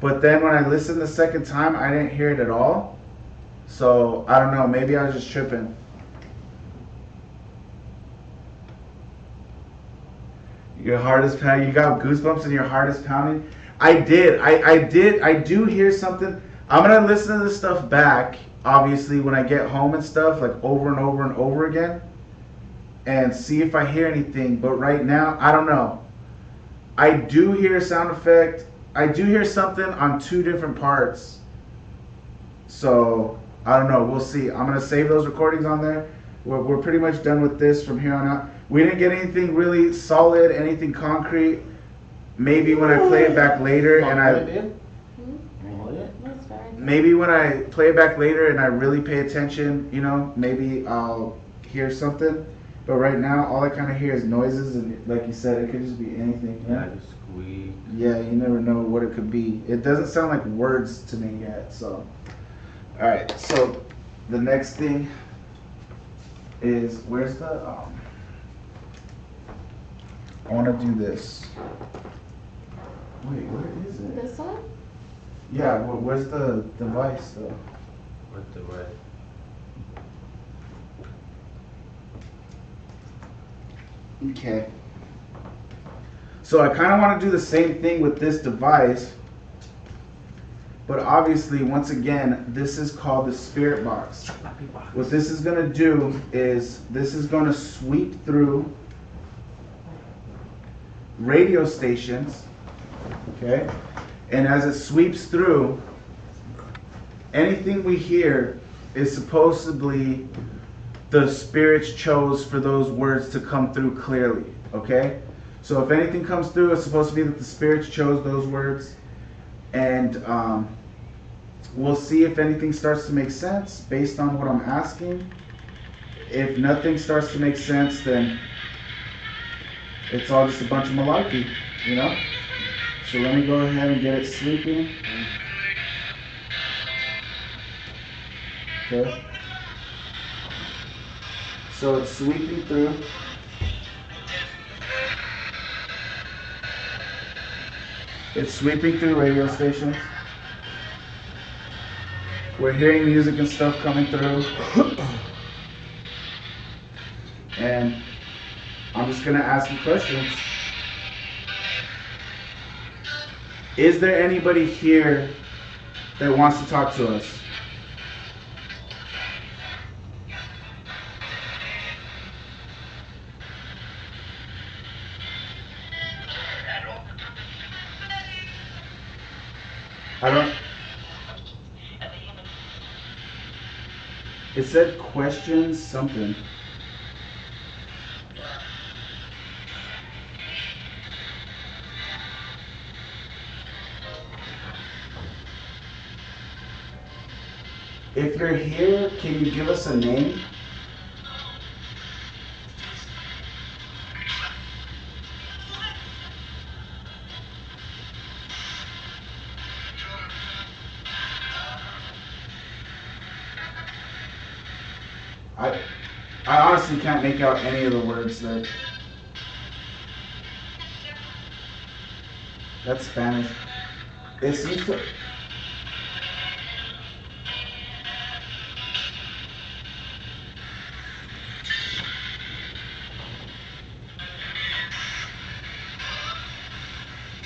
But then when I listened the second time, I didn't hear it at all. So I don't know, maybe I was just tripping. Your heart is pounding. You got goosebumps and your heart is pounding. I did. I do hear something. I'm gonna listen to this stuff back, obviously, when I get home and stuff, like over and over and over again, and see if I hear anything. But right now, I don't know. I do hear a sound effect. I do hear something on 2 different parts. So I don't know. We'll see. I'm gonna save those recordings on there. We're pretty much done with this from here on out. We didn't get anything really solid, anything concrete. Maybe when I play it back later and maybe when I play it back later and I really pay attention, you know, maybe I'll hear something. But right now, all I kind of hear is noises, and like you said, it could just be anything. Yeah, the squeak. Yeah, you never know what it could be. It doesn't sound like words to me yet, so. All right, so the next thing is, where's the, I want to do this. Wait, where is it? This one? Yeah, where's the device though? What the what? Okay. So I kind of want to do the same thing with this device, but obviously, once again, this is called the spirit box. What this is going to do is this is going to sweep through radio stations, okay? And as it sweeps through, anything we hear is supposedly the spirits chose for those words to come through clearly, okay? So if anything comes through, it's supposed to be that the spirits chose those words. And we'll see if anything starts to make sense based on what I'm asking. If nothing starts to make sense, then it's all just a bunch of malarkey, you know? So let me go ahead and get it sleeping. Okay. So it's sweeping through. It's sweeping through radio stations. We're hearing music and stuff coming through. And I'm just gonna ask you questions. Is there anybody here that wants to talk to us? I don't. It said questions something. If you're here, can you give us a name? I honestly can't make out any of the words there. That's Spanish. It seems to...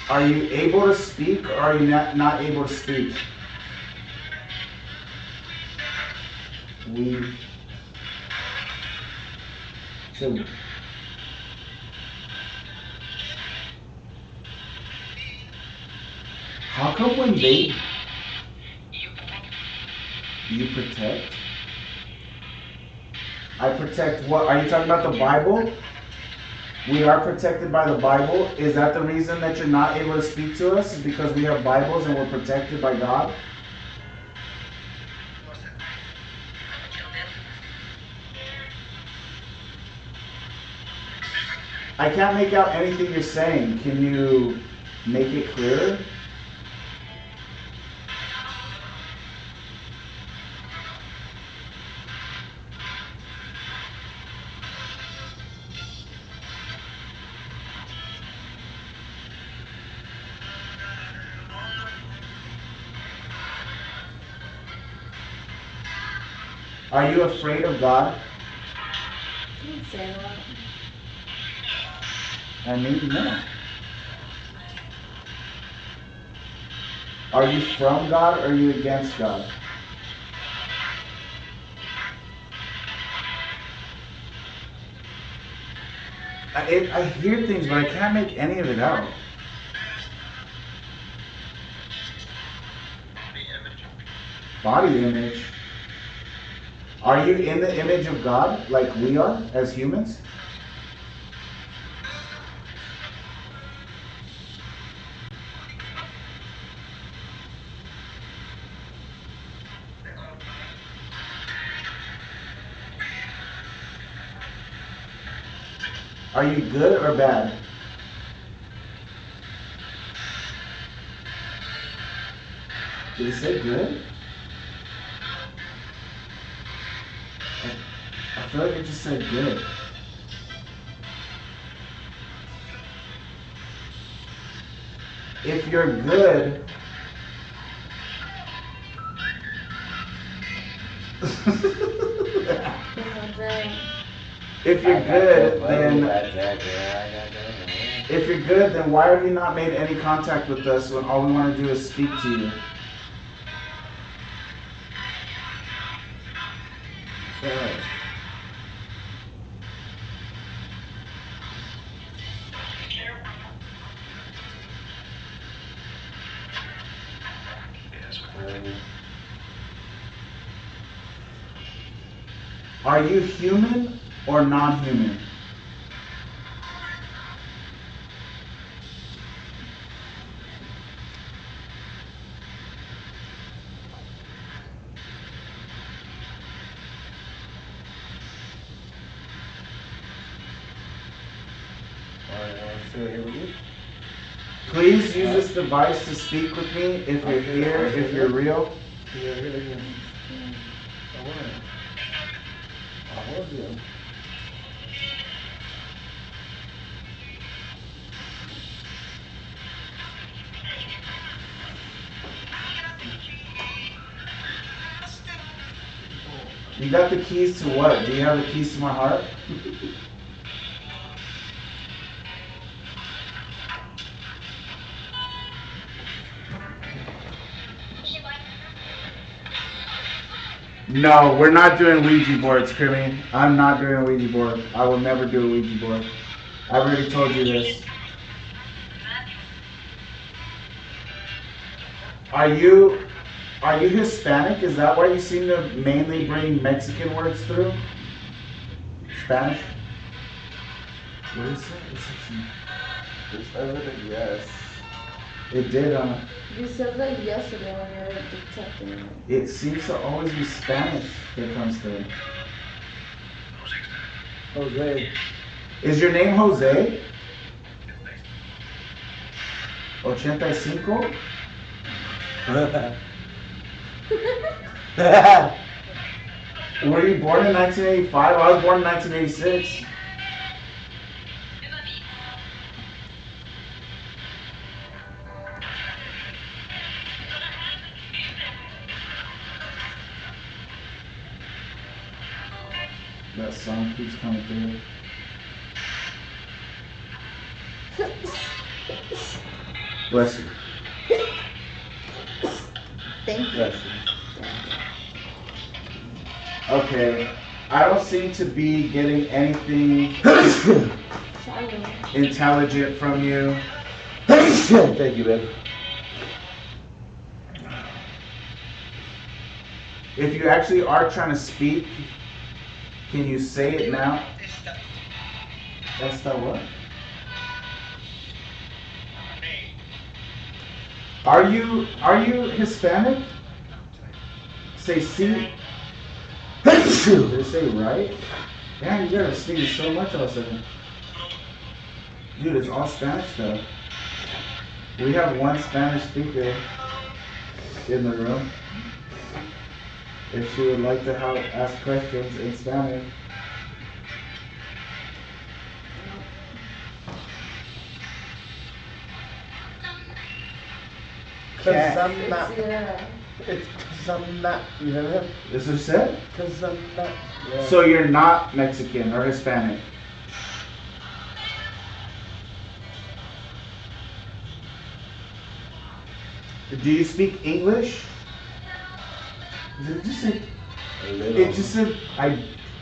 Are you able to speak or are you not able to speak? So, how come when they... You protect? I protect what? Are you talking about the Bible? We are protected by the Bible. Is that the reason that you're not able to speak to us? Is because we have Bibles and we're protected by God? I can't make out anything you're saying. Can you make it clearer? Are you afraid of God? I didn't say that. I need to know. Are you from God or are you against God? I hear things, but I can't make any of it out. Body image. Are you in the image of God like we are as humans? Are you good or bad? Did it say good? I feel like it just said good. If you're good, if you're good, then why have you not made any contact with us when all we want to do is speak to you? Are you human or non-human? Please use this device to speak with me if you're here, if you're real. You got the keys to what? Do you have the keys to my heart? No, we're not doing Ouija boards, Kimmy. I'm not doing a Ouija board. I will never do a Ouija board. I've already told you this. Are you Hispanic? Is that why you seem to mainly bring Mexican words through? Spanish? What is it? It's evident, yes. It did, You said that yesterday when you were detecting it. It seems to always be Spanish that comes through. Jose. Is your name Jose? 85? Were you born in 1985? I was born in 1986. That song keeps coming through. Bless you. Thank you. Bless you. Okay, I don't seem to be getting anything intelligent from you. Thank you, babe. If you actually are trying to speak, can you say it now? That's not what? Are you Hispanic? Say C. Did they say right? Damn, you gotta sneeze so much all of a sudden. Dude, it's all Spanish stuff. We have one Spanish speaker in the room. If she would like to ask questions in Spanish. Cause I'm not. It's cause I'm not. You know that? This is it? Cause I'm not. Yeah. So you're not Mexican or Hispanic? Do you speak English? Did it just say? It just said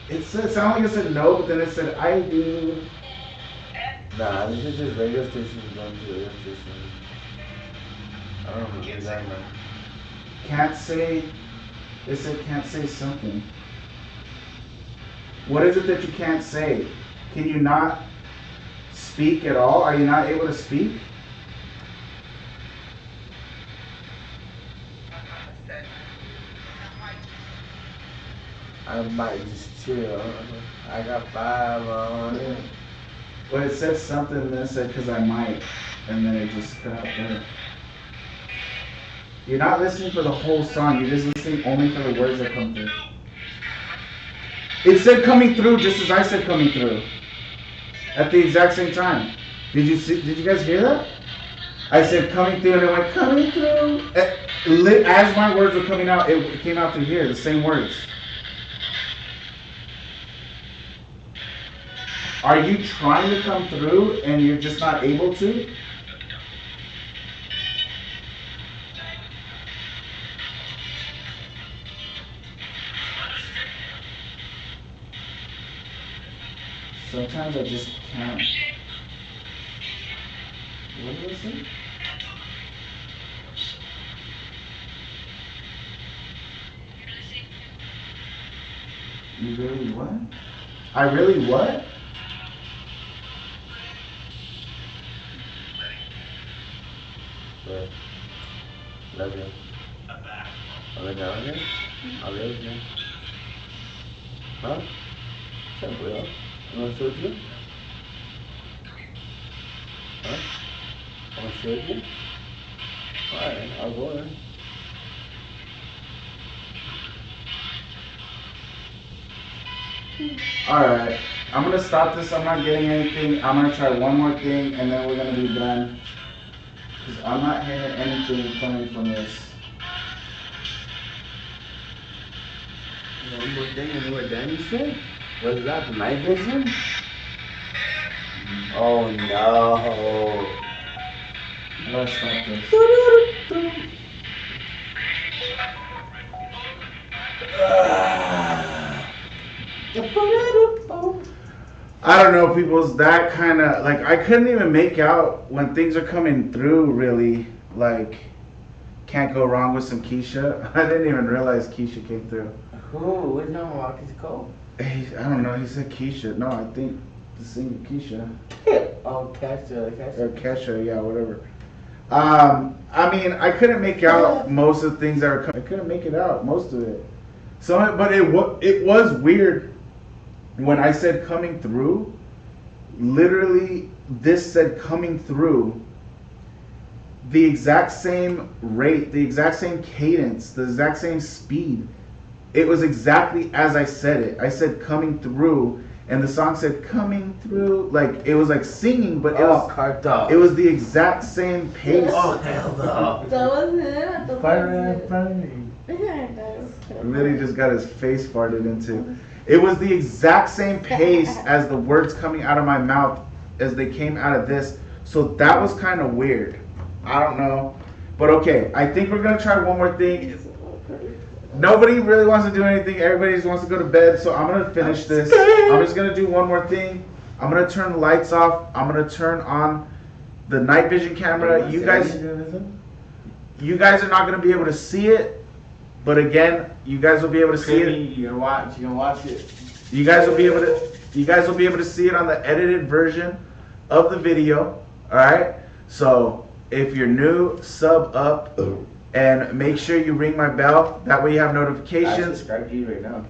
It sounded like it said no, but then it said I do. Nah, this is just radio station going to radio station. I don't know what that man. Can't say. It said can't say something. What is it that you can't say? Can you not speak at all? Are you not able to speak? I might just chill. I got 5 on it. Well, it said something and then it said because I might, and then it just cut out there. You're not listening for the whole song. You're just listening only for the words that come through. It said coming through just as I said coming through. At the exact same time. Did you guys hear that? I said coming through and it went coming through. As my words were coming out, it came out through here, the same words. Are you trying to come through and you're just not able to? Sometimes I just can't. What is it? You really what? I really what? But, love you. ¿Habla cabrón? ¿Habla bien? ¿Ah? ¿Se puede? ¿No es suyo? ¿Ah? ¿No es suyo? Alright, I'll go then. Alright, I'm gonna stop this. I'm not getting anything. I'm gonna try one more thing and then we're gonna be done. Because I'm not hearing anything coming from this. One more thing, you know what Danny said? Was that the night vision? Oh no. Let's stop this. I don't know, people's that kind of like I couldn't even make out when things are coming through. Really, like can't go wrong with some Keisha. I didn't even realize Keisha came through. Who? What number walk is it called? I don't know. He said Keisha. No, I think the singer Keisha. Oh, Kesha. Or Kesha, yeah, whatever. I mean, I couldn't make out most of the things that were coming. I couldn't make it out, most of it. So, but it was weird when I said coming through. Literally, this said coming through. The exact same rate, the exact same cadence, the exact same speed. It was exactly as I said it. I said coming through, and the song said coming through. Like it was like singing, but it was the exact same pace. Oh hell no! That was it. Really just got his face farted into. It was the exact same pace as the words coming out of my mouth as they came out of this. So that was kind of weird. I don't know, but okay. I think we're gonna try one more thing. Nobody really wants to do anything. Everybody just wants to go to bed. So I'm going to finish this. I'm just going to do one more thing. I'm going to turn the lights off. I'm going to turn on the night vision camera. You guys are not going to be able to see it. But again, you guys will be able to see it. You can watch it. You guys will be able to. You guys will be able to see it on the edited version of the video. Alright? So if you're new, sub up and make sure you ring my bell. That way you have I notifications. subscribe to you right now.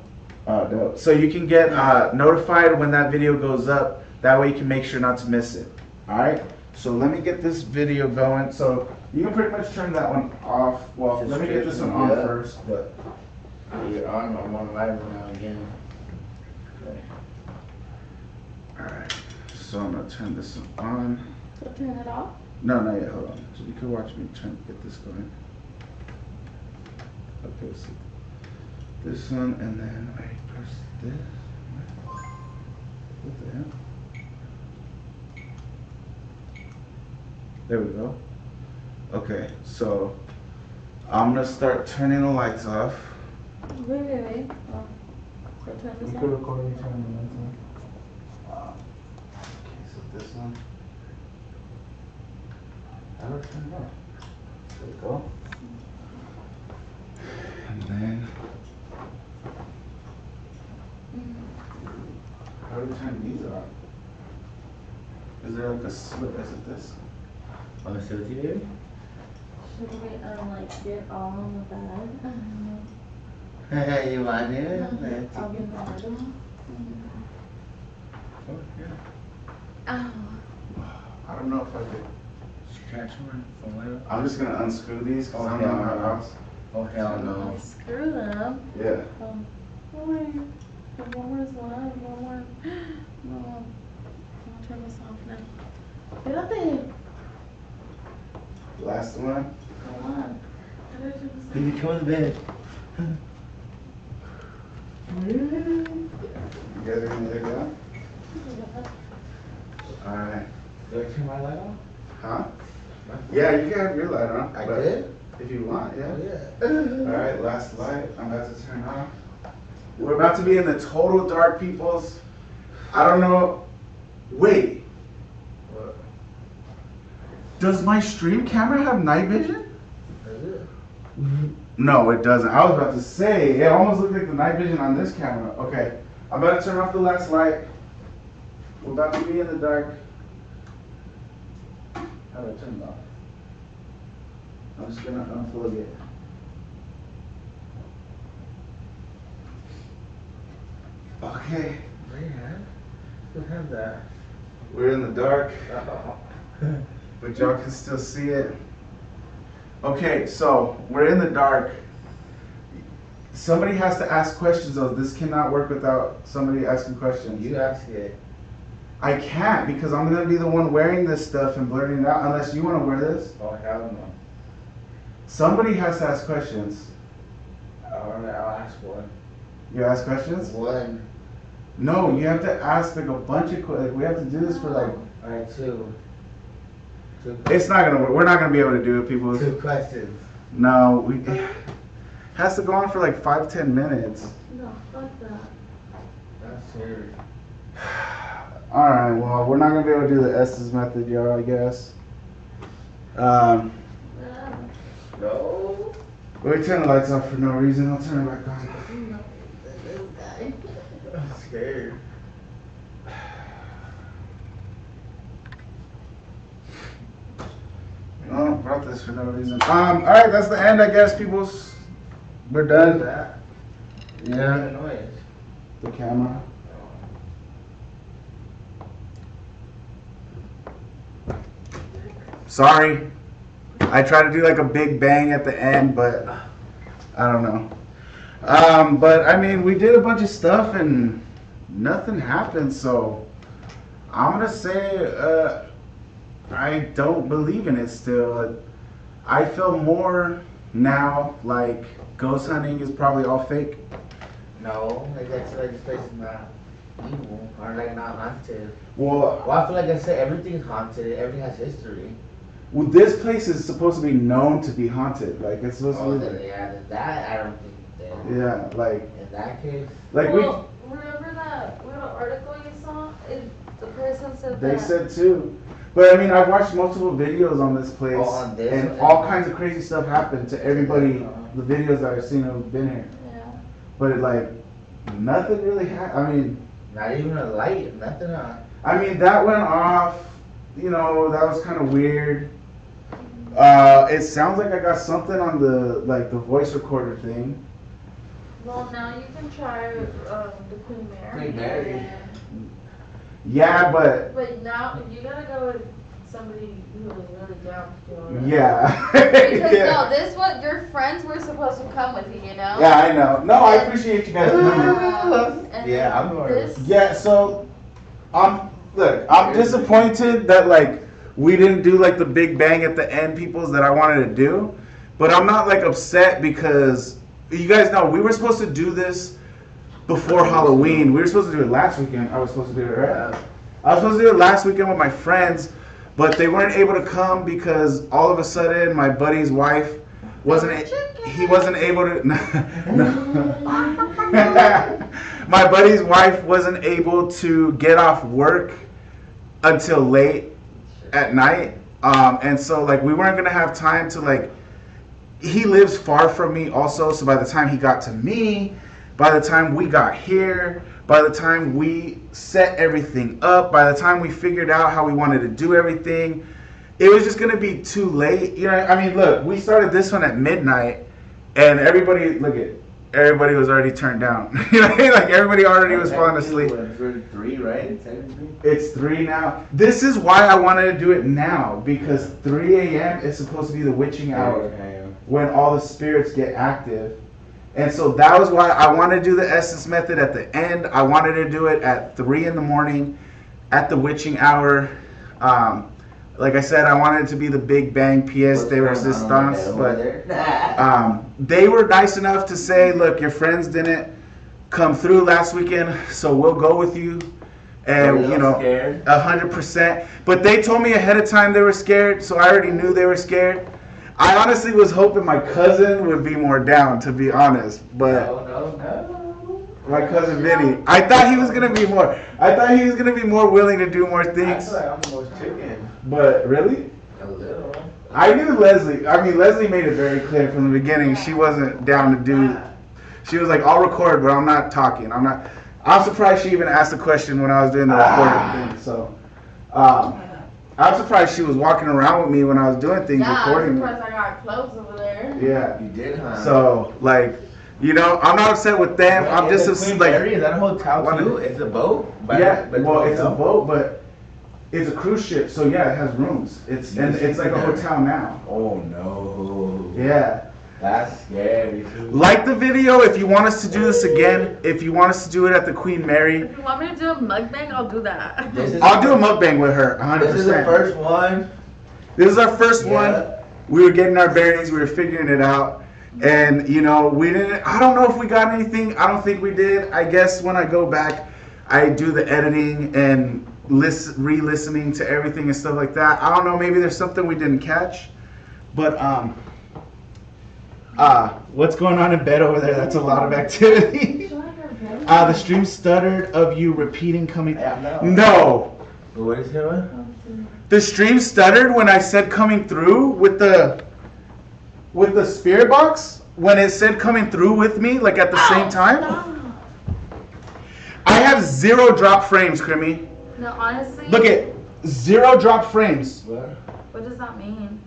Oh, dope. So you can get notified when that video goes up. That way you can make sure not to miss it. Alright? So let me get this video going. So you can pretty much turn that one off. Well, Just let me get this one on yeah. first. But You're on. I'm on live now again. alright. So I'm gonna turn this one on. So turn it off. No, not yet. Hold on. So you can watch me try to get this going. Okay, so this one, and then I press this. What the hell? There we go. Okay, so I'm gonna start turning the lights off. Wait. Oh. So turn this You on. could record me turning the lights on. Okay, so this one. How do I turn it off? There we go. And then, how do we turn these off? Is there like a switch? Is it this? Want to see what you do? Should we like get all in the bag? Hey, you want to? I'll get the middle. Oh, yeah. Ow. I don't know if I could. Scratch one from later. I'm just gonna unscrew these because Oh, I don't know hell how no. else. Oh, hell no. Screw them. Yeah. Oh wait. One more is one more. No. I'll turn this off now. Espérate. Last one. Come on. How do I turn this Baby, come on the bed. You guys are gonna let it go? off? Alright. Do I turn my light on? Huh? Yeah, you can have your light on. I but did? If you want, yeah. Oh, yeah. Alright, last light. I'm about to turn off. We're about to be in the total dark, peoples. I don't know. Wait. What? Does my stream camera have night vision? Is it? No, it doesn't. I was about to say, it almost looked like the night vision on this camera. Okay, I'm about to turn off the last light. We're about to be in the dark. How do I turn it off? I'm just gonna unplug it. Okay, Man, who had that? we're in the dark, Oh. but y'all can still see it. Okay, so we're in the dark. Somebody has to ask questions though. This cannot work without somebody asking questions. You asked it. I can't because I'm gonna be the one wearing this stuff and blurting it out unless you wanna wear this. Oh, hell no. Somebody has to ask questions. Alright, I'll ask one. You ask questions? One. No, you have to ask like a bunch of questions. Like, we have to do this for like. Alright, two. It's not gonna work. We're not gonna be able to do it, people. Two questions. No, we. It has to go on for like 5-10 minutes. No, fuck that. That's serious. All right. Well, we're not gonna be able to do the S's method, y'all. I guess. Yeah. No. We turn the lights off for no reason. I'll turn it back on. No, this guy. I'm scared. Oh, brought this for no reason. All right, that's the end, I guess, people. We're done. That? Yeah, What noise? the camera. Sorry, I tried to do like a big bang at the end, but I don't know. But I mean, we did a bunch of stuff and nothing happened, so I'm gonna say I don't believe in it still. I feel more now like ghost hunting is probably all fake. No, like that's like this place is not evil or like not haunted. Well, Well, I feel like I said everything's haunted. Everything has history. this place is supposed to be known to be haunted. Like it's supposed Oh, to then, be. yeah, then that I don't think then. Yeah, like In that case, Well, remember that little article you saw? The person said they that. said too. But I mean, I've watched multiple videos on this place, Oh, on this and one? all kinds of crazy stuff happened to everybody. The videos that I've seen have been here, Yeah. but like nothing really happened. I mean, Not even a light, nothing on. I mean, that went off. You know, that was kind of weird. It sounds like I got something on the voice recorder thing. Well, now you can try the Queen Mary. Queen Mary. Yeah, but But now you gotta go with somebody who is really down to do all that. yeah. Because Yeah. no, this what your friends were supposed to come with you, you know? Yeah, I know. No, I appreciate you guys coming. And Yeah, I'm going. this, Yeah, so I'm disappointed that like we didn't do like the big bang at the end, peoples, that I wanted to do. But I'm not like upset because you guys know we were supposed to do this before Halloween. We were supposed to do it last weekend. I was supposed to do it, right? I was supposed to do it last weekend with my friends, but they weren't able to come because all of a sudden my buddy's wife wasn't able to my buddy's wife wasn't able to get off work until late at night, and so like we weren't gonna have time to like. He lives far from me also, so by the time he got to me, by the time we got here, by the time we set everything up, by the time we figured out how we wanted to do everything, it was just gonna be too late. You know, I mean, look, we started this one at midnight, and everybody was already turned down. You know, like everybody already was falling asleep. It's really 3, right? Technically. It's 3 now. This is why I wanted to do it now, because 3 a.m. is supposed to be the witching hour when all the spirits get active. And so that was why I wanted to do the essence method at the end. I wanted to do it at 3 in the morning at the witching hour. Like I said, I wanted it to be the Big Bang pièce de resistance, but they were nice enough to say, look, your friends didn't come through last weekend, so we'll go with you. And, you know, 100%. But they told me ahead of time they were scared, so I already knew they were scared. I honestly was hoping my cousin would be more down, to be honest. But No. my cousin Vinny, I thought he was gonna be more willing to do more I things. feel like I'm the most chicken. But really, A little. I knew Leslie. I mean, Leslie made it very clear from the beginning she wasn't down to do. She was like, "I'll record, but I'm not talking. I'm not." I'm surprised she even asked a question when I was doing the recording thing. So, I'm surprised she was walking around with me when I was doing things, recording. Yeah, I'm surprised I got clothes over there. Yeah. You did, huh? So, like, you know, I'm not upset with them. I'm just Queen like, Mary, is that a hotel too? It's a boat? yeah. Well, it's a boat, but it's a cruise ship. So yeah, it has rooms. It's like a hotel now. Oh no. Yeah. That's scary. Like the video if you want us to do this again. If you want us to do it at the Queen Mary, If you want me to do a mukbang, I'll do that. I'll do a mukbang with her. 100%. This is the first one. This is our first Yeah. one. We were getting our bearings. We were figuring it out. And, you know, I don't know if we got anything. I don't think we did. I guess when I go back, I do the editing and re-listening to everything and stuff like that. I don't know. Maybe there's something we didn't catch. But, what's going on in bed over there? That's a lot of activity. The stream stuttered of you repeating coming. No. What is it? The stream stuttered when I said coming through with the spirit box. When it said coming through with me, like at the same time. I have 0 drop frames, Crimmy. No, honestly. Look at 0 drop frames. What does that mean?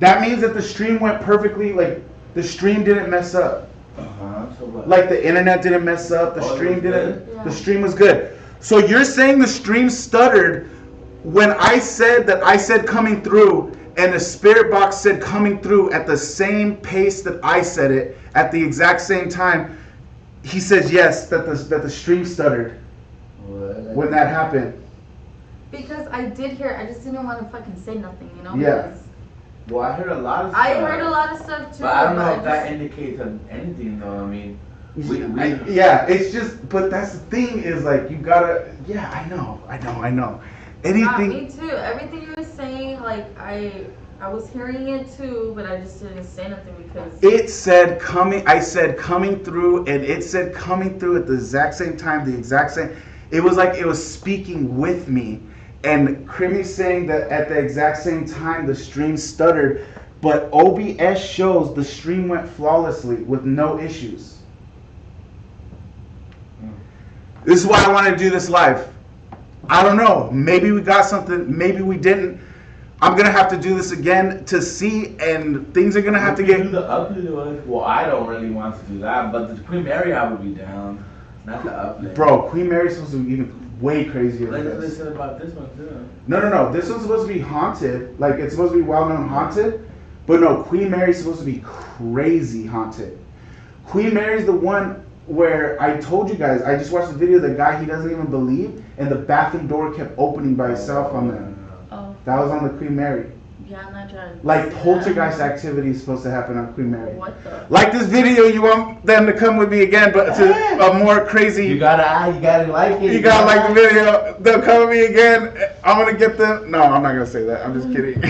That means that the stream went perfectly. Like the stream didn't mess up. So what? Like the internet didn't mess up. The stream didn't. The stream was good. So you're saying the stream stuttered when I said coming through, and the spirit box said coming through at the same pace that I said it at the exact same time. He says yes, that the stream stuttered when that happened. Because I did hear it, I just didn't want to fucking say nothing, you know? Yeah. Because Well, I heard a lot of stuff. I heard a lot of stuff too. But I don't know if just- that indicates anything though. I mean, Yeah, it's just, but that's the thing is like you gotta. Yeah, I know. Yeah, Anything. me too. Everything you were saying, like I was hearing it too, but I just didn't say nothing because It said coming. I said coming through, and it said coming through at the exact same time. The exact same. It was like it was speaking with me, and Crimmy's saying that at the exact same time the stream stuttered, but OBS shows the stream went flawlessly with no issues. This is why I want to do this live. I don't know. Maybe we got something. Maybe we didn't. I'm going to have to do this again to see, and things are going to have to do get... the ugly one. Well, I don't really want to do that, but the Queen Mary I would be down. Not the ugly. Bro, Queen Mary's supposed to be even way crazier than Let's this. listen about this one, too. No. This one's supposed to be haunted. Like, it's supposed to be well-known haunted. But no, Queen Mary's supposed to be crazy haunted. Queen Mary's the one where I told you guys, I just watched the video, the guy he doesn't even believe, and the bathroom door kept opening by itself on them. Oh. That was on the Queen Mary. Yeah, I'm not trying to Like see poltergeist that. activity is supposed to happen on Queen Mary. What the? Like this video, you want them to come with me again, but to a more crazy. You gotta like it. You gotta like the video. They'll come with me again. I'm gonna get them. No, I'm not gonna say that. I'm just kidding.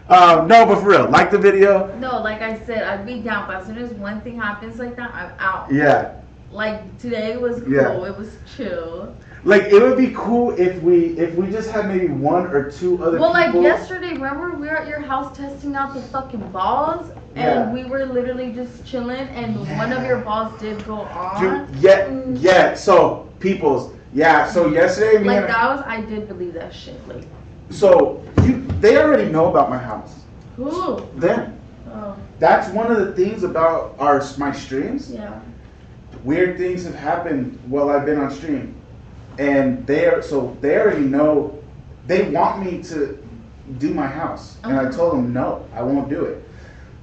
No, but for real, like the video. No, like I said, I'd be down, but as soon as one thing happens like that, I'm out. Yeah. Like today was cool. Yeah. It was chill. Like it would be cool if we just had maybe one or two other Well, people. like yesterday, remember we were at your house testing out the fucking balls, and Yeah. we were literally just chilling, and one of your balls did go on. Dude, yeah. So people's, yeah. So yesterday, me Like and that was, I did believe that shit. Like they already know about my house. who? Them. Oh, That's one of the things about my streams. yeah. Weird things have happened while I've been on stream, and they already know. They want me to do my house, and I told them no, I won't do it.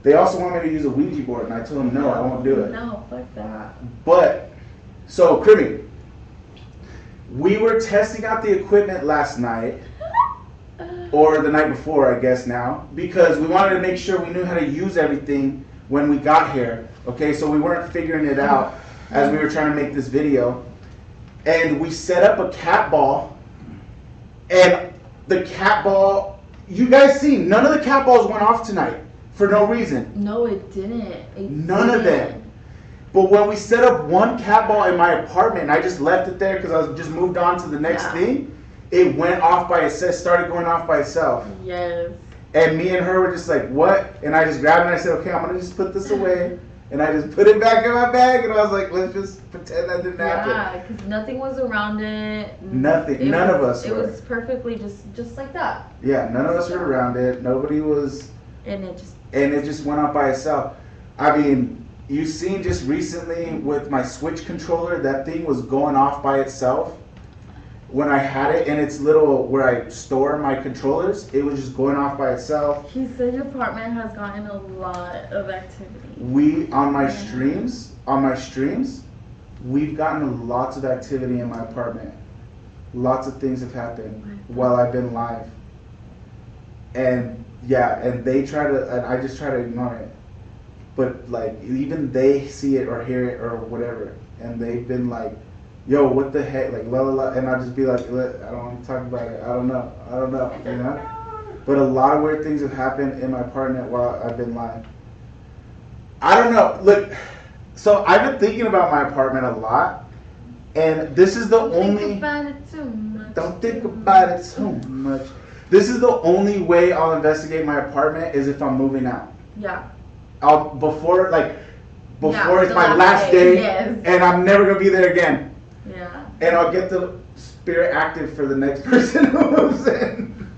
They also want me to use a Ouija board, and I told them no, I won't do it. No, fuck that. But so, Crimmy, we were testing out the equipment last night, or the night before, I guess now, because we wanted to make sure we knew how to use everything when we got here. Okay, so we weren't figuring it out as we were trying to make this video. And we set up a cat ball, and the cat ball, you guys see, none of the cat balls went off tonight for no reason. No, it didn't. None of them. But when we set up one cat ball in my apartment, and I just left it there because I was just moved on to the next thing, it went off by itself, started going off by itself. Yes. And me and her were just like, what? And I just grabbed it and I said, okay, I'm going to just put this away. And I just put it back in my bag, and I was like, let's just pretend that didn't happen. Yeah, because nothing was around it. Nothing. None of us It were. was perfectly just like that. Yeah, none of us were around it. Nobody was. And And it just went off by itself. I mean, you've seen just recently with my Switch controller, that thing was going off by itself. When I had it in its little, where I store my controllers, it was just going off by itself. He said your apartment has gotten a lot of activity. On my streams, we've gotten lots of activity in my apartment. Lots of things have happened while I've been live. And yeah, and I just try to ignore it. But like, even they see it or hear it or whatever, and they've been like, yo, what the heck, like, la la la, and I'll just be like, I don't want to talk about it, I don't know, you know? But a lot of weird things have happened in my apartment while I've been live. I don't know, look, so I've been thinking about my apartment a lot, and this is the only... Think about it too much. Don't think about it too much. This is the only way I'll investigate my apartment is if I'm moving out. Yeah. Before it's the my last last day, day, yes. and I'm never gonna be there again. Yeah. And I'll get the spirit active for the next person who moves in.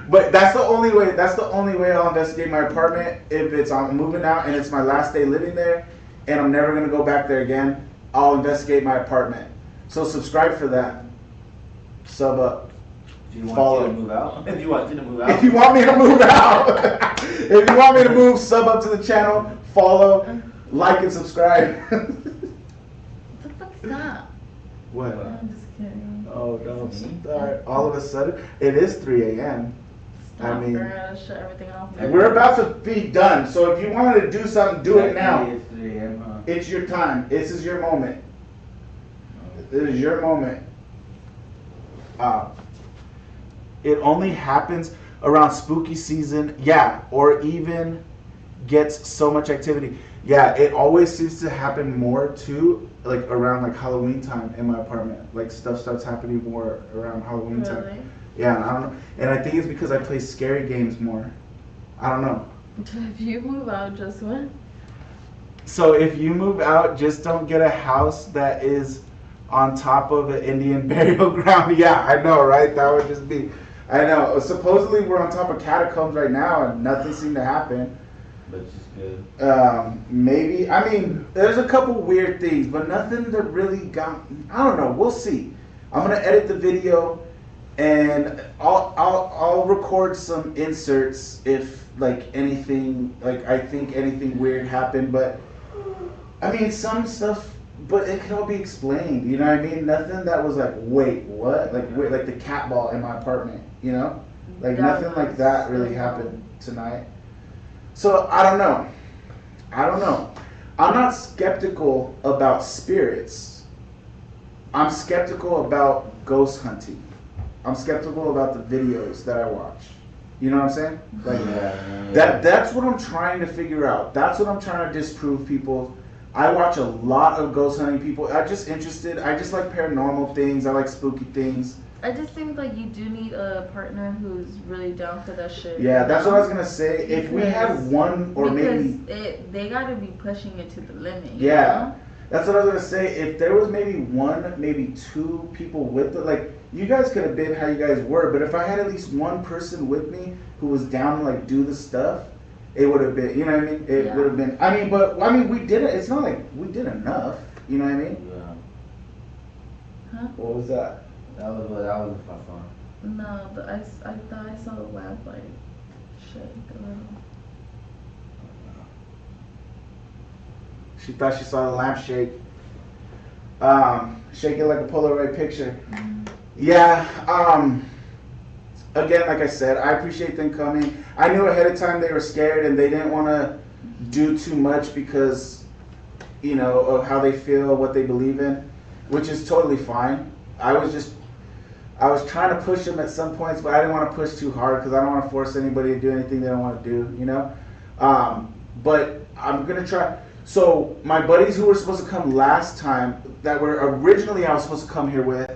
But that's the only way. That's the only way I'll investigate my apartment. If I'm moving out and it's my last day living there, and I'm never gonna go back there again, I'll investigate my apartment. So subscribe for that. Sub up. Do you want Follow. you to move out? If you want you to move out. If you want me to move out, if you want me to move, sub up to the channel, follow, like, and subscribe. What the fuck is that? What? I'm just kidding. Oh, don't start. All of a sudden, it is 3 a.m. Stop. I mean, We're gonna shut everything off. We're about to be done. So if you wanted to do something, do it now. It's 3 a.m., huh? It's your time. This is your moment. This is your moment. It only happens around spooky season, yeah, or even gets so much activity. Yeah, it always seems to happen more too, like around like Halloween time in my apartment. Like stuff starts happening more around Halloween time. Really? Yeah, I don't know. And I think it's because I play scary games more. I don't know. If you move out, just what? So if you move out, just don't get a house that is on top of an Indian burial ground. Yeah, I know, right? That would just be, I know. Supposedly we're on top of catacombs right now and nothing seemed to happen. But just good. Maybe, I mean, there's a couple weird things, but nothing that really got, I don't know, we'll see. I'm gonna edit the video and I'll record some inserts if like anything, like I think anything weird happened, but I mean, some stuff, but it can all be explained, you know what I mean? Nothing that was like, wait, what? Like the cat ball in my apartment, you know? Like nothing like that really happened tonight. So I don't know. I'm not skeptical about spirits. I'm skeptical about ghost hunting. I'm skeptical about the videos that I watch. You know what I'm saying? Like that's what I'm trying to figure out. That's what I'm trying to disprove, people. I watch a lot of ghost hunting people. I'm just interested. I just like paranormal things. I like spooky things. I just think like you do need a partner who's really down for that shit. Yeah, that's what I was gonna say. If we had one or maybe they gotta be pushing it to the limit. Yeah, know? That's what I was gonna say. If there was maybe one, maybe two people with it, like you guys could have been how you guys were, but if I had at least one person with me who was down to like do the stuff, it would have been, you know what I mean? It would have been. I mean, we did it. It's not like we did enough. You know what I mean? Yeah. Huh? What was that? That was my phone. No, but I thought I saw the lamp like shake a little. She thought she saw the lamp shake. Shake it like a Polaroid picture. Mm-hmm. Yeah. Again, like I said, I appreciate them coming. I knew ahead of time they were scared and they didn't want to do too much because, you know, of how they feel, what they believe in, which is totally fine. I was trying to push them at some points, but I didn't want to push too hard because I don't want to force anybody to do anything they don't want to do, you know? But I'm going to try. So my buddies who were supposed to come last time, that were originally I was supposed to come here with,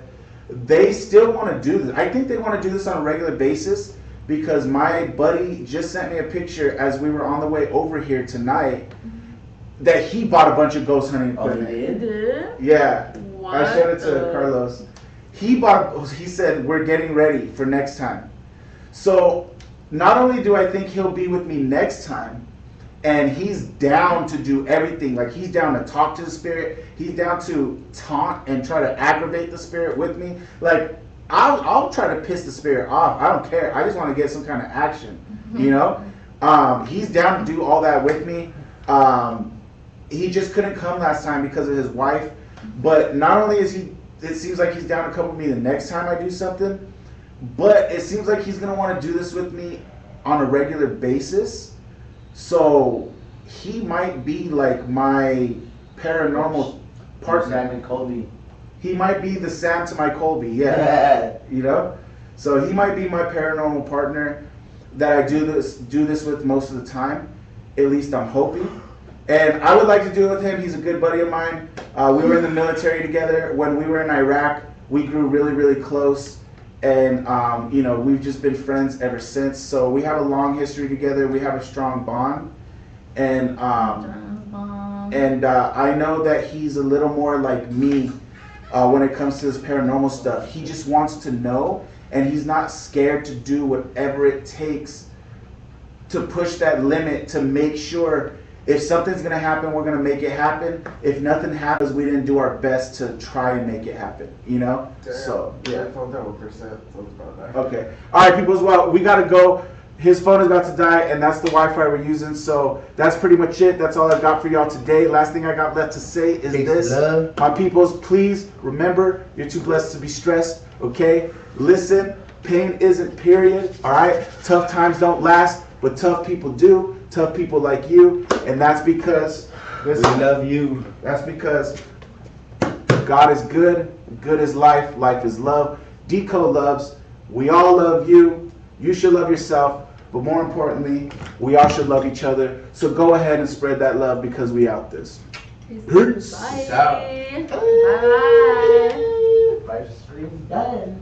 they still want to do this. I think they want to do this on a regular basis because my buddy just sent me a picture as we were on the way over here tonight that he bought a bunch of ghost hunting equipment. Oh, he did? Yeah. What I showed it to Carlos. He said, we're getting ready for next time. So not only do I think he'll be with me next time, and he's down to do everything. Like he's down to talk to the spirit. He's down to taunt and try to aggravate the spirit with me. Like I'll try to piss the spirit off. I don't care. I just want to get some kind of action, you know? He's down to do all that with me. He just couldn't come last time because of his wife. But not only is he, it seems like he's down to come with me the next time I do something, but it seems like he's going to want to do this with me on a regular basis. So he might be like my paranormal partner. Sam and Colby. He might be the Sam to my Colby, yeah. You know? So he might be my paranormal partner that I do this with most of the time. At least I'm hoping. And I would like to do it with him. He's a good buddy of mine. We were in the military together. When we were in Iraq, we grew really, really close. And, you know, we've just been friends ever since. So we have a long history together. We have a strong bond. And I know that he's a little more like me when it comes to this paranormal stuff. He just wants to know, and he's not scared to do whatever it takes to push that limit to make sure if something's going to happen, we're going to make it happen. If nothing happens, we didn't do our best to try and make it happen, you know? Damn. So, yeah. That phone down with percent. So it's about that. Okay. All right, people, as well, we got to go. His phone is about to die, and that's the Wi-Fi we're using. So that's pretty much it. That's all I got for y'all today. Last thing I got left to say is this. Love. My peoples, please remember, you're too blessed to be stressed, okay? Listen, pain isn't period, all right? Tough times don't last, but tough people do. Tough people like you, and that's because We love you. that's because God is good, good is life, life is love. Deco loves, we all love you, you should love yourself, but more importantly, we all should love each other. So go ahead and spread that love because we out this. Peace. Peace out. Bye. Bye. Live stream done.